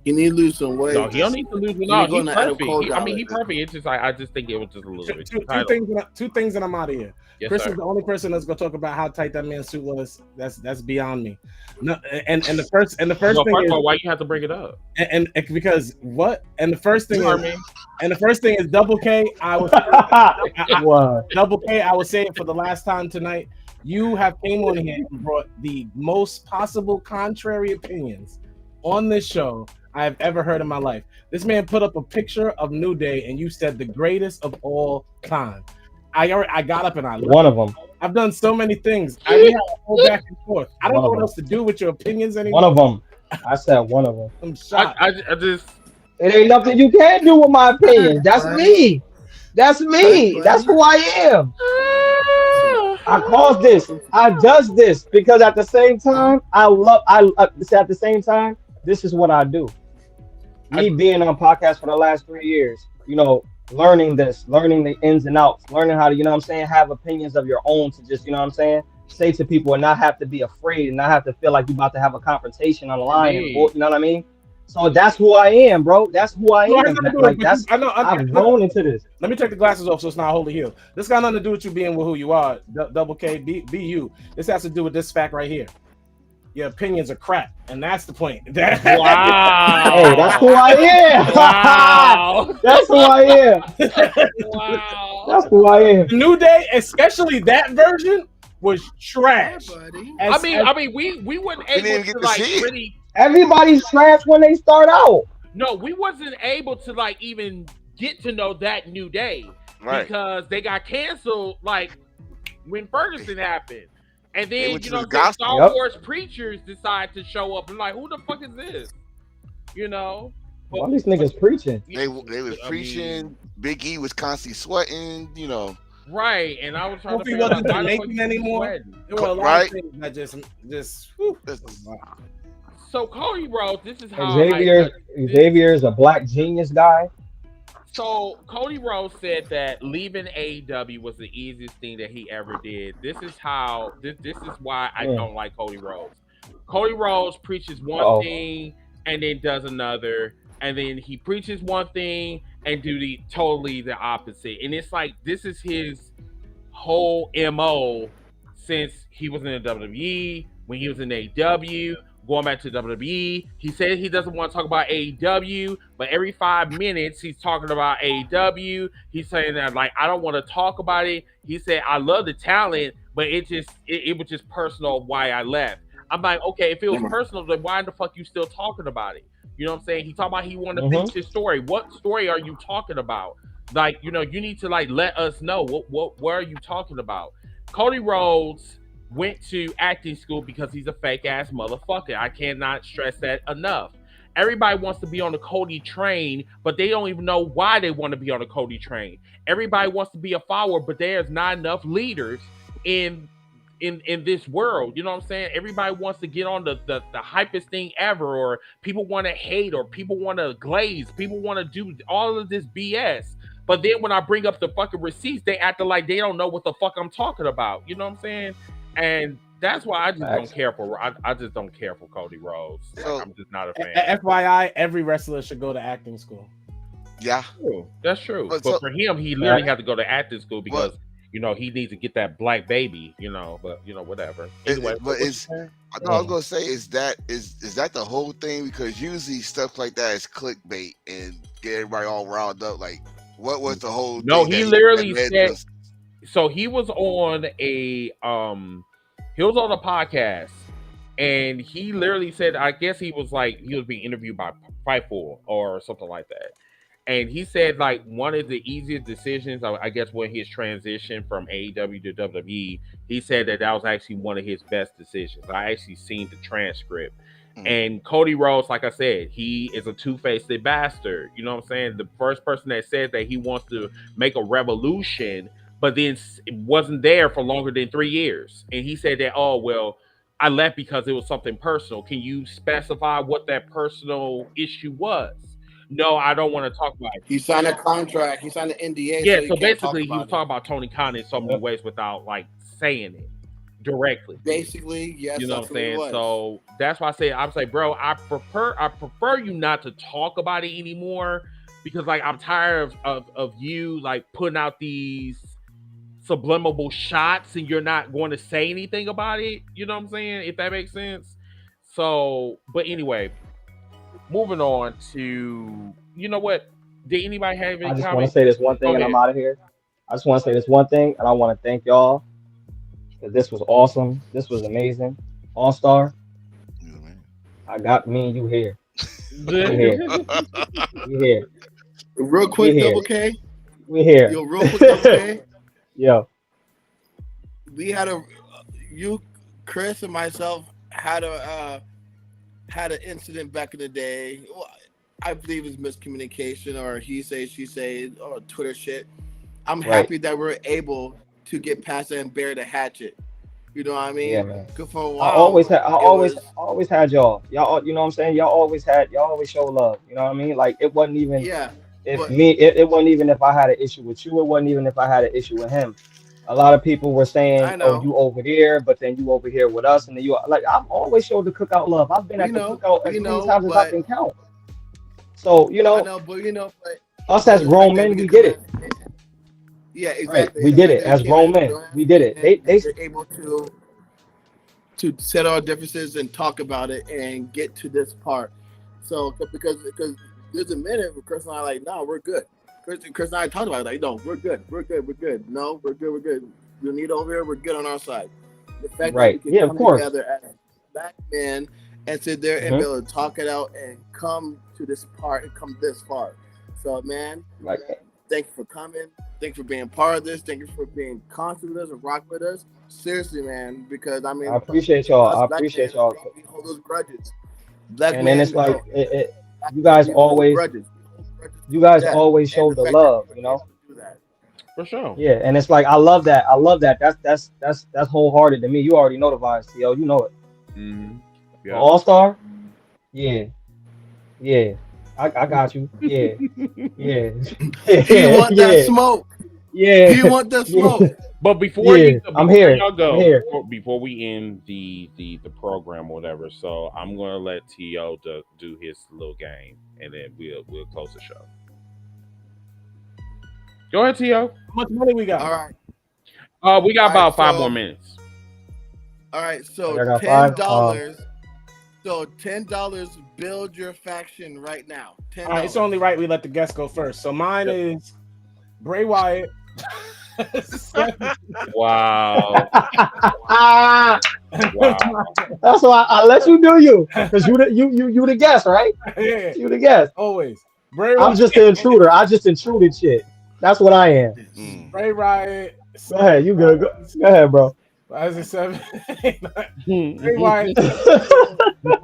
You need to lose some weight. No, he don't need to lose. No, he's perfect. He's perfect. It's just I just think it was just a little bit too tight. Two things, and I'm out of here. Yes, Chris sir. is the only person that's gonna talk about how tight that man's suit was. That's beyond me. No, and the first thing first is, of all, why you have to bring it up? And because what? And the first thing is Double K. Double K. I was saying for the last time tonight. You have came on here and brought the most possible contrary opinions on this show I have ever heard in my life. This man put up a picture of New Day, and you said the greatest of all time. I got up and I left. One of them. I've done so many things. I have to go back and forth. I don't know what else to do with your opinions anymore. One of them. I said one of them. I'm shocked. I just. It ain't nothing you can do with my opinion. That's me. That's me. That's who I am. I cause this. I does this because at the same time, at the same time, this is what I do. Me being on podcasts for the last 3 years, learning the ins and outs, learning how to, have opinions of your own to just, say to people and not have to be afraid and not have to feel like you're about to have a confrontation on the line. You know what I mean? So that's who I am, bro. That's who I am. I've grown into this. Let me take the glasses off so it's not holy heel. This got nothing to do with you being who you are. Double K, be you. This has to do with this fact right here. Your opinions are crap, and that's the point. Wow. Hey, that's who I am. Wow. That's who I am. Wow. That's who I am. New Day, especially that version, was trash. I mean, we weren't able to like really. Everybody's trash when they start out. No, we wasn't able to like even get to know that New Day because they got canceled like when Ferguson happened, and then Star Wars preachers decide to show up and like, who the fuck is this? All these niggas preaching. They was preaching. Big E was constantly sweating. Right, and I was trying to figure wasn't out why the Jamaican anymore. There were a lot of things that just. So Cody Rhodes, this is how Xavier is a black genius guy. So Cody Rhodes said that leaving AEW was the easiest thing that he ever did. This is how this is why I don't like Cody Rhodes. Cody Rhodes preaches one thing and then does another, and then he preaches one thing and do totally the opposite. And it's like this is his whole MO since he was in the WWE, when he was in AEW. Going back to WWE, he said he doesn't want to talk about AEW, but every 5 minutes he's talking about AEW. He's saying that like I don't want to talk about it. He said I love the talent, but it was just personal why I left. I'm like, okay, if it was personal, then why the fuck you still talking about it? You know what I'm saying? He talking about he wanted to finish his story. What story are you talking about? Like, you need to like let us know what are you talking about? Cody Rhodes went to acting school because he's a fake ass motherfucker. I cannot stress that enough. Everybody wants to be on the Cody train, but they don't even know why they want to be on the Cody train. Everybody wants to be a follower, but there's not enough leaders in this world. You know what I'm saying? Everybody wants to get on the hypest thing ever, or people want to hate, or people want to glaze, people want to do all of this BS. But then when I bring up the fucking receipts, they acting like they don't know what the fuck I'm talking about. You know what I'm saying? And that's why I just don't care for. I just don't care for Cody Rhodes. Like, I'm just not a fan. FYI, every wrestler should go to acting school. Yeah, that's true. But for him, he literally had to go to acting school because he needs to get that black baby. But whatever. Anyway, I was gonna say is that the whole thing? Because usually stuff like that is clickbait and get everybody all riled up. Like, what was the whole? No, thing he literally said. So he was on a podcast, and he literally said, I guess he was being interviewed by Fightful or something like that. And he said, like, one of the easiest decisions, I guess, when his transition from AEW to WWE, he said that was actually one of his best decisions. I actually seen the transcript. And Cody Rhodes, like I said, he is a two-faced bastard. You know what I'm saying? The first person that said that he wants to make a revolution, but then it wasn't there for longer than 3 years. And he said that, oh, well, I left because it was something personal. Can you specify what that personal issue was? No, I don't want to talk about it. He signed a contract. He signed an NDA. Yeah, so basically he was talking about Tony Khan in so many ways without like saying it directly. Basically, yes. You know what I'm saying? So that's why I'm saying, bro, I prefer you not to talk about it anymore, because like I'm tired of you like putting out these subliminal shots and you're not going to say anything about it. You know what I'm saying? If that makes sense. So, but anyway, moving on to, you know what? Did anybody have any I just comments? want to say this one thing and I'm out of here. I just want to say this one thing and I want to thank y'all, because this was awesome. This was amazing. All-Star. I got me and you here. We here. Real quick, Double K. We here. Yo, real quick, Double K. Yo. We had you, Chris, and myself had an incident back in the day. Well, I believe it's miscommunication or he say, she say, or Twitter shit. I'm happy that we're able to get past that and bury the hatchet. You know what I mean? Yeah, man. Good for a while. I always had y'all. Y'all, you know what I'm saying? Y'all always show love. You know what I mean? Like it wasn't even it wasn't even if I had an issue with you, it wasn't even if I had an issue with him. A lot of people were saying, "Oh, you over there," but then you over here with us, and then you like. I've always showed the cookout love. I've been at the cookout as many times as I can count. So us as grown men, we did it. Yeah, exactly. Right. We did it as grown men. We did it. They're able to set our differences and talk about it and get to this part. So because there's a minute where Chris and I are like, no, we're good. Chris and I talked about it like, no, we're good. No, we're good. You need over here, we're good on our side. The fact that we can come together as black men and sit there and be able to talk it out and come to this part and come this far. So man, thank you for coming. Thank you for being part of this. Thank you for being constant with us and rock with us. Seriously, man, because I mean, I appreciate y'all. We hold those grudges. And then it's like you guys always show the love, you know. For sure. Yeah, and it's like I love that. That's wholehearted to me. You already know the vibes, T.O. You know it. Mm-hmm. Yeah. All-Star. Yeah. I got you. Yeah. You want that smoke? Yeah. You want that smoke? But before I'm here. Y'all go, I'm here. Before we end the program or whatever, so I'm gonna let T.O. do his little game, and then we'll close the show. Go ahead, T.O. How much money we got? All right. We got about 5 more minutes. All right. So $10. So $10, build your faction right now. $10. All right, it's only right we let the guests go first. So mine is Bray Wyatt. Wow. Wow. That's why I let you do you, because you the guest, right? Yeah. You the guest. Always. Bray Wyatt. I'm just the intruder. I just intruded shit. That's what I am. Bray Wyatt. Go ahead. You good? Go ahead, bro. As a 7, Bray Wyatt,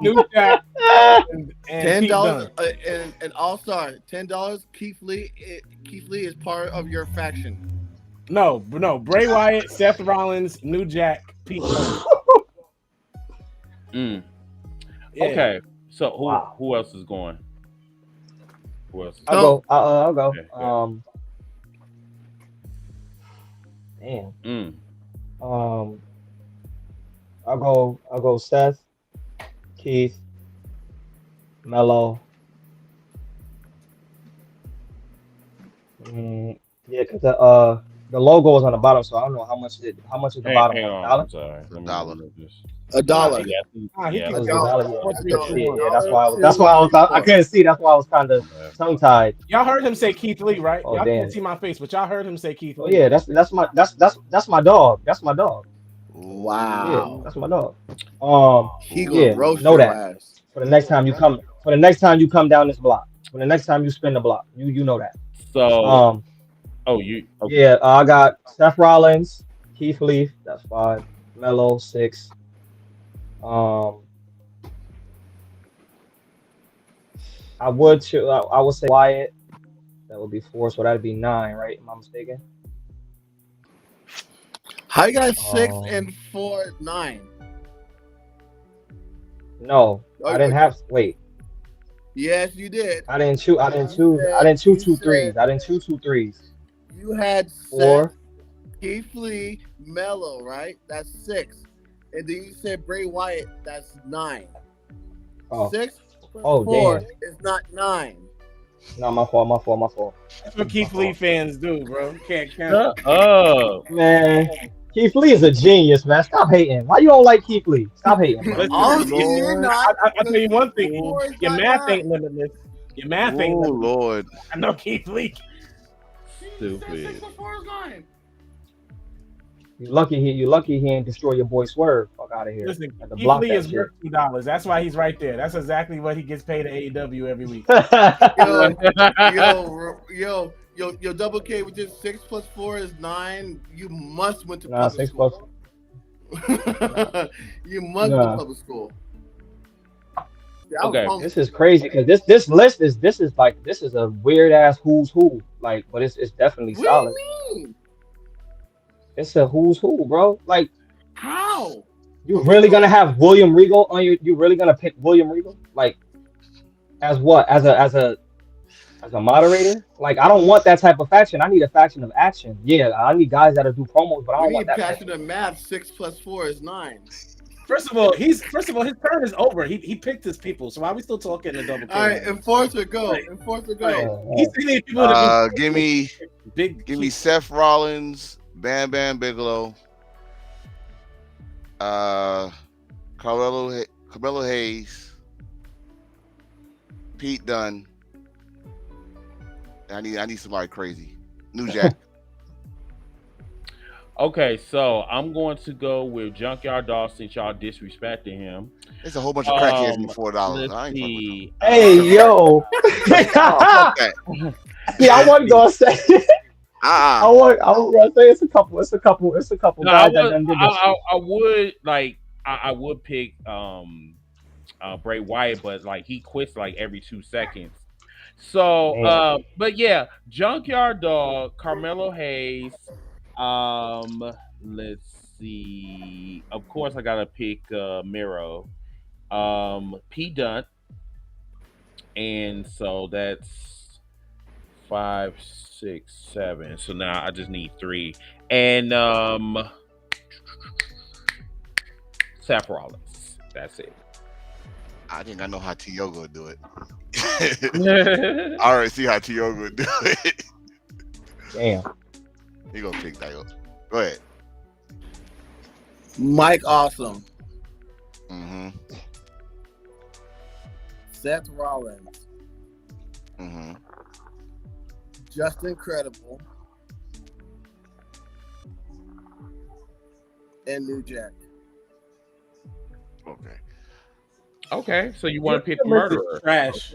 New Jack, and $10 and All-Star. $10. Keith Lee is part of your faction. No. Bray Wyatt, Seth Rollins, New Jack, Pete. Yeah. Okay. So who else is going? Who else? I'll go. Okay. Damn. Mm. I'll go Seth, Keith, Mello. Yeah, because the logo is on the bottom, so I don't know how much is the bottom Hang one. on, $1? I'm sorry. Let me $1. look this. $1. Yeah, He yeah. can It was say $1. $1. Yeah, I 4, 3, couldn't 2, see it. 1. Yeah, that's why I couldn't see. That's why I was kind of tongue tied. Y'all heard him say Keith Lee, right? Oh Y'all damn. can't see my face, but y'all heard him say Keith Oh Lee. yeah, that's my dog. That's my dog. Wow. Yeah, that's my dog. He gonna Yeah, roast know your that. ass. For the next time you come, down this block. For the next time you spin the block, you know that. So, Okay. Yeah, I got Seth Rollins, Keith Lee, that's 5, Mello 6. I would say Wyatt. That would be 4, so that'd be 9, right? Am I mistaken? How you got 6 and 4 is 9? No, I didn't have. Wait. Yes, you did. I didn't choose 2 threes. I didn't choose 2 threes. You had 4. Seth, Keith Lee, Mello, right? That's 6. And then you said Bray Wyatt, that's 9. Oh. 6 plus 4 damn. is not 9. No, my fault. That's what Keith Lee fans do, bro. Can't count. Man, Keith Lee is a genius, man. Stop hating. Why you don't like Keith Lee? Stop hating, bro. I'll tell you one thing. Your math ain't limitless. Your math ain't limitless. Lord. I know Keith Lee. Stupid. 6 plus 4 is 9. You lucky he ain't destroy your boy Swerve. Fuck out of here. Listen, Keith Keith Lee is worth $2. That's why he's right there. That's exactly what he gets paid at AEW every week. Yo, Double K, with just 6 plus 4 is 9. You must went to Nah, public 6 school. You must go to public school. Yeah, Okay. This is crazy because this list is a weird ass who's who. Like, but it's definitely solid. What do you mean? It's a who's who, bro. Like, how? You really gonna have William Regal on your? You really gonna pick William Regal? Like, as what? As a moderator? Like, I don't want that type of faction. I need a faction of action. Yeah, I need guys that'll do promos, but I don't want that. Passion of math. 6 plus 4 is 9. First of all, his turn is over. He picked his people. So why are we still talking to Double K? All right, Enforcer, go. Enforcer, go. He's seen these people to give me Seth Rollins, Bam Bam Bigelow, Carmelo Hayes, Pete Dunne. I need somebody crazy. New Jack. Okay, so I'm going to go with Junkyard Dog since y'all disrespecting him. There's a whole bunch of crackheads in $4. Let's see. Hey, yo. Yeah, I wasn't gonna say. I was gonna say it's a couple guys that done did this. I would pick Bray Wyatt, but like he quits like every 2 seconds. So but yeah, Junkyard Dog, Carmelo Hayes, let's see. Of course I gotta pick Miro, P Dunne, and so that's 5, 6, 7. So now I just need 3. And Seth Rollins. That's it. I think I know how Tioga would do it. I already see how Tioga would do it. Damn. He gonna pick Tioga. Go ahead. Mike Awesome. Mm-hmm. Seth Rollins. Mm-hmm. Just Incredible. And New Jack. Okay. Okay, so you want to pick the murderer? Trash.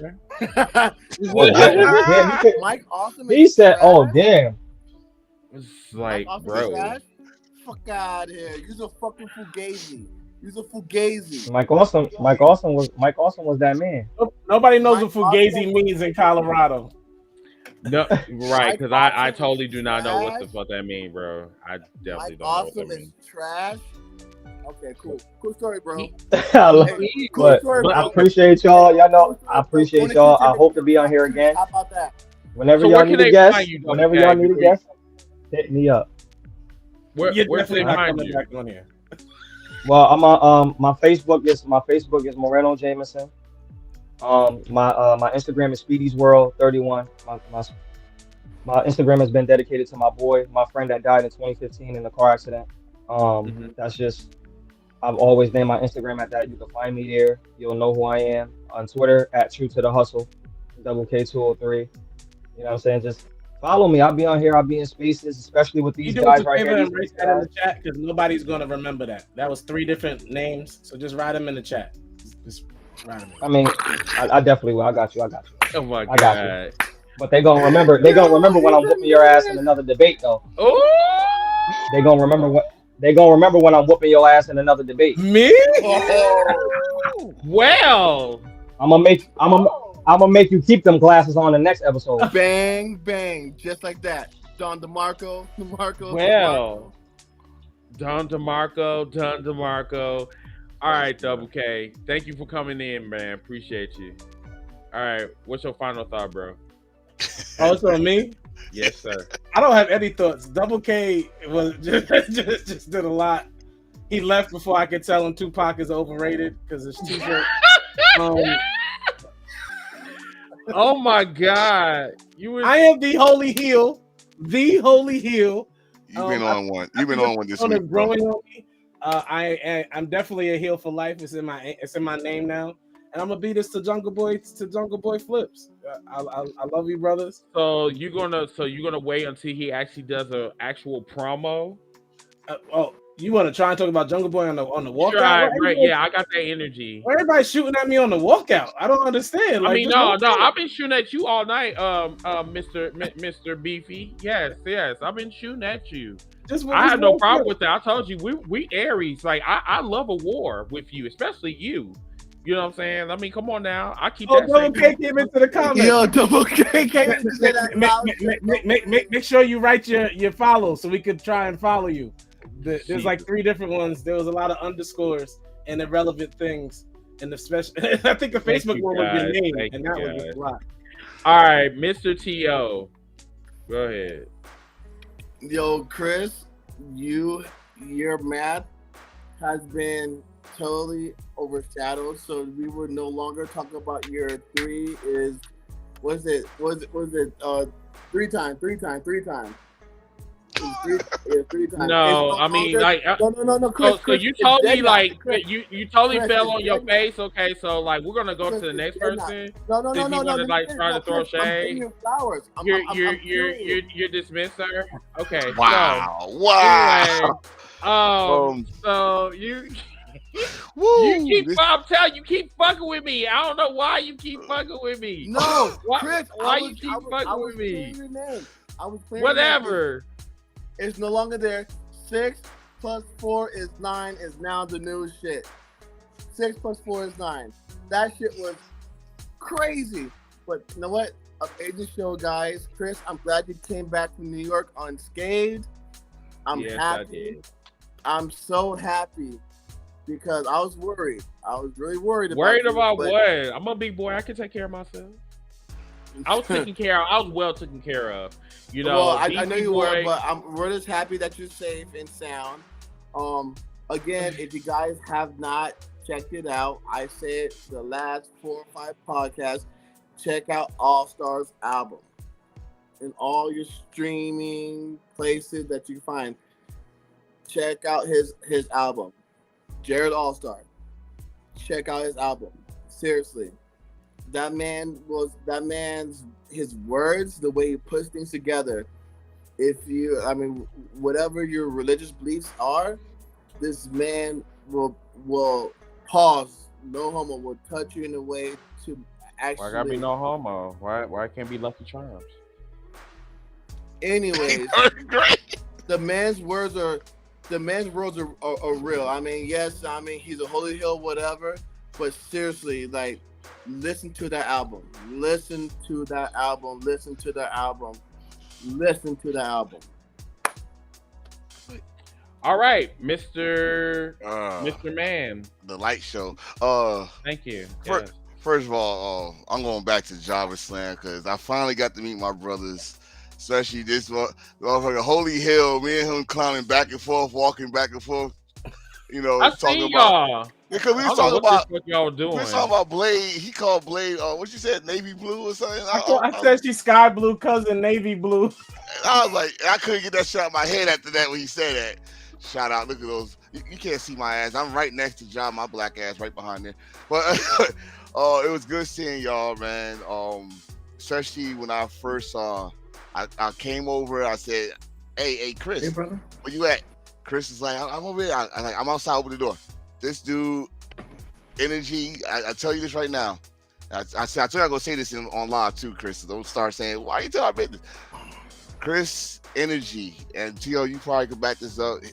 Mike Awesome. He said, "Oh damn." It's like, bro. Fuck out here. You're a fucking fugazi. You're a fugazi. Mike Awesome was that man. Nobody knows what fugazi means in Colorado. No, right? Because I totally do not know what the fuck that mean, bro. I definitely don't know what that means. Trash. Okay, cool. Cool story, bro. Cool story, bro. I appreciate y'all. Y'all know I appreciate y'all. I hope to be on here again. How about that? Whenever y'all need a guest, hit me up. Where definitely they not find coming you? back on here. Well, I'm on my Facebook is Moreno Jameson. My Instagram is Speedy's World 31. My Instagram has been dedicated to my boy, my friend that died in 2015 in a car accident. That's just I've always named my Instagram at that. You can find me there. You'll know who I am. On Twitter at True to the Hustle, double K203. You know what I'm saying? Just follow me. I'll be on here. I'll be in spaces, especially with You these do us guys a right here. favor These and write three that in the guys. chat because nobody's gonna remember that. That was 3 different names, so just write them in the chat. Just write them. I mean, I definitely will. I got you. Oh my I got you. God. But they gonna remember. They gonna remember when I'm whooping your ass in another debate, though. Oh. They gonna remember what. They gonna remember when I'm whooping your ass in another debate. Me? Well. I'm gonna make you keep them glasses on the next episode. Bang, bang, just like that. Don DeMarco. Well. Don DeMarco. All right, Double K. Thank you for coming in, man. Appreciate you. All right, what's your final thought, bro? Oh, it's on me? Yes, sir. I don't have any thoughts. Double K was just did a lot. He left before I could tell him Tupac is overrated because it's T-shirt. Oh my God! I am the holy heel. The holy heel. You've been on one. You've been on one this week. Growing on me. I'm definitely a heel for life. It's in my name now, and I'm gonna be this to Jungle Boy flips. I love you, brothers. So you're gonna wait until he actually does an actual promo. You want to try and talk about Jungle Boy on the walkout? Right? Yeah, I got that energy. Everybody's shooting at me on the walkout. I don't understand. I mean, no, I've been shooting at you all night, Mr. Beefy. Yes, I've been shooting at you. I had no problem with that. I told you we Aries. Like I love a war with you, especially you. You know what I'm saying? I mean, come on now. I keep that. Double K came into the comments. Yo, Double K came into that. Make sure you write your follow so we could try and follow you. There's like 3 different ones. There was a lot of underscores and irrelevant things. And the special, I think the Facebook one would be name, and that would be a lot. All right, Mr. T.O. Go ahead. Yo, Chris, your math has been totally overshadowed, so we would no longer talk about your 3 is was it 3 times. Three times. No, I mean like no. Chris, so you told me like Chris, you totally Chris, fell on your face. Okay, so like we're gonna go to the next person. No. Like try to throw shade. You're dismissed, sir. Okay. Wow. Anyway, so you. I'm telling you, keep fucking with me. I don't know why you keep fucking with me. No, Chris, why you keep fucking with me? I was playing whatever. It's no longer there. 6 plus 4 is 9 is now the new shit. 6 plus 4 is 9. That shit was crazy. But you know what? Amazing show, guys. Chris, I'm glad you came back from New York unscathed. I'm happy. I'm so happy because I was worried. I was really worried about about what? I'm a big boy. I can take care of myself. I was well taken care of. You know, well, I know you were, but we're just happy that you're safe and sound. Again, if you guys have not checked it out, I said the last 4 or 5 podcasts, check out All Stars album in all your streaming places that you find. Check out his album, Jared All Star. Check out his album. Seriously. His words, the way he puts things together. Whatever your religious beliefs are, this man will pause. No homo will touch you in a way to actually. Why gotta be no homo? Why can't be Lucky Charms? Anyways, the man's words are real. I mean, yes, he's a holy hill, whatever. But seriously, like, listen to that album. Listen to that album. All right, Mr. Man. The Light Show. Thank you. First of all, I'm going back to Java Slam because I finally got to meet my brothers especially this motherfucker Holy Hill. Me and him clowning back and forth, walking back and forth. You know, I talking seen about y'all. because we I was don't know talking about what y'all doing. we was talking about Blade. He called Blade. What you said, navy blue or something? I said she's sky blue, cousin navy blue. I was like, I couldn't get that shit out of my head after that when he said that. Shout out! Look at those. You can't see my ass. I'm right next to John, my black ass, right behind there. But it was good seeing y'all, man. Especially when I first saw, I came over. I said, "Hey, Chris, Hey, brother. Where you at?" Chris is like, "I'm over here." I'm outside. Open the door. This dude, energy. I tell you this right now. I told you I'm gonna say this on live too, Chris. So don't start saying, "Why you telling me this?" Chris, energy, and T.O., you probably could back this up.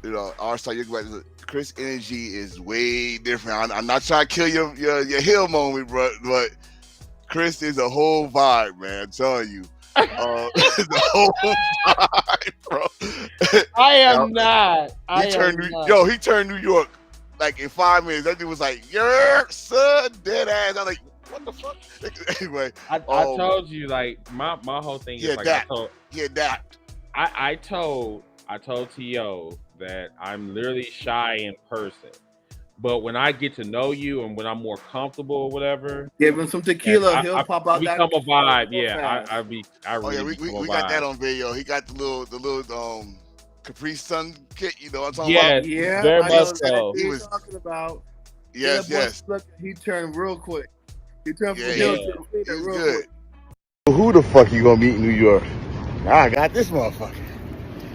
You know, R-Star, you can back this up. Chris, energy is way different. I'm not trying to kill your hill moment, but Chris is a whole vibe, man. I'm telling you. The whole vibe, bro. I am not. He turned New York like in 5 minutes. That dude was like, "Your son, dead ass." I'm like, what the fuck? Anyway, I told you, like, my whole thing is like, I told T.O. that I'm literally shy in person, but when I get to know you and when I'm more comfortable or whatever, give him some tequila, he'll pop out. Become a vibe, yeah. We got that on video. He got the little Capri Sun kit. You know what I'm talking about? Yeah, very much so. He was talking about. Yes. Look, he turned real quick. He turned from real quick. Who the fuck you gonna meet in New York? I got this motherfucker.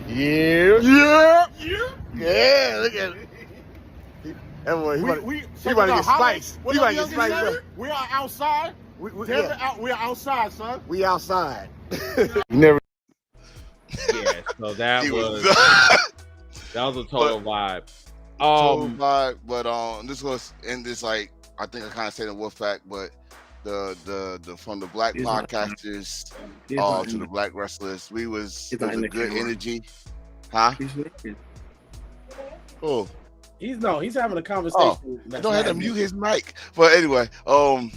Yeah. Look at it. Everyone, he about to get spiced. He about to get spiced. We are outside. We are outside, son. We outside. Never. Yeah, so that was a total vibe. Total vibe, but this was in this like I think I kind of said in Wolfpack, but the from the black podcasters to the black wrestlers, it was a good energy. Huh? Oh. He's having a conversation. Don't have to mute his mic. But anyway, from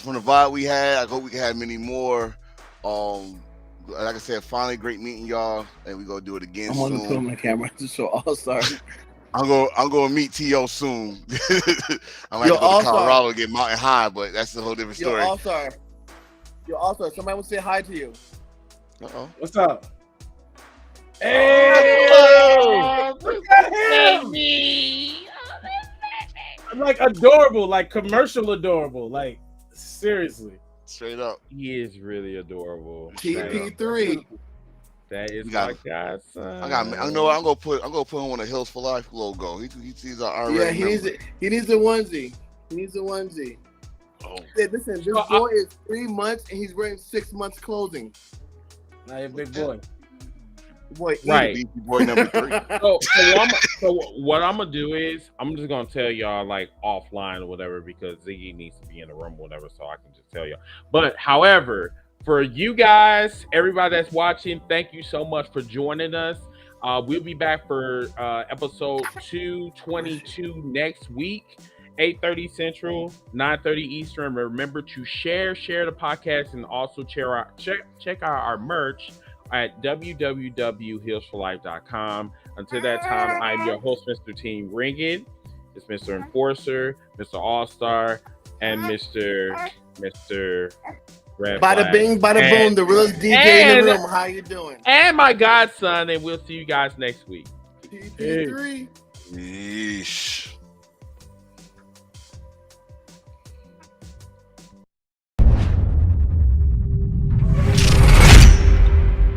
the vibe we had, I hope we can have many more. Like I said, finally great meeting y'all, and we gonna do it again soon. I'm gonna put on my camera to show All-Star. I'm gonna meet T.O. soon. I might have to go to Colorado to get Mountain High, but that's a whole different story. All-Star, somebody will say hi to you. Uh-oh. What's up? Hey! Look at him! I'm like adorable, like commercial adorable, like seriously. Straight up. He is really adorable. TP3. That is my godson. I'm gonna put him on the Hills for Life logo. He's our he needs a onesie. He needs a onesie. Oh. Hey, listen, this boy is 3 months and he's wearing 6 months clothing. Now you're a big boy. Boy, right. Boy number 3. So what I'm gonna do is I'm just gonna tell y'all like offline or whatever because Ziggy needs to be in the room or whatever, so I can just tell y'all. But however, for you guys, everybody that's watching, thank you so much for joining us. We'll be back for episode 222 next week, 8:30 Central, 9:30 Eastern. Remember to share the podcast and also check out our merch at www.healsforlife.com. Until that time, I'm your host, Mr. Team Ringin. It's Mr. Enforcer, Mr. All-Star, and Mr. Red Bada Flag. bing, bada boom, the realest DJ in the room. How you doing? And my godson, and we'll see you guys next week. TP3. Yeesh.